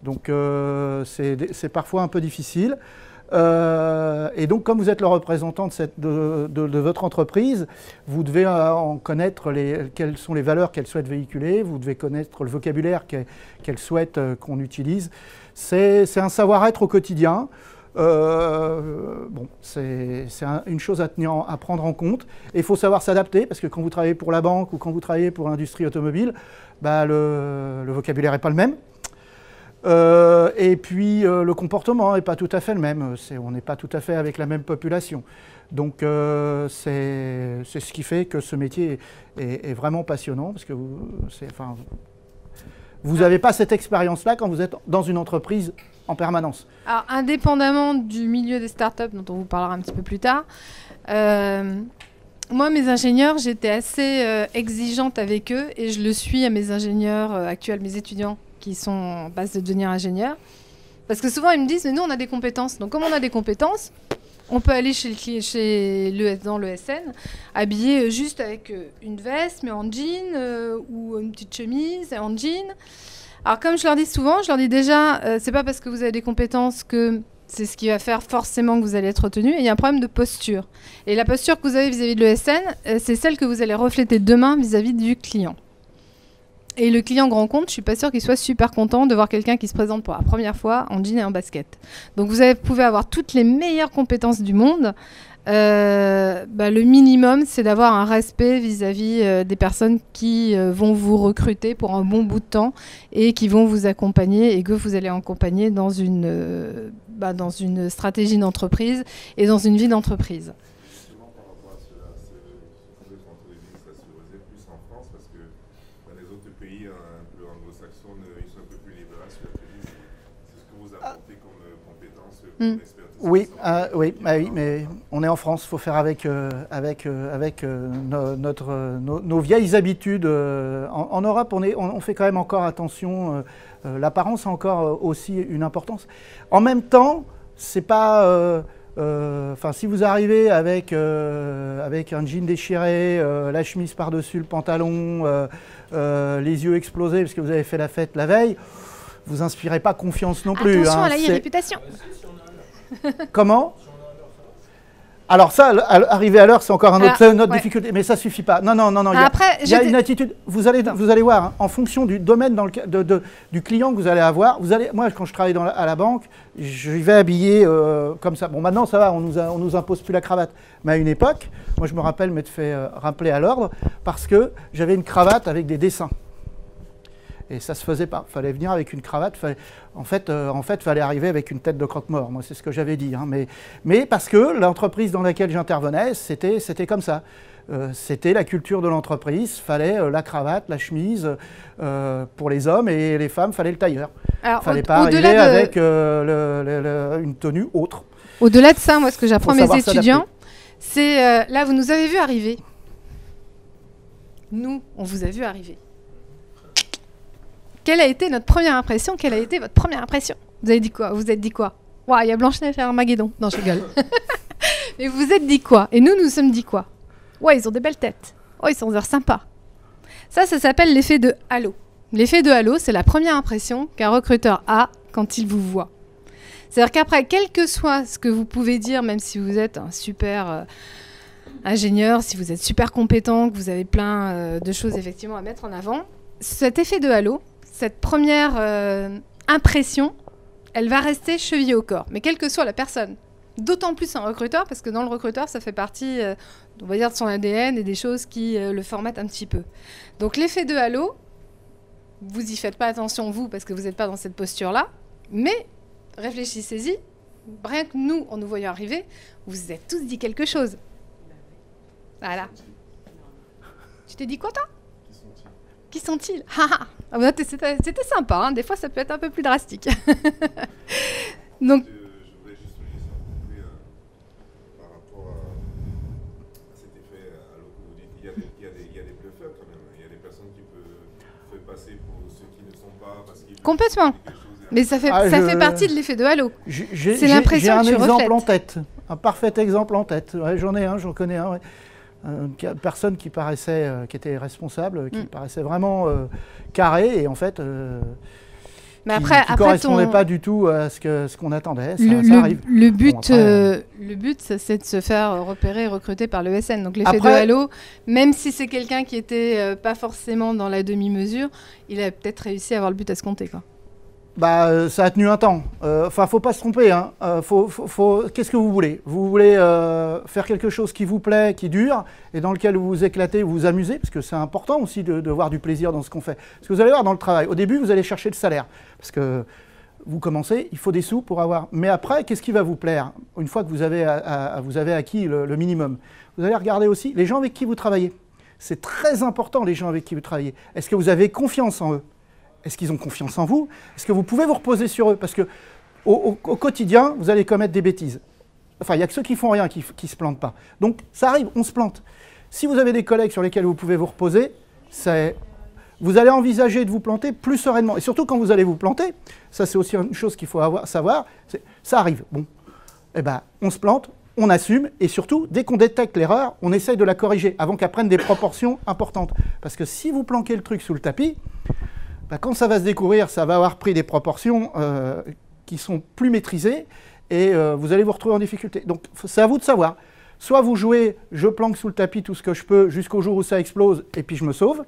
Donc c'est parfois un peu difficile. Et donc, comme vous êtes le représentant de votre entreprise, vous devez en connaître quelles sont les valeurs qu'elle souhaite véhiculer, vous devez connaître le vocabulaire qu'elle souhaite qu'on utilise. C'est un savoir-être au quotidien. C'est une chose à prendre en compte. Et il faut savoir s'adapter, parce que quand vous travaillez pour la banque ou quand vous travaillez pour l'industrie automobile, le vocabulaire n'est pas le même. Et puis le comportement n'est pas tout à fait le même, on n'est pas tout à fait avec la même population. Donc c'est ce qui fait que ce métier est vraiment passionnant, parce que vous n'avez pas cette expérience-là quand vous êtes dans une entreprise en permanence. Alors indépendamment du milieu des startups, dont on vous parlera un petit peu plus tard, moi, mes ingénieurs, j'étais assez exigeante avec eux, et je le suis à mes ingénieurs actuels, mes étudiants, qui sont en passe de devenir ingénieurs. Parce que souvent, ils me disent, mais nous, on a des compétences. Donc, comme on a des compétences, on peut aller dans l'ESN, habillé juste avec une veste, mais en jean, ou une petite chemise en jean. Alors, comme je leur dis souvent, je leur dis déjà, c'est pas parce que vous avez des compétences que c'est ce qui va faire forcément que vous allez être retenu. Et il y a un problème de posture. Et la posture que vous avez vis-à-vis de l'ESN, c'est celle que vous allez refléter demain vis-à-vis du client. Et le client grand compte, je ne suis pas sûre qu'il soit super content de voir quelqu'un qui se présente pour la première fois en jean et en basket. Donc vous pouvez avoir toutes les meilleures compétences du monde. Le minimum, c'est d'avoir un respect vis-à-vis des personnes qui vont vous recruter pour un bon bout de temps et qui vont vous accompagner et que vous allez accompagner dans une stratégie d'entreprise et dans une vie d'entreprise. Oui, mais on est en France, il faut faire avec nos vieilles habitudes. En Europe, on fait quand même encore attention. L'apparence a encore aussi une importance. En même temps, c'est pas... si vous arrivez avec un jean déchiré, la chemise par-dessus le pantalon, les yeux explosés parce que vous avez fait la fête la veille, vous inspirez pas confiance non plus. Attention à la réputation. Comment ? Alors ça, arriver à l'heure, c'est encore une autre difficulté, mais ça suffit pas. Non. Il y a une attitude. Vous allez voir, hein, en fonction du domaine du client que vous allez avoir. Moi, quand je travaille à la banque, je vais habiller comme ça. Bon, maintenant ça va, on nous impose plus la cravate. Mais à une époque, moi je me rappelle m'être fait rappeler à l'ordre parce que j'avais une cravate avec des dessins. Et ça se faisait pas. Il fallait venir avec une cravate. En fait, il fallait arriver avec une tête de croque-mort. Moi, c'est ce que j'avais dit. Hein. Mais parce que l'entreprise dans laquelle j'intervenais, c'était comme ça. C'était la culture de l'entreprise. Il fallait la cravate, la chemise pour les hommes, et les femmes, il fallait le tailleur. Il ne fallait pas arriver avec une tenue autre. Au-delà de ça, moi, ce que j'apprends à mes étudiants, c'est... là, vous nous avez vu arriver. Nous, on vous a vu arriver. Quelle a été notre première impression ? Quelle a été votre première impression ? Vous avez dit quoi ? Vous êtes dit quoi ? Waouh, il y a Blanche-Neige et Armageddon. Non, je rigole. Mais vous vous êtes dit quoi ? Et nous sommes dit quoi ? Ouais, ils ont des belles têtes. Oh, ils sont sympas. Ça s'appelle l'effet de halo. L'effet de halo, c'est la première impression qu'un recruteur a quand il vous voit. C'est-à-dire qu'après, quel que soit ce que vous pouvez dire, même si vous êtes un super ingénieur, si vous êtes super compétent, que vous avez plein de choses effectivement à mettre en avant, cet effet de halo, cette première impression, elle va rester chevillée au corps, mais quelle que soit la personne. D'autant plus un recruteur, parce que dans le recruteur, ça fait partie, on va dire, de son ADN et des choses qui le formatent un petit peu. Donc l'effet de halo, vous y faites pas attention, vous, parce que vous n'êtes pas dans cette posture-là, mais réfléchissez-y. Rien que nous, en nous voyant arriver, vous vous êtes tous dit quelque chose. Voilà. Tu t'es dit quoi, toi? Qui sont-ils? Ah, bah, c'était sympa, hein. Des fois, ça peut être un peu plus drastique. Donc, Je voulais juste compléter par rapport à cet effet halo que vous dites. Il y a des bluffeurs quand même. Il y a des personnes qui peuvent passer pour ceux qui ne sont pas parce qu'ils complètement. Mais ça fait partie de l'effet de halo. C'est l'impression que tu reflètes. J'ai un exemple en tête, un parfait exemple en tête. Ouais, j'en connais un. Ouais. Une personne qui paraissait, qui était responsable, qui paraissait vraiment carré et en fait, mais qui après correspondait pas du tout à ce qu'on attendait. Ça arrive. Le but, c'est de se faire repérer et recruter par l'ESN. Donc l'effet de halo, même si c'est quelqu'un qui était pas forcément dans la demi-mesure, il a peut-être réussi à avoir le but escompté, quoi. Bah, ça a tenu un temps. Enfin, faut pas se tromper. Hein. Qu'est-ce que vous voulez? Vous voulez faire quelque chose qui vous plaît, qui dure, et dans lequel vous vous éclatez, vous vous amusez, parce que c'est important aussi de voir du plaisir dans ce qu'on fait. Parce que vous allez voir dans le travail, au début, vous allez chercher le salaire, parce que vous commencez, il faut des sous pour avoir. Mais après, qu'est-ce qui va vous plaire? Une fois que vous avez acquis le minimum, vous allez regarder aussi les gens avec qui vous travaillez. C'est très important, les gens avec qui vous travaillez. Est-ce que vous avez confiance en eux? Est-ce qu'ils ont confiance en vous? Est-ce que vous pouvez vous reposer sur eux? Parce qu'au quotidien, vous allez commettre des bêtises. Enfin, il n'y a que ceux qui font rien qui ne se plantent pas. Donc, ça arrive, on se plante. Si vous avez des collègues sur lesquels vous pouvez vous reposer, vous allez envisager de vous planter plus sereinement. Et surtout, quand vous allez vous planter, ça c'est aussi une chose qu'il faut savoir, ça arrive. Bon, eh ben, on se plante, on assume, et surtout, dès qu'on détecte l'erreur, on essaye de la corriger avant qu'elle prenne des proportions importantes. Parce que si vous planquez le truc sous le tapis, bah, quand ça va se découvrir, ça va avoir pris des proportions qui sont plus maîtrisées et vous allez vous retrouver en difficulté. Donc c'est à vous de savoir. Soit vous jouez, je planque sous le tapis tout ce que je peux jusqu'au jour où ça explose et puis je me sauve.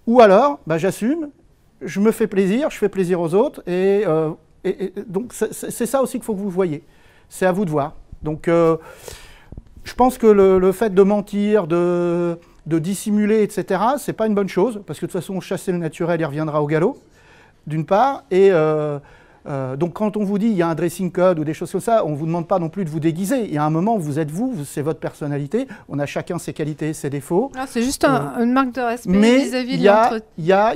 Ou alors, bah, j'assume, je me fais plaisir, je fais plaisir aux autres. Et donc c'est ça aussi qu'il faut que vous voyez. C'est à vous de voir. Donc je pense que le fait de mentir, de dissimuler, etc., c'est pas une bonne chose, parce que de toute façon, chasser le naturel, il reviendra au galop, d'une part, et donc quand on vous dit il y a un dressing code ou des choses comme ça, on ne vous demande pas non plus de vous déguiser. Il y a un moment où vous êtes c'est votre personnalité, on a chacun ses qualités, ses défauts. C'est juste une marque de respect vis-à-vis de l'entretien.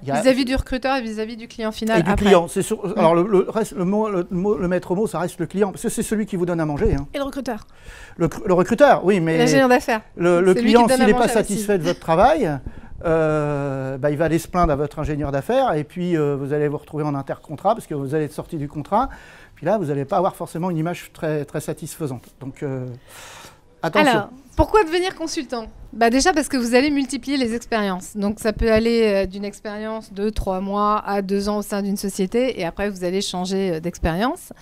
Vis-à-vis du recruteur et vis-à-vis du client final. Et du client. Alors le maître mot, ça reste le client, parce que c'est celui qui vous donne à manger. Hein. Et le recruteur. Le recruteur, oui, mais l'ingénieur d'affaires. Le client, s'il n'est pas satisfait de votre travail, bah, il va aller se plaindre à votre ingénieur d'affaires et puis vous allez vous retrouver en intercontrat parce que vous allez être sorti du contrat. Puis là, vous n'allez pas avoir forcément une image très, très satisfaisante. Donc, attention. Alors, pourquoi devenir consultant? Bah déjà parce que vous allez multiplier les expériences. Donc ça peut aller d'une expérience de 3 mois à 2 ans au sein d'une société et après vous allez changer d'expérience.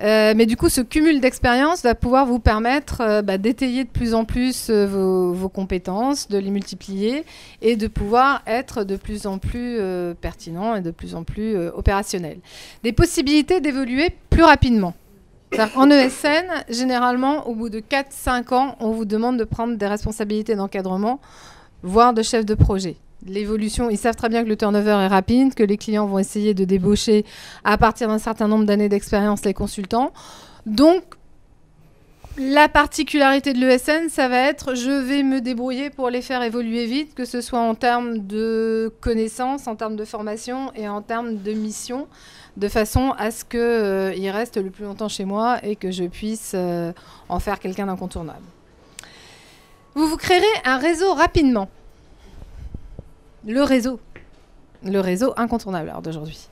Mais du coup, ce cumul d'expériences va pouvoir vous permettre d'étayer de plus en plus vos compétences, de les multiplier et de pouvoir être de plus en plus pertinent et de plus en plus opérationnel. Des possibilités d'évoluer plus rapidement. En ESN, généralement, au bout de 4-5 ans, on vous demande de prendre des responsabilités d'encadrement, voire de chef de projet. L'évolution, ils savent très bien que le turnover est rapide, que les clients vont essayer de débaucher à partir d'un certain nombre d'années d'expérience les consultants. Donc, la particularité de l'ESN, ça va être je vais me débrouiller pour les faire évoluer vite, que ce soit en termes de connaissances, en termes de formation et en termes de mission, de façon à ce qu'ils restent le plus longtemps chez moi et que je puisse en faire quelqu'un d'incontournable. Vous créerez un réseau rapidement. Le réseau incontournable d'aujourd'hui.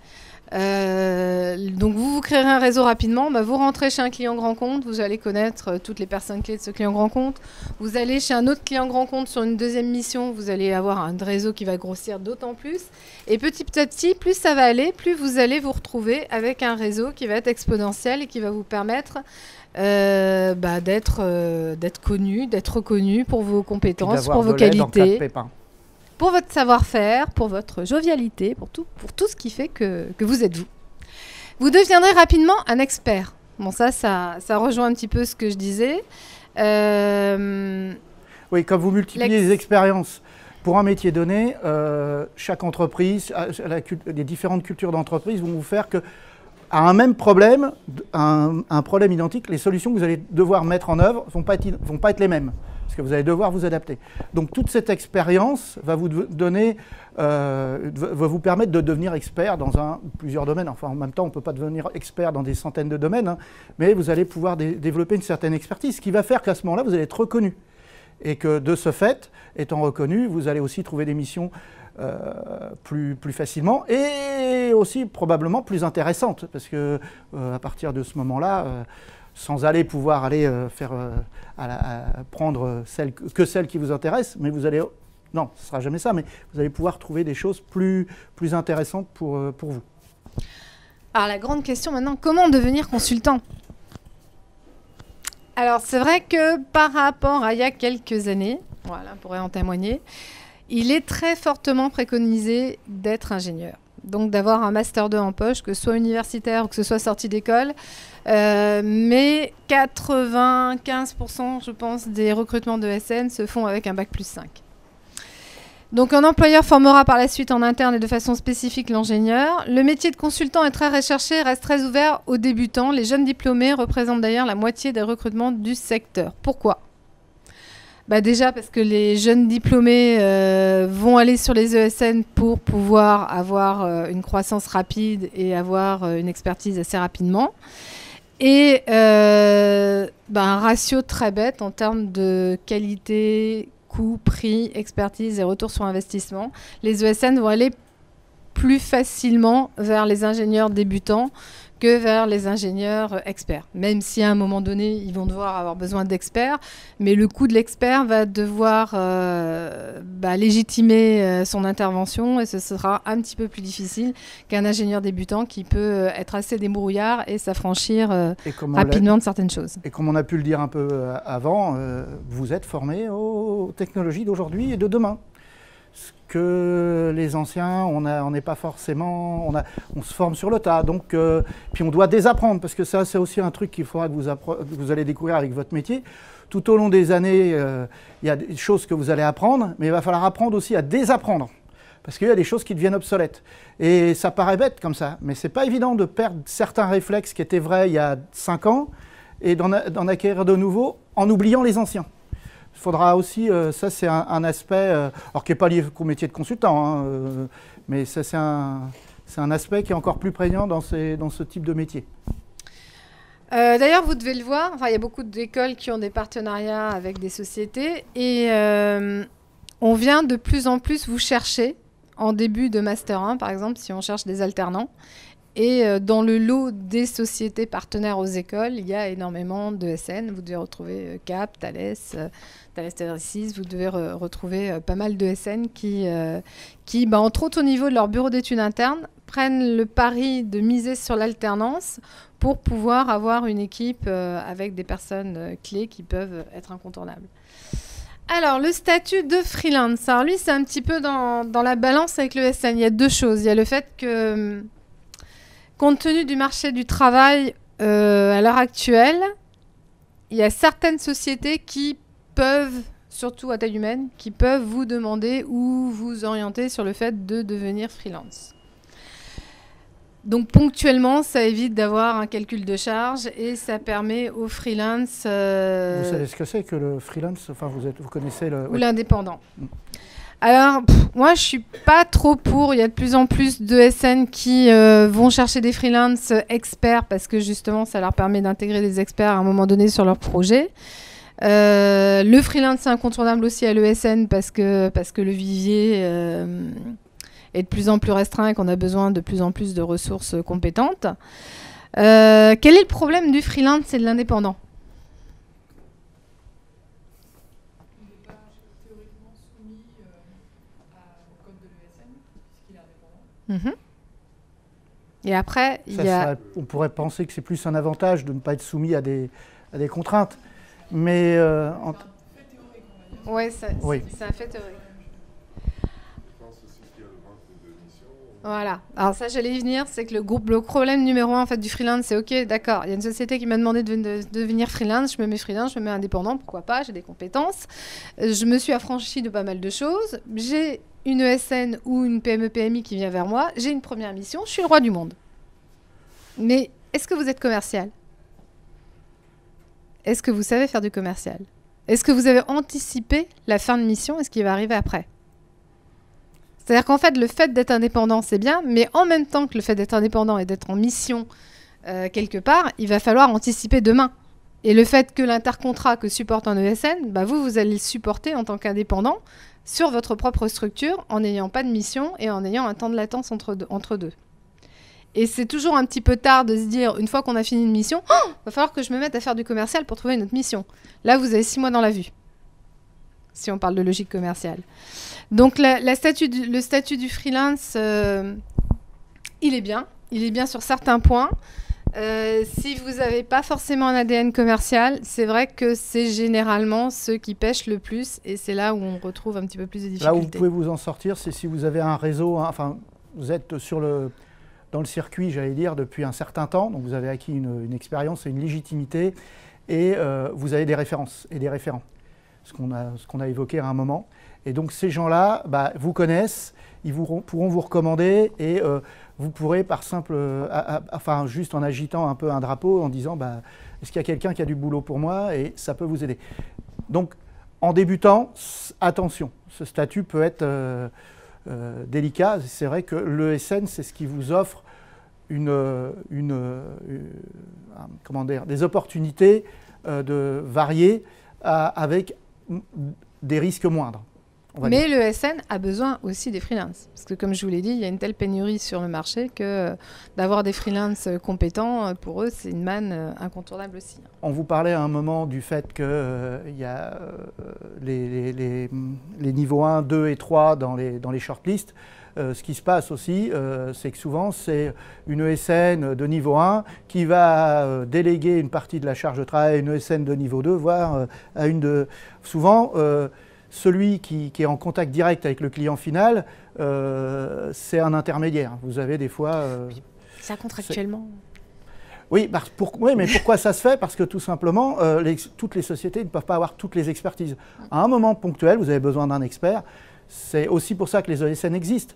Donc vous créerez un réseau rapidement, vous rentrez chez un client grand compte, vous allez connaître toutes les personnes clés de ce client grand compte, vous allez chez un autre client grand compte sur une deuxième mission, vous allez avoir un réseau qui va grossir d'autant plus, et petit à petit, plus ça va aller, plus vous allez vous retrouver avec un réseau qui va être exponentiel et qui va vous permettre d'être connu, d'être reconnu pour vos compétences, pour vos qualités. pour votre savoir-faire, pour votre jovialité, pour tout ce qui fait que vous êtes vous. Vous deviendrez rapidement un expert. Bon, ça rejoint un petit peu ce que je disais. Oui, quand vous multipliez les expériences pour un métier donné, chaque entreprise, les différentes cultures d'entreprise vont vous faire que, à un même problème, un problème identique, les solutions que vous allez devoir mettre en œuvre vont pas être les mêmes, parce que vous allez devoir vous adapter. Donc toute cette expérience va vous permettre de devenir expert dans plusieurs domaines. Enfin, en même temps, on ne peut pas devenir expert dans des centaines de domaines, hein, mais vous allez pouvoir développer une certaine expertise, ce qui va faire qu'à ce moment-là, vous allez être reconnu. Et que de ce fait, étant reconnu, vous allez aussi trouver des missions plus facilement et aussi probablement plus intéressantes, parce que à partir de ce moment-là, sans pouvoir aller prendre celle qui vous intéresse, mais vous allez, non, ce ne sera jamais ça, mais vous allez pouvoir trouver des choses plus intéressantes pour vous. Alors la grande question maintenant, comment devenir consultant ? Alors c'est vrai que par rapport à il y a quelques années, voilà, on pourrait en témoigner, il est très fortement préconisé d'être ingénieur. Donc d'avoir un Master 2 en poche, que ce soit universitaire ou que ce soit sorti d'école. Mais 95%, je pense, des recrutements de SN se font avec un Bac+5. Donc un employeur formera par la suite en interne et de façon spécifique l'ingénieur. Le métier de consultant est très recherché et reste très ouvert aux débutants. Les jeunes diplômés représentent d'ailleurs la moitié des recrutements du secteur. Pourquoi ? Déjà parce que les jeunes diplômés vont aller sur les ESN pour pouvoir avoir une croissance rapide et avoir une expertise assez rapidement. Et un ratio très bête en termes de qualité, coût, prix, expertise et retour sur investissement. Les ESN vont aller plus facilement vers les ingénieurs débutants que vers les ingénieurs experts. Même si à un moment donné, ils vont devoir avoir besoin d'experts, mais le coût de l'expert va devoir légitimer son intervention et ce sera un petit peu plus difficile qu'un ingénieur débutant qui peut être assez débrouillard et s'affranchir rapidement de certaines choses. Et comme on a pu le dire un peu avant, vous êtes formé aux technologies d'aujourd'hui et de demain. Ce que les anciens, on n'est pas forcément, on se forme sur le tas. Donc, puis on doit désapprendre, parce que ça, c'est aussi un truc qu'il faudra que vous allez découvrir avec votre métier. Tout au long des années, il y a des choses que vous allez apprendre, mais il va falloir apprendre aussi à désapprendre, parce qu'il y a des choses qui deviennent obsolètes. Et ça paraît bête comme ça, mais c'est pas évident de perdre certains réflexes qui étaient vrais il y a 5 ans et d'en acquérir de nouveaux en oubliant les anciens. Il faudra aussi, ça c'est un aspect, alors qui n'est pas lié au métier de consultant, hein, mais ça c'est un aspect qui est encore plus prégnant dans ce type de métier. D'ailleurs, vous devez le voir, il y a beaucoup d'écoles qui ont des partenariats avec des sociétés et on vient de plus en plus vous chercher en début de Master 1, par exemple, si on cherche des alternants. Et dans le lot des sociétés partenaires aux écoles, il y a énormément de SN. Vous devez retrouver Cap, Thales, Thales 6. Vous devez retrouver pas mal de SN qui entre autres au niveau de leur bureau d'études internes, prennent le pari de miser sur l'alternance pour pouvoir avoir une équipe avec des personnes clés qui peuvent être incontournables. Alors, le statut de freelance. Alors lui, c'est un petit peu dans la balance avec le SN. Il y a deux choses. Il y a le fait que... compte tenu du marché du travail à l'heure actuelle, il y a certaines sociétés qui peuvent, surtout à taille humaine, qui peuvent vous demander ou vous orienter sur le fait de devenir freelance. Donc ponctuellement, ça évite d'avoir un calcul de charge et ça permet aux freelance... Vous savez ce que c'est que le freelance? Enfin, vous connaissez le... Ou l'indépendant. Alors, moi, je suis pas trop pour. Il y a de plus en plus de SN qui vont chercher des freelances experts parce que justement, ça leur permet d'intégrer des experts à un moment donné sur leur projet. Le freelance, c'est incontournable aussi à l'ESN parce que le vivier est de plus en plus restreint et qu'on a besoin de plus en plus de ressources compétentes. Quel est le problème du freelance et de l'indépendant ? Et après, on pourrait penser que c'est plus un avantage de ne pas être soumis à des contraintes. Mais oui, c'est un fait théorique. Voilà. Alors ça, j'allais y venir, c'est que le problème numéro 1 en fait, du freelance, c'est ok, d'accord, il y a une société qui m'a demandé de devenir freelance, je me mets freelance, je me mets indépendant, pourquoi pas, j'ai des compétences. Je me suis affranchie de pas mal de choses. J'ai une ESN ou une PME-PMI qui vient vers moi, j'ai une première mission, je suis le roi du monde. Mais est-ce que vous êtes commercial ? Est-ce que vous savez faire du commercial ? Est-ce que vous avez anticipé la fin de mission et ce qui va arriver après ? C'est-à-dire qu'en fait, le fait d'être indépendant, c'est bien, mais en même temps que le fait d'être indépendant et d'être en mission quelque part, il va falloir anticiper demain. Et le fait que l'intercontrat que supporte un ESN, bah vous allez le supporter en tant qu'indépendant sur votre propre structure en n'ayant pas de mission et en ayant un temps de latence entre deux. Et c'est toujours un petit peu tard de se dire, une fois qu'on a fini une mission, va falloir que je me mette à faire du commercial pour trouver une autre mission. Là, vous avez 6 mois dans la vue, si on parle de logique commerciale. Donc le statut du freelance, il est bien sur certains points. Si vous n'avez pas forcément un ADN commercial, c'est vrai que c'est généralement ceux qui pêchent le plus et c'est là où on retrouve un petit peu plus de difficultés. Là où vous pouvez vous en sortir, c'est si vous avez un réseau, enfin vous êtes dans le circuit, j'allais dire, depuis un certain temps, donc vous avez acquis une expérience et une légitimité et vous avez des références et des référents, ce qu'on a évoqué à un moment. Et donc ces gens-là vous connaissent, ils pourront vous recommander et vous pourrez par simple, juste en agitant un peu un drapeau, en disant est-ce qu'il y a quelqu'un qui a du boulot pour moi, et ça peut vous aider. Donc en débutant, attention, ce statut peut être délicat. C'est vrai que l'ESN, c'est ce qui vous offre des opportunités variées avec des risques moindres. Mais l'ESN a besoin aussi des freelances. Parce que comme je vous l'ai dit, il y a une telle pénurie sur le marché que d'avoir des freelances compétents, pour eux, c'est une manne incontournable aussi. On vous parlait à un moment du fait qu'il y a les niveaux 1, 2 et 3 dans les shortlists. Ce qui se passe aussi, c'est que souvent, c'est une ESN de niveau 1 qui va déléguer une partie de la charge de travail à une ESN de niveau 2, voire à une de... Souvent, celui qui est en contact direct avec le client final, c'est un intermédiaire. Vous avez des fois... ça contractuellement. Oui, mais pourquoi ça se fait? Parce que tout simplement, toutes les sociétés ne peuvent pas avoir toutes les expertises. À un moment ponctuel, vous avez besoin d'un expert. C'est aussi pour ça que les ESN existent.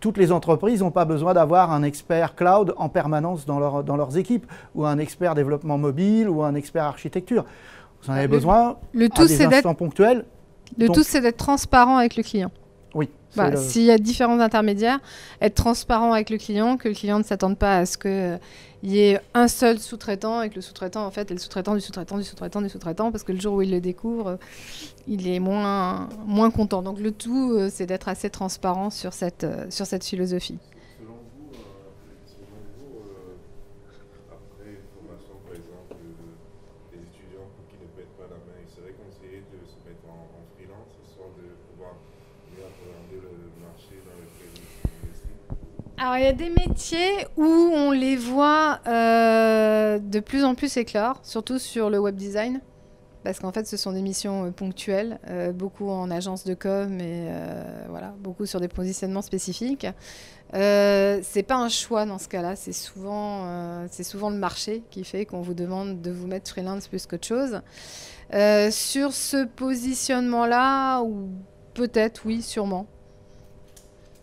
Toutes les entreprises n'ont pas besoin d'avoir un expert cloud en permanence dans leurs équipes, ou un expert développement mobile, ou un expert architecture. Vous en avez besoin à des instants ponctuels. Le tout, c'est d'être transparent avec le client. Oui. S'il y a différents intermédiaires, être transparent avec le client, que le client ne s'attende pas à ce qu'il y ait un seul sous-traitant et que le sous-traitant, en fait, est le sous-traitant du sous-traitant du sous-traitant du sous-traitant, parce que le jour où il le découvre, il est moins content. Donc le tout, c'est d'être assez transparent sur cette philosophie. Selon vous, après une formation, par exemple, des étudiants pour qui ne pètent pas la main, il serait conseillé de se mettre en freelance, histoire de pouvoir mieux appréhender le marché dans lequel ils s'investissent? Alors, il y a des métiers où on les voit de plus en plus éclore, surtout sur le web design, parce qu'en fait, ce sont des missions ponctuelles, beaucoup en agence de com et beaucoup sur des positionnements spécifiques. C'est pas un choix dans ce cas-là, c'est souvent le marché qui fait qu'on vous demande de vous mettre freelance plus qu'autre chose. Sur ce positionnement-là, ou peut-être, oui, sûrement.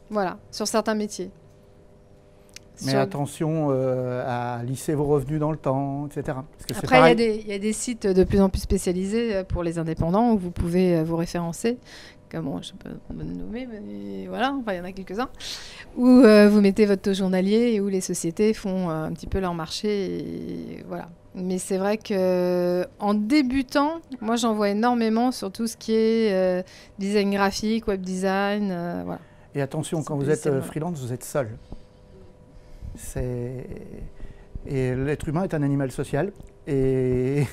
Voilà, sur certains métiers. Mais attention à lisser vos revenus dans le temps, etc. Parce que après, il y a des sites de plus en plus spécialisés pour les indépendants où vous pouvez vous référencer. Comme je peux me nommer, mais voilà, il y en a quelques-uns. Où vous mettez votre taux journalier et où les sociétés font un petit peu leur marché. Et voilà. Mais c'est vrai qu'en débutant, moi j'en vois énormément sur tout ce qui est design graphique, web design. Voilà. Et attention, quand vous êtes freelance, vous êtes seul. Et l'être humain est un animal social. Et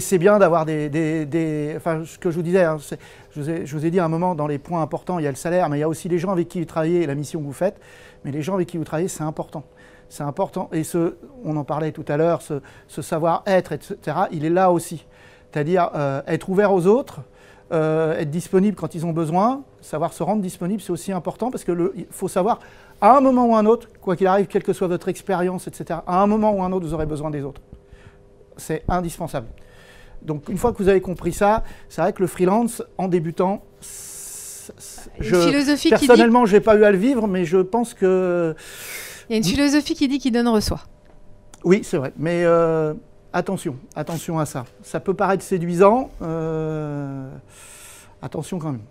c'est bien d'avoir enfin, ce que je vous disais, hein, je vous ai dit à un moment, dans les points importants, il y a le salaire, mais il y a aussi les gens avec qui vous travaillez et la mission que vous faites. Mais les gens avec qui vous travaillez, c'est important. C'est important. Et on en parlait tout à l'heure, ce savoir-être, etc., il est là aussi. C'est-à-dire être ouvert aux autres, être disponible quand ils ont besoin, savoir se rendre disponible, c'est aussi important parce qu'il faut savoir, à un moment ou un autre, quoi qu'il arrive, quelle que soit votre expérience, etc., à un moment ou un autre, vous aurez besoin des autres. C'est indispensable. Donc, une fois que vous avez compris ça, c'est vrai que le freelance, en débutant, personnellement, je n'ai pas eu à le vivre, mais je pense que... Il y a une philosophie qui dit qu'il donne, reçoit. Oui, c'est vrai, mais attention à ça. Ça peut paraître séduisant, attention quand même.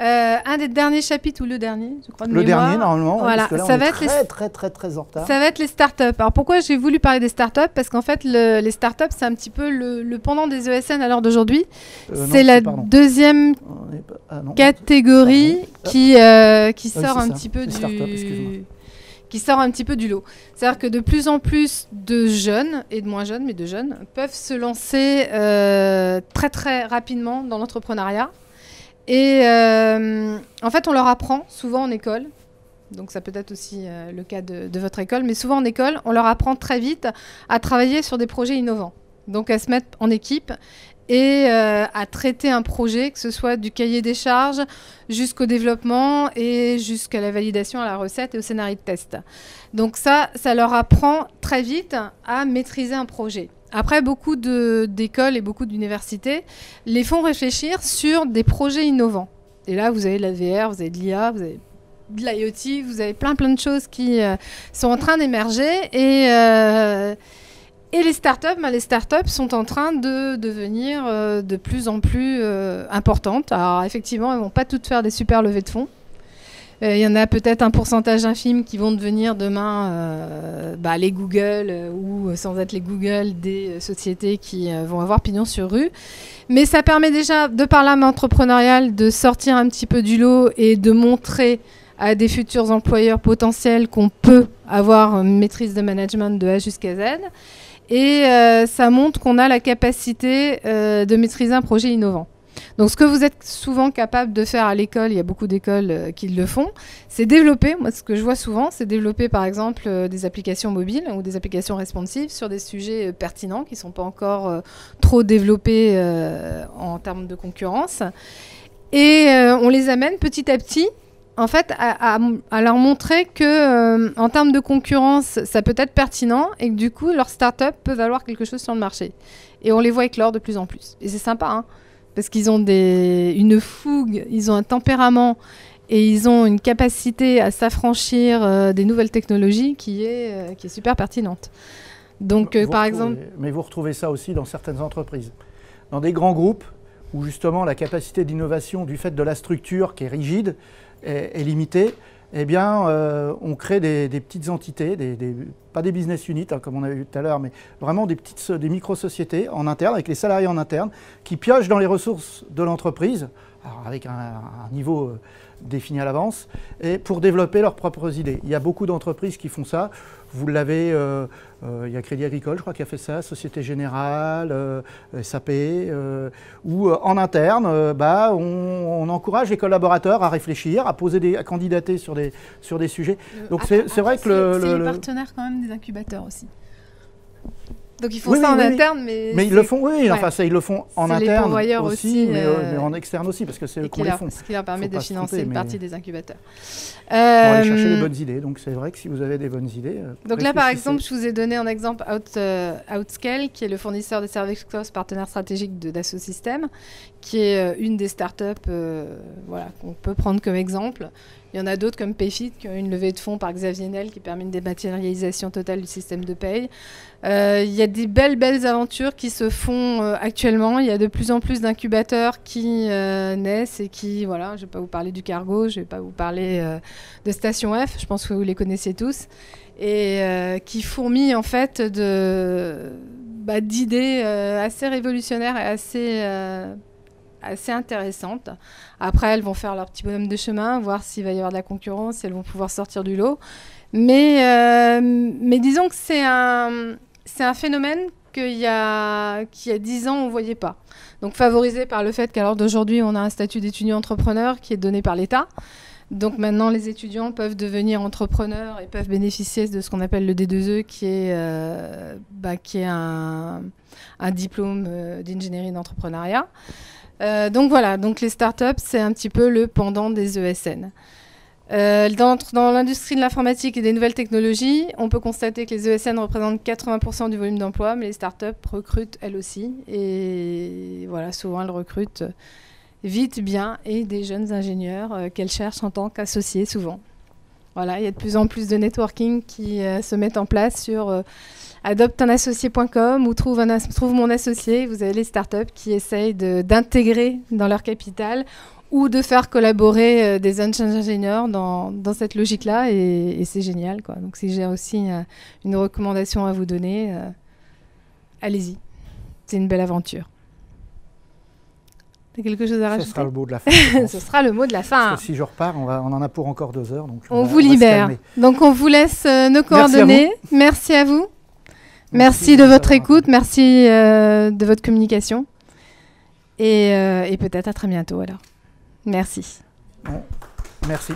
Un des derniers chapitres, ou le dernier, je crois, de le mémoire. Dernier, normalement, voilà. parce que là, ça on va est être très en retard. Ça va être les startups. Alors pourquoi j'ai voulu parler des startups? Parce qu'en fait, les startups, c'est un petit peu le pendant des ESN à l'heure d'aujourd'hui. C'est la deuxième catégorie qui sort un petit peu qui sort un petit peu du lot. C'est-à-dire que de plus en plus de jeunes, et de moins jeunes, mais de jeunes, peuvent se lancer très très rapidement dans l'entrepreneuriat. Et en fait, on leur apprend souvent en école, donc ça peut être aussi le cas de votre école, mais souvent en école, on leur apprend très vite à travailler sur des projets innovants. Donc à se mettre en équipe et à traiter un projet, que ce soit du cahier des charges jusqu'au développement et jusqu'à la validation à la recette et au scénario de test. Donc ça leur apprend très vite à maîtriser un projet. Après, beaucoup d'écoles et beaucoup d'universités les font réfléchir sur des projets innovants. Et là, vous avez de la VR, vous avez de l'IA, vous avez de l'IoT, vous avez plein de choses qui sont en train d'émerger. Et les startups sont en train de devenir de plus en plus importantes. Alors effectivement, elles ne vont pas toutes faire des super levées de fonds. Il y en a peut-être un pourcentage infime qui vont devenir demain les Google ou sans être les Google, des sociétés qui vont avoir pignon sur rue. Mais ça permet déjà, de par l'âme entrepreneuriale, de sortir un petit peu du lot et de montrer à des futurs employeurs potentiels qu'on peut avoir une maîtrise de management de A jusqu'à Z. Et ça montre qu'on a la capacité de maîtriser un projet innovant. Donc ce que vous êtes souvent capable de faire à l'école, il y a beaucoup d'écoles qui le font, c'est développer, moi ce que je vois souvent, c'est développer par exemple des applications mobiles ou des applications responsives sur des sujets pertinents qui ne sont pas encore trop développés en termes de concurrence. Et on les amène petit à petit en fait, à leur montrer que en termes de concurrence, ça peut être pertinent et que du coup, leur start-up peut valoir quelque chose sur le marché. Et on les voit éclore de plus en plus. Et c'est sympa, hein, parce qu'ils ont une fougue, ils ont un tempérament et ils ont une capacité à s'affranchir des nouvelles technologies qui est super pertinente. Donc, par exemple... Mais vous retrouvez ça aussi dans certaines entreprises. Dans des grands groupes où justement la capacité d'innovation du fait de la structure qui est rigide est limitée, eh bien, on crée des petites entités, pas des business units, hein, comme on a vu tout à l'heure, mais vraiment des micro-sociétés en interne, avec les salariés en interne, qui piochent dans les ressources de l'entreprise, avec un niveau défini à l'avance, et pour développer leurs propres idées. Il y a beaucoup d'entreprises qui font ça. Vous l'avez, il y a Crédit Agricole, je crois, qui a fait ça, Société Générale, SAP, où en interne, on encourage les collaborateurs à réfléchir, à candidater sur des sujets. Donc c'est vrai que c'est les partenaires quand même des incubateurs aussi. Donc ils font ça en interne, mais ils le font, ils le font en interne aussi, mais en externe aussi, parce que c'est eux qui les font. Ce qui leur permet de financer une partie des incubateurs. Pour aller chercher les bonnes idées. Donc c'est vrai que si vous avez des bonnes idées. Donc là, par exemple, je vous ai donné en exemple Outscale, qui est le fournisseur de services cloud partenaire stratégique de Dassault Systèmes, qui est une des startups qu'on peut prendre comme exemple. Il y en a d'autres comme Payfit qui ont une levée de fonds par Xavier Niel qui permet une dématérialisation totale du système de paye. Il y a des belles aventures qui se font actuellement. Il y a de plus en plus d'incubateurs qui naissent et qui, je ne vais pas vous parler du Cargo, je ne vais pas vous parler de Station F, je pense que vous les connaissez tous, et qui fourmillent en fait d'idées assez révolutionnaires et assez intéressantes. Après, elles vont faire leur petit bonhomme de chemin, voir s'il va y avoir de la concurrence, si elles vont pouvoir sortir du lot. Mais disons que c'est un phénomène qu'il y a 10 ans, on ne voyait pas. Donc favorisé par le fait qu'à l'heure d'aujourd'hui, on a un statut d'étudiant entrepreneur qui est donné par l'État. Donc maintenant, les étudiants peuvent devenir entrepreneurs et peuvent bénéficier de ce qu'on appelle le D2E, qui est un diplôme d'ingénierie d'entrepreneuriat. Donc voilà, donc les startups, c'est un petit peu le pendant des ESN. Dans l'industrie de l'informatique et des nouvelles technologies, on peut constater que les ESN représentent 80% du volume d'emploi, mais les startups recrutent elles aussi. Et voilà, souvent elles recrutent vite, bien, et des jeunes ingénieurs qu'elles cherchent en tant qu'associés souvent. Voilà, il y a de plus en plus de networking qui se mettent en place sur adopteunAssocié.com ou trouve mon associé. Vous avez les startups qui essayent d'intégrer dans leur capital ou de faire collaborer des ingénieurs dans cette logique-là, et c'est génial, quoi. Donc si j'ai aussi une recommandation à vous donner, allez-y. C'est une belle aventure. T'as quelque chose à rajouter ? Ce sera le mot de la fin. Ce sera le mot de la fin. Parce que si je repars, on en a pour encore 2 heures. Donc on vous libère. Donc on vous laisse nos coordonnées. Merci à vous. Merci de votre écoute. Merci de votre communication. Et peut-être à très bientôt alors. Merci. Bon, merci.